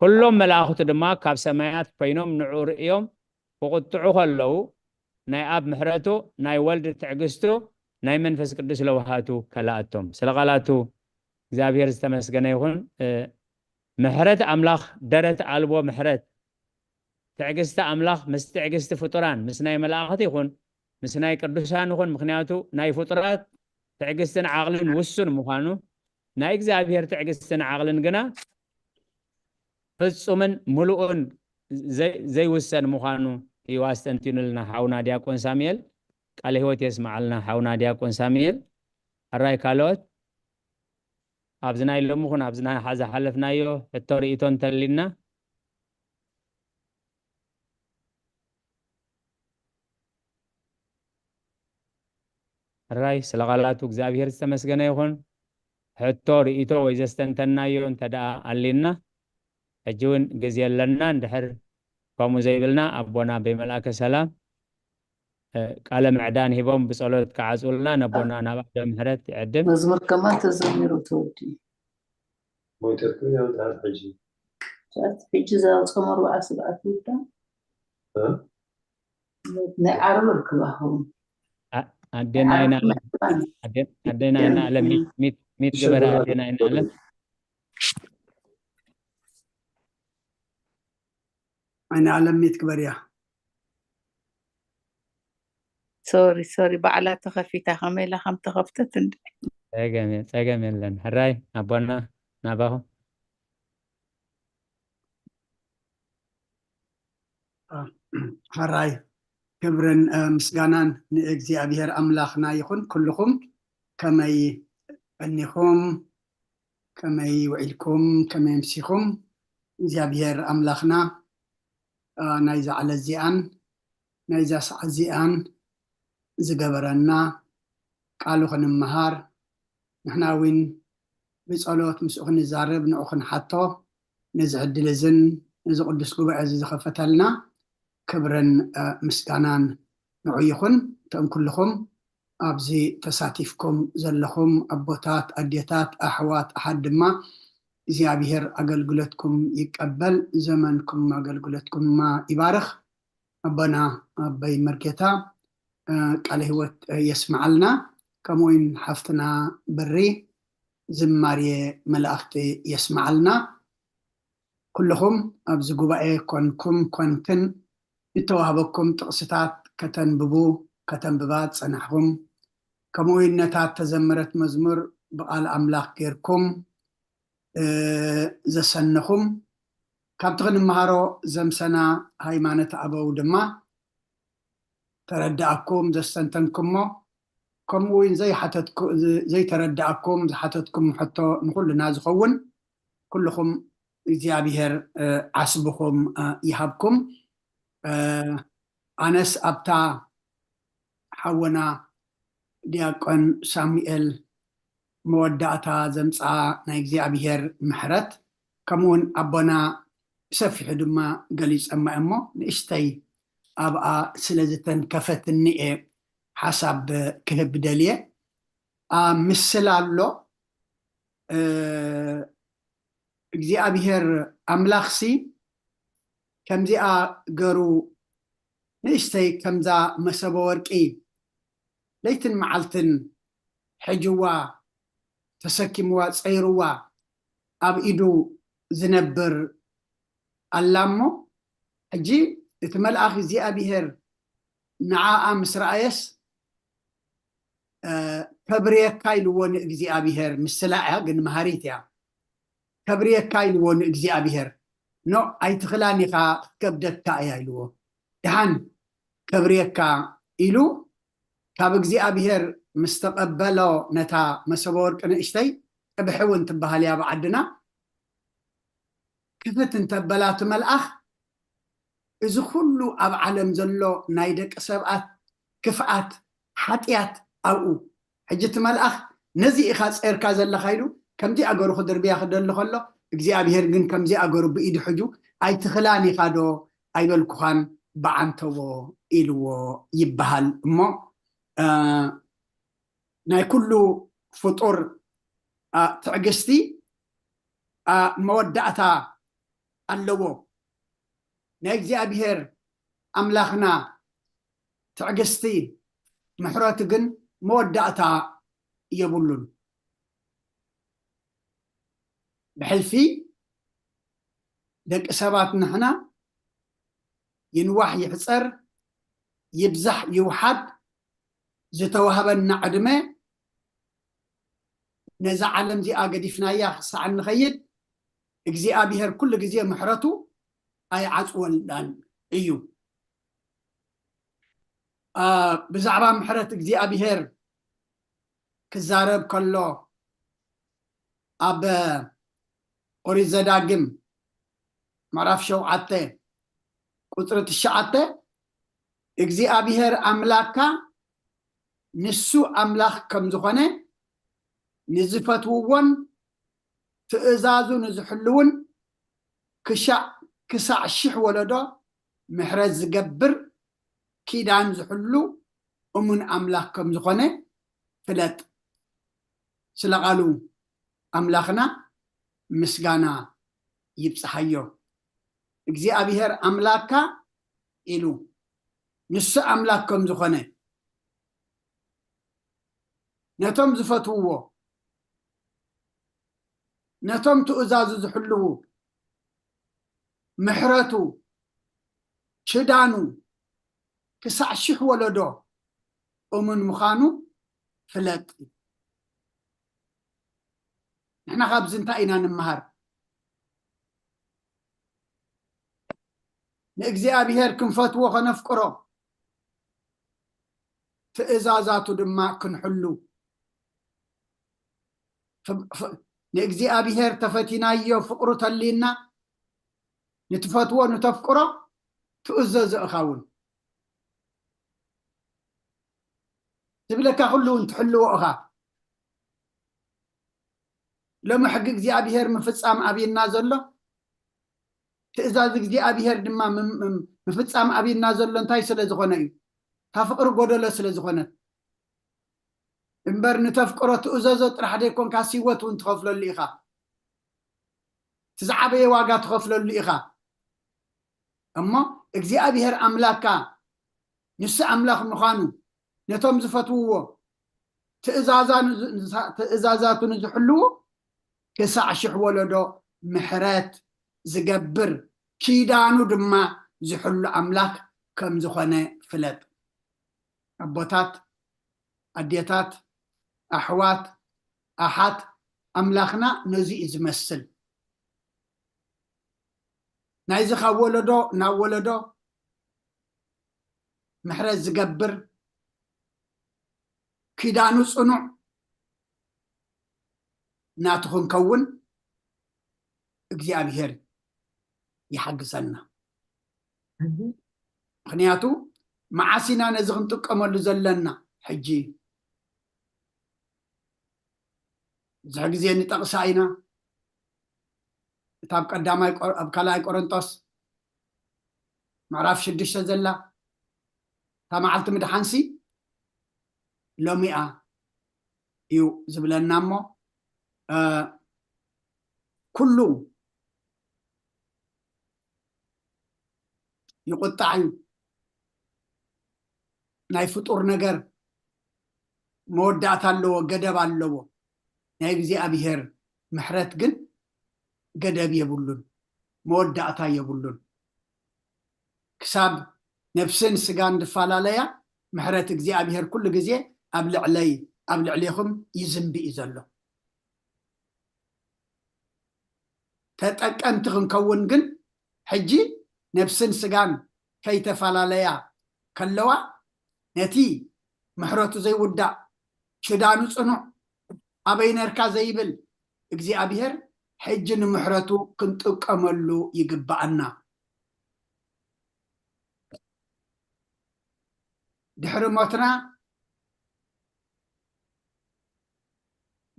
ኩሎም መላእኽቱ ድማ ካብ ሰማያት ኮይኖም ንዑ ርእዮም ክቁጥዑ ከለዉ ናይ ኣብ ምሕረቱ ናይ ወልዲ ትዕግስቱ ናይ መንፈስ ቅዱስ ለውሃቱ ከላኣቶም ስለቃላቱ እግዚአብሔር ዝተመስገነ ይሁን ምሕረት አምላኽ ደረት አልቦ ምሕረት ትዕግስቲ አምላኽ ምስ ትዕግስቲ ፍጡራን ምስ ናይ መላእኽቲ ይኹን ምስ ናይ ቅዱሳን ይኹን ምክንያቱ ናይ ፍጡራት ትዕግስትን ዓቕልን ውሱን ምዃኑ ናይ እግዚአብሔር ትዕግስትን ዓቕልን ግና ፍጹምን ሙሉእን ዘይውሰን ምዃኑ እዩ ኣስተንቲኑልና ሓውና ዲያቆን ሳሙኤል ቃለ ሕይወት የስማዓልና ሓውና ዲያቆን ሳሙኤል ኣራይ ካልኦት ኣብዝና ኢሎም ይኹን ኣብዝና ዝሓለፍናዮ ሕቶ ርእቶ እንተሊና ኣራይ ስለቃላቱ እግዚአብሔር ዝተመስገነ ይኹን ሕቶ ርእቶ ወይ ዘስተንተናዮ እንተደኣ ኣሊና ሕጂ እውን ግዜ ኣለና እንድሕር كم زي بلنا أبونا بملاك سلام قال معدان هبهم بصلاة كعزولنا نبونا أنا بعد مهرت يقدم مزمور كمان تزمير تودي مويتكم يوم تعال حجي في جزء صمر وعسل أكيد نعرف الكلام عندنا هنا عندنا هنا على 100 جبر عندنا هنا على أنا على 100 كبريا سوري بعلا تخفي تخميلا خم تخفتت تجمل لن هراي أبونا نباه هراي كبرن مسجانان نأجزي أبيهر أملاخنا يكون كلكم كما أنكم كما يوعلكم كما يمسيكم زيابير أملاخنا نايزا على الزيان نايزا سعزيان زقبرنا قالوا خن النهار نحنا وين بصلوت مسخن نزارب نأخن حتى نزعد لزن نزقدس قبع عزيز خفتلنا كبرن مسكانان نعيخن تأم كلكم أبزي تساتيفكم زلكم أبوتات أديتات أحوات أحد ما زيابير أقلقلتكم يقبل زمنكم أقلقلتكم ما يبارخ أبنا أبي مركتا قال هو يسمع لنا كموين حفتنا بري زماري ملأختي يسمع لنا كلهم أبزي قبائي كنتن يتوهبكم تقصتات كتنببو كتنببات صنحهم كموين نتات تزمرت مزمور بقال أملاك كيركم زسنخم كابتغن مهارو زمسنا هايمانة أبو دما تردأكم زستنتنكم كموين زي تردأكم حتتكم حتى نقول لناز خون كلكم زيابيهر عصبكم يهبكم أنس أبتا حونا دياقون ساموئيل مودعتا زمصا ناي እግዚአብሔር محرت كمون أبونا سفح دما قليس أما أمو نشتي أبقى سلزتن كفت النئة حسب كهب دلية مسلالو እግዚአብሔር أملاخسي كمزي قرو نشتي كمزا مسابوركي ليتن معلتن حجوا تسكموا صيروا أب إيدو زنبر اللامو حجي اتملأ أخي زيابيهر نعاء مسرائيس كبريك كايلوون زيابيهر مسلاعة قن مهاريتيا كبريك كايلوون زيابيهر نو أي تخلاني خا كبدت كايا إلو دهان كبريك كايلو كاب زيابيهر مستقبلو نتا مسبور كنا اشتي بحون تبهاليا بعدنا كفت انتبلات ملأخ إذا كله أب عالم زلو نايدك سبعات كفعات حتيات أو حجة ملأخ نزي إخاص إركا زل خيلو كم دي أقرو خدر بيا خدر لخلو إجزي أبي هرجن كم دي أقرو بإيد حجو أي تخلاني خادو أي بالكوخان بعنتو إلو يبهال مو ناي كله فطور تعجستي مودعتا اللو ناي እግዚአብሔር أملاخنا تعجستي محراتقن مودعتا يبولون بحلفي دك سبات نحنا ينوح يحصر يبزح يوحد زتوهبنا عدمه نزع علم زي أقدفنا يا ساعة نخيد እግዚአብሔር كل جزية محرته أي عصول دان إيو بزعبا محرت እግዚአብሔር كزارب كله أب قريز زداقم معرف شو عطي قطرة الشعطي እግዚአብሔር أملاكا نسو أملاك كم زخانه نزفتوون تأزازو نزحلون كسع الشح ولدا محرز زقبر كيدان زحلو أمن أملاككم زخونة فلت سلقالو أملاخنا مسغانا يبصحيو እግዚአብሔር አምላካ ኢሉ ንሱ አምላክኩም ዝኾነ ነቶም ዝፈትውዎ ነቶም ትእዛዙ ዝሕልው ምሕረቱ ሽዳኑ ክሳዕ ሽሕ ወለዶ እሙን ምዃኑ ፍለጥ ንሕና ካብዚ እንታይ ኢና ንምሃር ንእግዚአብሔር ክንፈትዎ ኸነፍቅሮ ትእዛዛቱ ድማ ክንሕሉ ንእግዚአብሔር ተፈቲናዮ ፍቅሩ ተሊና ንትፈትዎ ንተፍቅሮ ትእዘዝ እኻውን ዝብለካ ኩሉ እንትሕልዎ እኻ ሎሚ ሕጊ እግዚአብሔር ምፍጻም ኣብይና ዘሎ ትእዛዝ እግዚአብሔር ድማ ምፍጻም ኣብይና ዘሎ እንታይ ስለ ዝኾነ እዩ ታፍቅሪ ጎደሎ ስለ ዝኾነ እምበር ንተፍቅሮ ትእዘዞ ጥራሕ ደይኮንካ ሲወት እውን ትኸፍለሉ ኢኻ ትዝዓበየ ዋጋ ትኸፍለሉ ኢኻ እሞ እግዚአብሔር ኣምላክካ ንሱ ኣምላኽ ምዃኑ ነቶም ዝፈትውዎ ትእዛዛቱ ንዝሕልው ክሳዕ ሽሕ ወለዶ ምሕረት ዝገብር ኪዳኑ ድማ ዝሕሉ ኣምላክ ከም ዝኾነ ፍለጥ ኣቦታት ኣዴታት ኣሕዋት ኣሓት ኣምላኽና ነዚ እዩ ዝመስል ናይዚ ካብ ወለዶ ናብ ወለዶ ምሕረት ዝገብር ኪዳኑ ጽኑዕ ናቱ ክንከውን እግዚአብሔር ይሓግዘና ምክንያቱ መዓሲና ነዚ ክንጥቀመሉ ዘለና ሕጂ ብዙሕ ግዜ ንጠቕሳ ኢና እታ ኣብ ካልኣይ ቆሮንጦስ ምዕራፍ 6 ዘላ እታ መዓልቲ ምድሓንሲ ሎሚኣ እዩ ዝብለና እሞ ኩሉ ይቁጣዕ እዩ ናይ ፍጡር ነገር መወዳእታ ኣለዎ ገደብ ኣለዎ ናይ እግዚአብሔር ምሕረት ግን ገደብ የብሉን መወዳእታ የብሉን ክሳብ ነፍስን ስጋን ድፈላለያ ምሕረት እግዚአብሔር ኩሉ ግዜ ኣብ ልዕለይኹም ይዝንቢ እዩ ዘሎ ተጠቀምቲ ክንከውን ግን ሕጂ ነፍስን ስጋን ከይተፈላለያ ከለዋ ነቲ ምሕረቱ ዘይውዳእ ሽዳኑ ጽኑዕ ኣበይ ነርካ ዘይብል እግዚአብሔር ሕጂ ንምሕረቱ ክንጥቀመሉ ይግባአና ድሕሪ ሞትና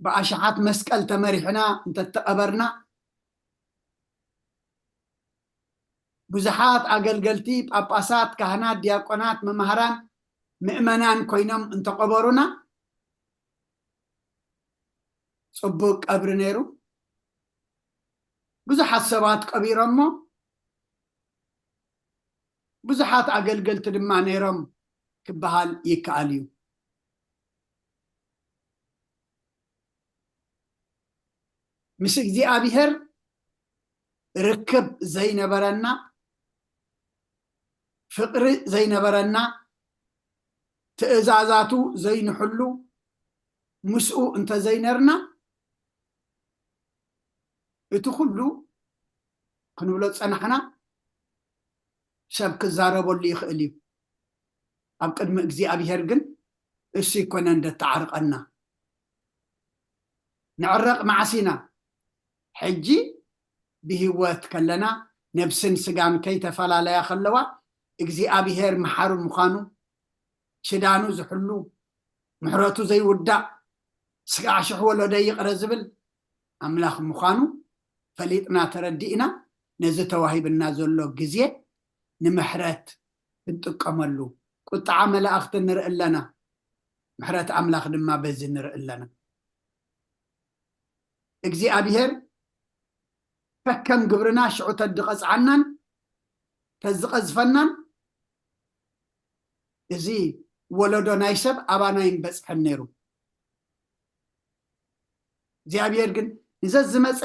ብኣሽሓት መስቀል ተመሪሕና እንተተቐበርና ብዙሓት ኣገልገልቲ ጳጳሳት ካህናት ዲያቆናት መምሃራን ምእመናን ኮይኖም እንተቀበሩና ጽቡቅ ቀብሪ ነይሩ ብዙሓት ሰባት ቀቢሮሞ ብዙሓት ኣገልገልቲ ድማ ነይሮም ክበሃል ይከኣል እዩ ምስ እግዚአብሔር ርክብ ዘይነበረና ፍቅሪ ዘይነበረና ትእዛዛቱ ዘይንሕሉ ምስኡ እንተዘይነርና እቲ ኩሉ ክንብሎ ፀናሕና ሰብ ክዛረበሉ ይኽእል እዩ ኣብ ቅድሚ እግዚአብሔር ግን እሱ ይኮነ እንደተዓርቀና ንዕረቕ ማዕሲና ሕጂ ብህይወት ከለና ነብስን ስጋን ከይተፈላለያ ከለዋ እግዚአብሔር መሓሩ ምዃኑ ሽዳኑ ዝሕሉ ምሕረቱ ዘይውዳእ ስጋዕ ሽሕ ወለዶ ይቕረ ዝብል ኣምላኽ ምዃኑ ፈሊጥና ተረዲእና ነዚ ተዋሂብና ዘሎ ግዜ نمحرت نطقملو قطع ملائكت نرئ لنا محرت أملاخ دما بزي نرئ لنا እግዚአብሔር ፈከም ግብርና ሽዑ ተድቀጽ ዓናን ተዝቀዝፈናን እዚ ወለዶ ናይ ሰብ አባናይን በጽሐን ነይሩ እግዚአብሔር ግን ንዘዝመፀ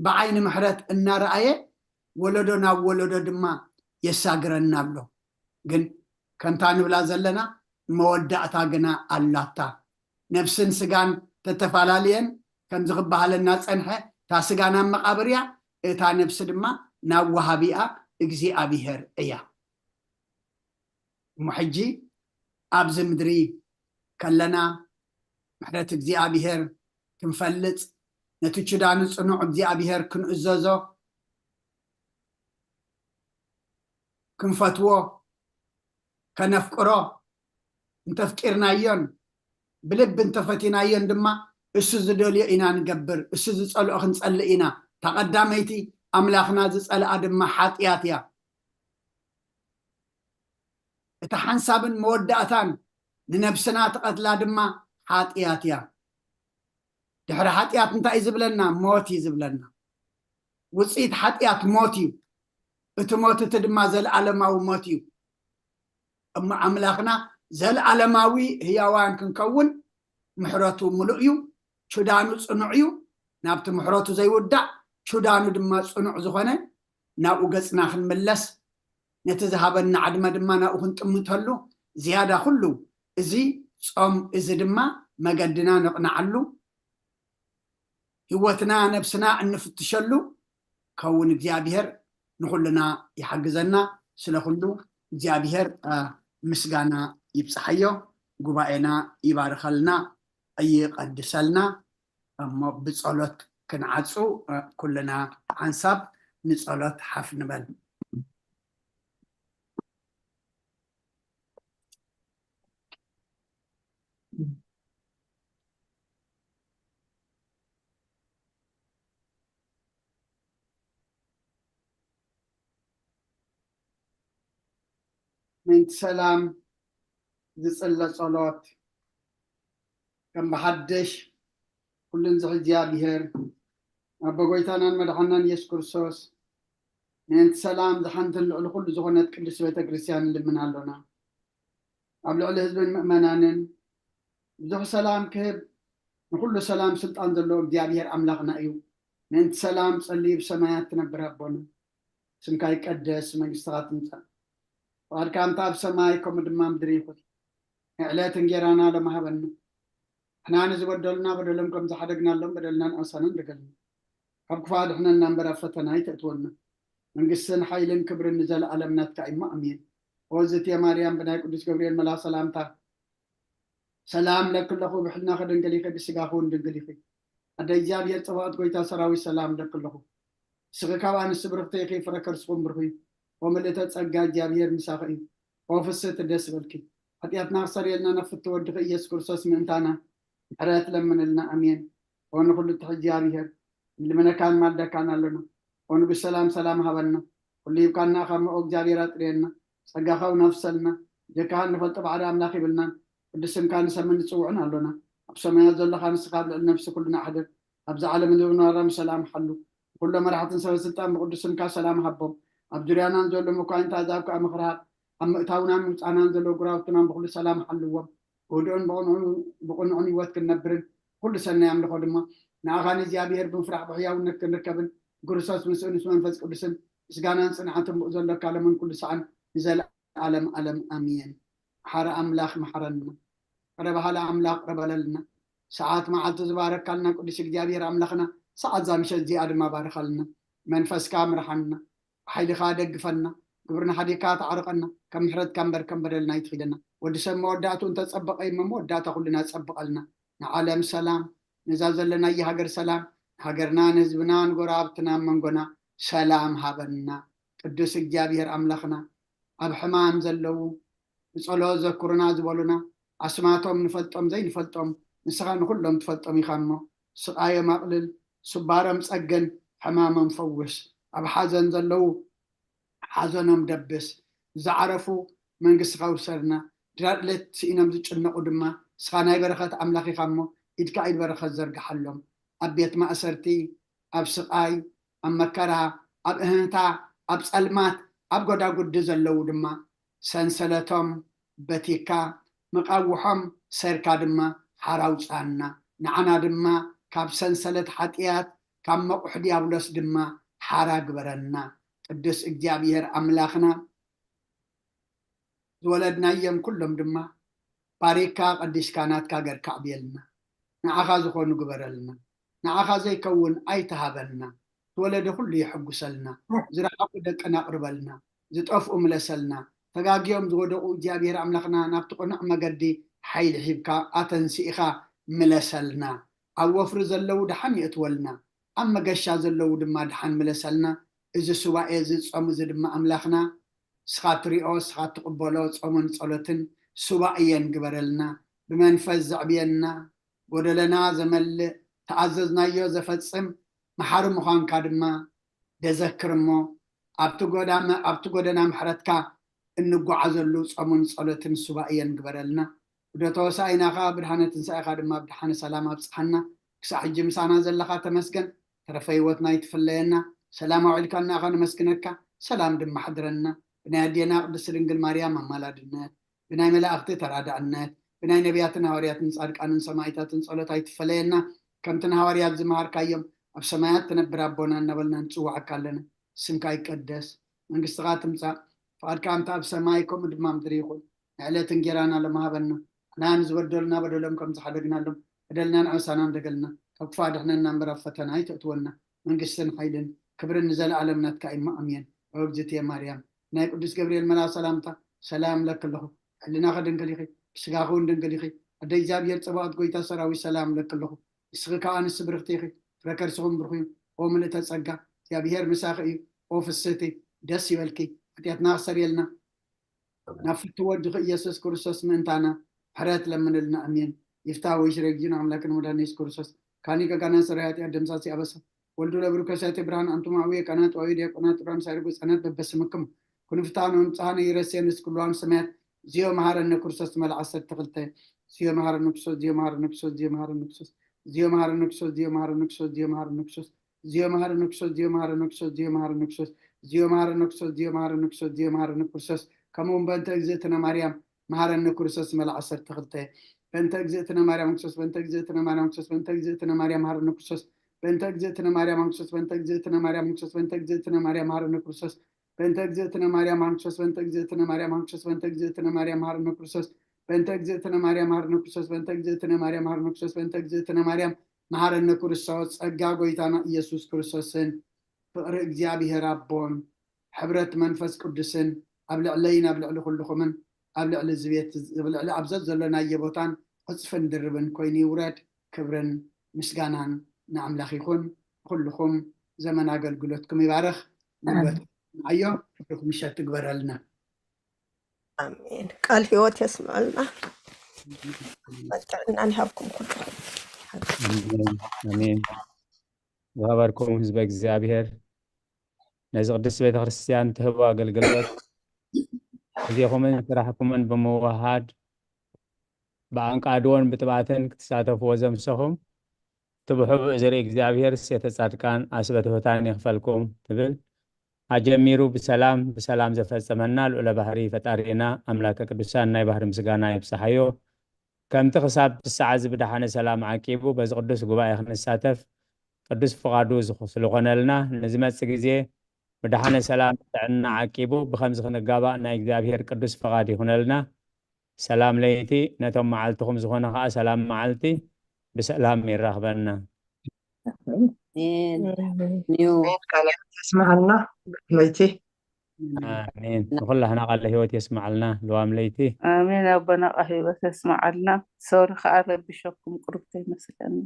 ብዓይኒ ምሕረት እናረአየ ወለዶ ናብ ወለዶ ድማ የሳግረና ኣሎ ግን ከምታ ንብላ ዘለና መወዳእታ ግና አላታ ነፍስን ስጋን ተተፈላለየን كم زغبها لنا صنحه تا سغانا مقابريا اتا نفس دما نا وهابيا اغزي ابيهر ايا محجي ابز مدري كلنا محرت اغزي ابيهر كنفلط نتچدان صنع اغزي ابيهر كنعززو كنفتو كنفقرو انتفكرنايون بلب انتفتينايون دما السوز دولي إنا نقبر السوز تصلو أخن تصل إنا تقدميتي أملاخنا تسأل آدم ما حاتياتيا اتحنسابن مودعتان لنفسنا تقتل آدم ما حاتياتيا دحر حاتيات انتا يزبلنا موتي يزبلنا وصيت حاتيات موتي اتموت تدما زل عالماوي موتي أما أملاخنا زل عالماوي هي وان كنكون محراتو ملؤيو شدانو صنعيو نابت محراتو زي ودع شدانو دما صنع زخونه ناو قصنا خنملس نتذهبن عدما دما ناو خنطمتلو زياده كله ازي صوم ازي دما مقدنا نقنعلو هوتنا نفسنا نفتشلو كون እግዚአብሔር نخلنا يحجزنا ስለሁሉ እግዚአብሔር مسغانا يبصحيو ጉባኤና ይባርኸልና ይቀድሰልና እሞ ብጸሎት ክንዓጹ ኩልና ሓንሳብ ንጸሎት ሓፍ ንበል من سلام زصلى صلوات كم بحدش كلن زح እግዚአብሔር አበጎይታናን መድኃናን ኢየሱስ ክርስቶስ من سلام زحنتن لكل زغنت ቅድስት ቤተክርስቲያን ልምናለና ኣብ ልዕሊ ህዝብን ምእመናንን ብዙሕ ሰላም ክህብ ንኩሉ ሰላም ስልጣን ዘለዎ እግዚአብሔር አምላኽና እዩ من سلام ጸልይ ብሰማያት ትነብር ኣቦና ስምካ ይቀደስ መንግስትኻ ትምጻእ ፈቃድካ እንታ ኣብ ሰማይ ከምኡ ድማ ምድሪ ይኹን ዕለት እንጀራና ለማህበና احنا نزبدلنا بدلهم كم زحدقنا لهم بدلنا نقصنا ندقلنا كم كفاد احنا ننبر فتنا يتأتونا من قسن حيلن كبر النزل ألمنا تكايما أمين وزت يا مريم بناي قدس جبريل ملا سلامتا سلام لك الله بحنا خدن قليخي بسقاخون دنقليخي أدى إجاب يرتفات قويتا سراوي سلام لك الله سقاكوان السبرفتيخي فركر سقوم برخي وملتت سقا جابير مساخي وفست الدس بالكي حتياتنا صار يلنا نفت ودخي يسكر كرسوس من انتانا حرات لمن لنا أمين ونقول التحجيابيها اللي من كان مادة كان لنا ونقول السلام سلام هبنا واللي كان ناخذ مؤق جابيرات رينا سقاخو نفسنا جكان نفلت بعد أملاخي بلنا الدسم كان سمن تسوعنا لنا أبسما يزل خان سقاب للنفس كلنا حدث أبزع على من دون رام سلام حلو كل مرة حتنسوي ستان بقدسم كان سلام حبهم أبجريانا نزول مكاين تازاك أمخراب أما تاونا متعنا نزلو قراوتنا بقول سلام حلوهم ودون بقون وقت كنبرن كل سنة يعمل خدمة ناخاني زيابير بنفرح بحياة ونكبن قرصاص مسؤول اسمه فز كل سنة سجانا صنعتهم بأذن لك على من كل ساعة نزل علم أمين حر أملاخ محرنا رب حال أملاخ رب لنا ساعات ما عاد تزبارك لنا كل شيء زيابير أملاخنا ساعات زامش زيادة ما بارك لنا منفس كامر حنا حيد خادق فنا قبرنا حديقات عرقنا كم حرد كم بدلنا يتخدنا ودسم موداتو انت تصبق اي موداتا كلنا تصبق لنا عالم سلام نزازل لنا اي هاجر سلام هاجرنا نزبنا نقرابتنا منقنا سلام هابنا قدس እግዚአብሔር أملخنا أب حمام زلو صلو ذكرنا زبولنا أسماتهم نفلطهم زي نفلطهم نسخان كلهم تفلطهم يخمو سقايا مقلل سبارم صقن حمام مفوس أب حزن زلو حزنهم دبس زعرفوا من قص خورسرنا درالت سينام زجنا قدما سخاناي بركة أملاخي خامو إدكا إد بركة زرق حلهم أبيت ما أسرتي أب سقاي أم مكرا أب إهنتا أب سلمات أب قدا قد زلو دما سنسلتهم بتيكا مقاوحهم سيركا دما حراوز عنا نعنا دما كاب سنسلت حتيات كام مقحدي أبلس دما حرا قبرنا قدس إجابير أملاخنا ولدنا أيام كلهم دما باريكا قديش كانت كاجر كعبيلنا نعخا زخون قبرلنا نعخا زي كون أي تهابلنا ولد كل يحق سلنا زرع قدك أنا قربلنا زتقف لسلنا تجاجيهم زودوا إجابير أملاخنا نبتقنا مجدي حيل حبكا أتنسيخا ملسلنا أو وفرز اللود حن يتولنا أما قشا زلود ما دحن ملسلنا إذا سواء إذا صم زد ما أملاخنا سخات ريو سخات قبلو صمن صلتن سواء قبرلنا بمنفذ زعبينا ودلنا زمل تعززنا يوزفت صم محارم خان كادما تذكرمو أبتقودنا محرتكا إنه قعزلو صمن صلتن سواء قبرلنا ودتوسعينا خا برهانة تنسى خادم برهانة سلامة بصحنا كساح جمسانا زلخا تمسكن ترفيوتنا يتفلينا سلام عليكنا خان مسكنك سلام دم حضرنا بنادينا قدس رنجل مريم مالادنا بناي ملاختي ترادعنا بناي نبياتنا هورياتنا صادق أن سمايتاتنا صلوتا يتفلينا كم تنهوريات زمهار كايم أبسمايات تنبر أبونا نبلنا نسوع كالنا سمكا يقدس من قصغات مسا فقد كانت أبسمايكم دمام دريقون على تنجرانا لما هبنا أنا نزودلنا بدلهم كم صحدقنا لهم بدلنا نعسانا ندقلنا كفاد إحنا نمبر فتنا يتأتولنا من قصن حيلن كبر النزل علمنا تكاين ما أمين ووجدت يا مريم نايب قدس جبريل ملا سلامتا سلام لك الله اللي ناخد نقليخي سقاخون نقليخي أدي جابير صباط قويتا سراوي سلام لك الله سقاك أنا سبرختيخي فكر سهم برخيم ومن تسقى يا بيهر مساخي أوف السيتي دسي والكي فتياتنا سريلنا نفت وجه يسوع كريستوس من تانا حرات لمن لنا أمين يفتح ويشرق جينا عملاكنا مدانيس كريستوس كاني كأنا سريات يقدم ساسي أبسا ولدو لبركة ساتي برهان أنتم عوية كانت وعيدية كانت برهان سارقوس كانت ببسمكم كن فتحنا ونصحنا يرسين كلهم سمعت زيو مهار النكرسوس مال عصر تغلطه زيو مهار النكسوس زيو مهار النكسوس زيو مهار النكسوس زيو مهار النكسوس زيو مهار النكسوس زيو مهار النكسوس زيو مهار النكسوس زيو مهار النكسوس زيو مهار النكسوس زيو مهار النكسوس زيو مهار النكسوس زيو مهار النكسوس كمون بنت اجزتنا مريم مهار النكرسوس مال عصر تغلطه بنت اجزتنا مريم نكسوس بنت اجزتنا مريم نكسوس بنت اجزتنا مريم مهار النكسوس بنت اجزتنا مريم نكسوس بنت اجزتنا مريم نكسوس بنت اجزتنا مريم مهار النكرسوس بنت اجزتنا مريم مانكسوس بنت اجزتنا مريم مانكسوس بنت اجزتنا مريم هار نكرسوس بنت اجزتنا مريم هار نكرسوس بنت اجزتنا مريم هار نكرسوس بنت اجزتنا مريم مهار نكرسوس اجا قويتانا يسوع كريستوسن فقر እግዚአብሔር አቦን ሕብረት መንፈስ ቅዱስን አብልዕ ለይና አብልዕ ኩልኹም አብልዕ ለዝቤት አብልዕ ለአብዘት ዘለና የቦታን ቅጽፍን ድርብን ኮይኑ ይውረድ ክብርን ምስጋናን ንአምላኽ ይኹን ኩልኹም ዘመን አገልግሎትኩም ይባርኽ ንበት أيوه لكم مشات تقبر لنا آمين قال هيوت يسمع لنا متعنا نهبكم كلكم آمين وهبركم حزب እግዚአብሔር ነዚ ቅዱስ ቤተ ክርስቲያን ትህቦ አገልግሎት እዚኹምን ስራሕኩምን ብምውሃድ ብኣንቃድዎን ብጥባትን ክትሳተፍዎ ዘምሰኹም ትብሕቡእ ዝርኢ እግዚአብሔር ሴተ ጻድቃን ኣስበተ ህታን ይኽፈልኩም ትብል አጀሚሩ በሰላም ዘፈጸመና ልዑለ ባህሪ ፈጣሪና አምላከ ቅዱሳን ናይ ባህሪ ምስጋና ይብሳሐዮ ከምቲ ክሳብ ብሰዓት ዝብዳሓነ ሰላም ዓቂቡ በዚ ቅዱስ ጉባኤ ክንሳተፍ ቅዱስ ፍቃዱ ስለኾነልና ንዝመፅእ ግዜ ብዳሓነ ሰላም ጥዕና ዓቂቡ ብከምዚ ክንጋባእ ናይ እግዚአብሔር ቅዱስ ፍቃድ ይኹነልና ሰላም ለይቲ ነቶም መዓልትኩም ዝኾነ ከዓ ሰላም መዓልቲ ብሰላም ይራኽበና تسمعنا ليتي آمين كلنا قال هيوت يسمع لنا لوام ليتي آمين ربنا هيوت يسمع لنا سوري خارب بشكم قربتي مثلا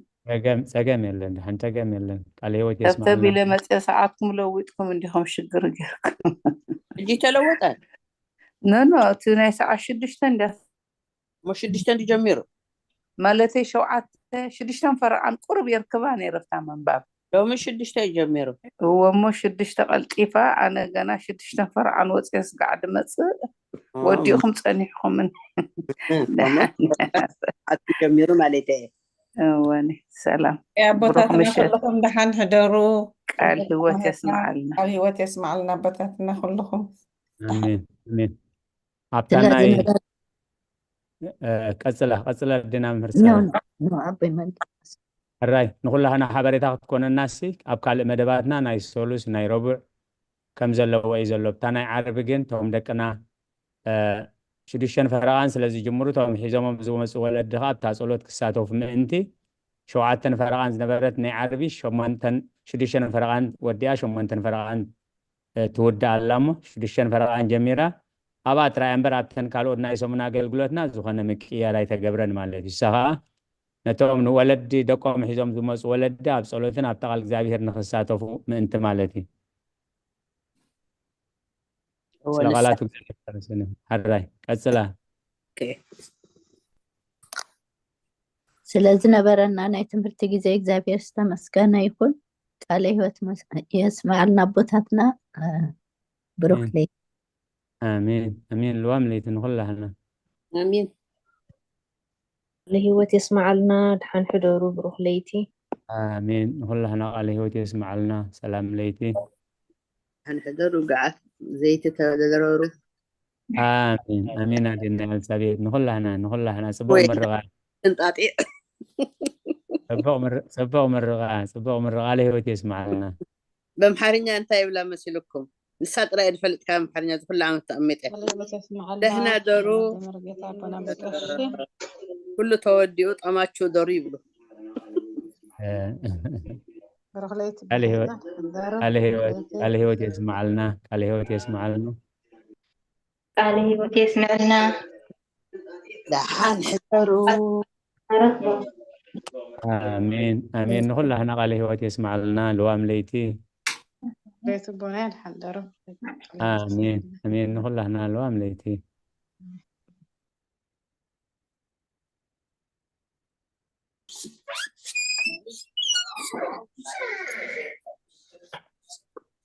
سجم يلن حنت جم يلن قال هيوت يسمع لنا تبي لما ساعاتكم لويتكم عندهم شجر جاكم جيت لوطن نو تناي ساعة شدشتن ده مش شدشتن جميرو مالتي شوعات شدشتن فرعان قرب يركبان يرفع من باب لو مش شدشتا يجمروا هو مش شدشتا قلطيفة أنا جانا شدشتا فرعا وصيص قاعد مصر وديكم تصنيحكم من حتى يجمروا مالتي واني سلام يا بروح بوتاتنا مشيت كلكم دحان حضروا قال هو تسمع لنا قال هو تسمع لنا بوتاتنا كلكم آمين آمين ስለ أبتناي ዝነበረ قصلا دينا ኖ مرسل ኖ ኣቦይ መልስ الراي نقول لها أنا حبريتها تكون الناس أب كل مدباتنا ناي سولوس ناي ربع كم زلوا أي زلوا بتاعنا عرب جن توم دكنا شديشن فرقان سلزي جمرو توم حزام بزو مسؤول الدخاب تاسولت كساتو في منتي شو عادتن فرقان زنبرت ناي عربي شو منتن شديشن فرقان وديا شو منتن فرقان تودع اللام شديشن فرقان جميرة أبات رايمبر أبتن كالو ناي سومنا قلقلتنا زخنا مكيا لا يتجبرن مالك السها نتوم نولد دقوم حزام زمس ولد أب صلوتنا أبتقال زابير نخساته من أنت مالتي سلغالات وكذا هراي كسلا ስለ ዝነበረና ናይ ትምህርቲ ግዜ እግዚኣብሔር ዝተመስገነ ይኹን ቃለ ህይወት የስማዓልና ቦታትና ብሩክ آمين ለይ آمين آمين الوام ليت نقول لها امين لهيوت يسمع لنا دحان حضورو بروح ليتي آمين نقول لها على هو تسمع لنا سلام ليتي هنحضروا قاعد زيت تدرروا آمين آمين أدينا السبيل نقول لها سبوع وين مرة انطاطي سبوع مرة على هو تسمع لنا بمحارنيا انت يبلا مسلكم نسات رأي الفلت كام محارنيا كل عام تأميته دهنا دورو كله توديو طماتشو دورو يبلو على هو تسمع لنا على هو تسمع لنا قال هيوت يسمع لنا دحان حضروا آمين آمين نقول لها على هو تسمع لنا الوام ليتي بيت بونين حضروا آمين آمين نقول لها الوام ليتي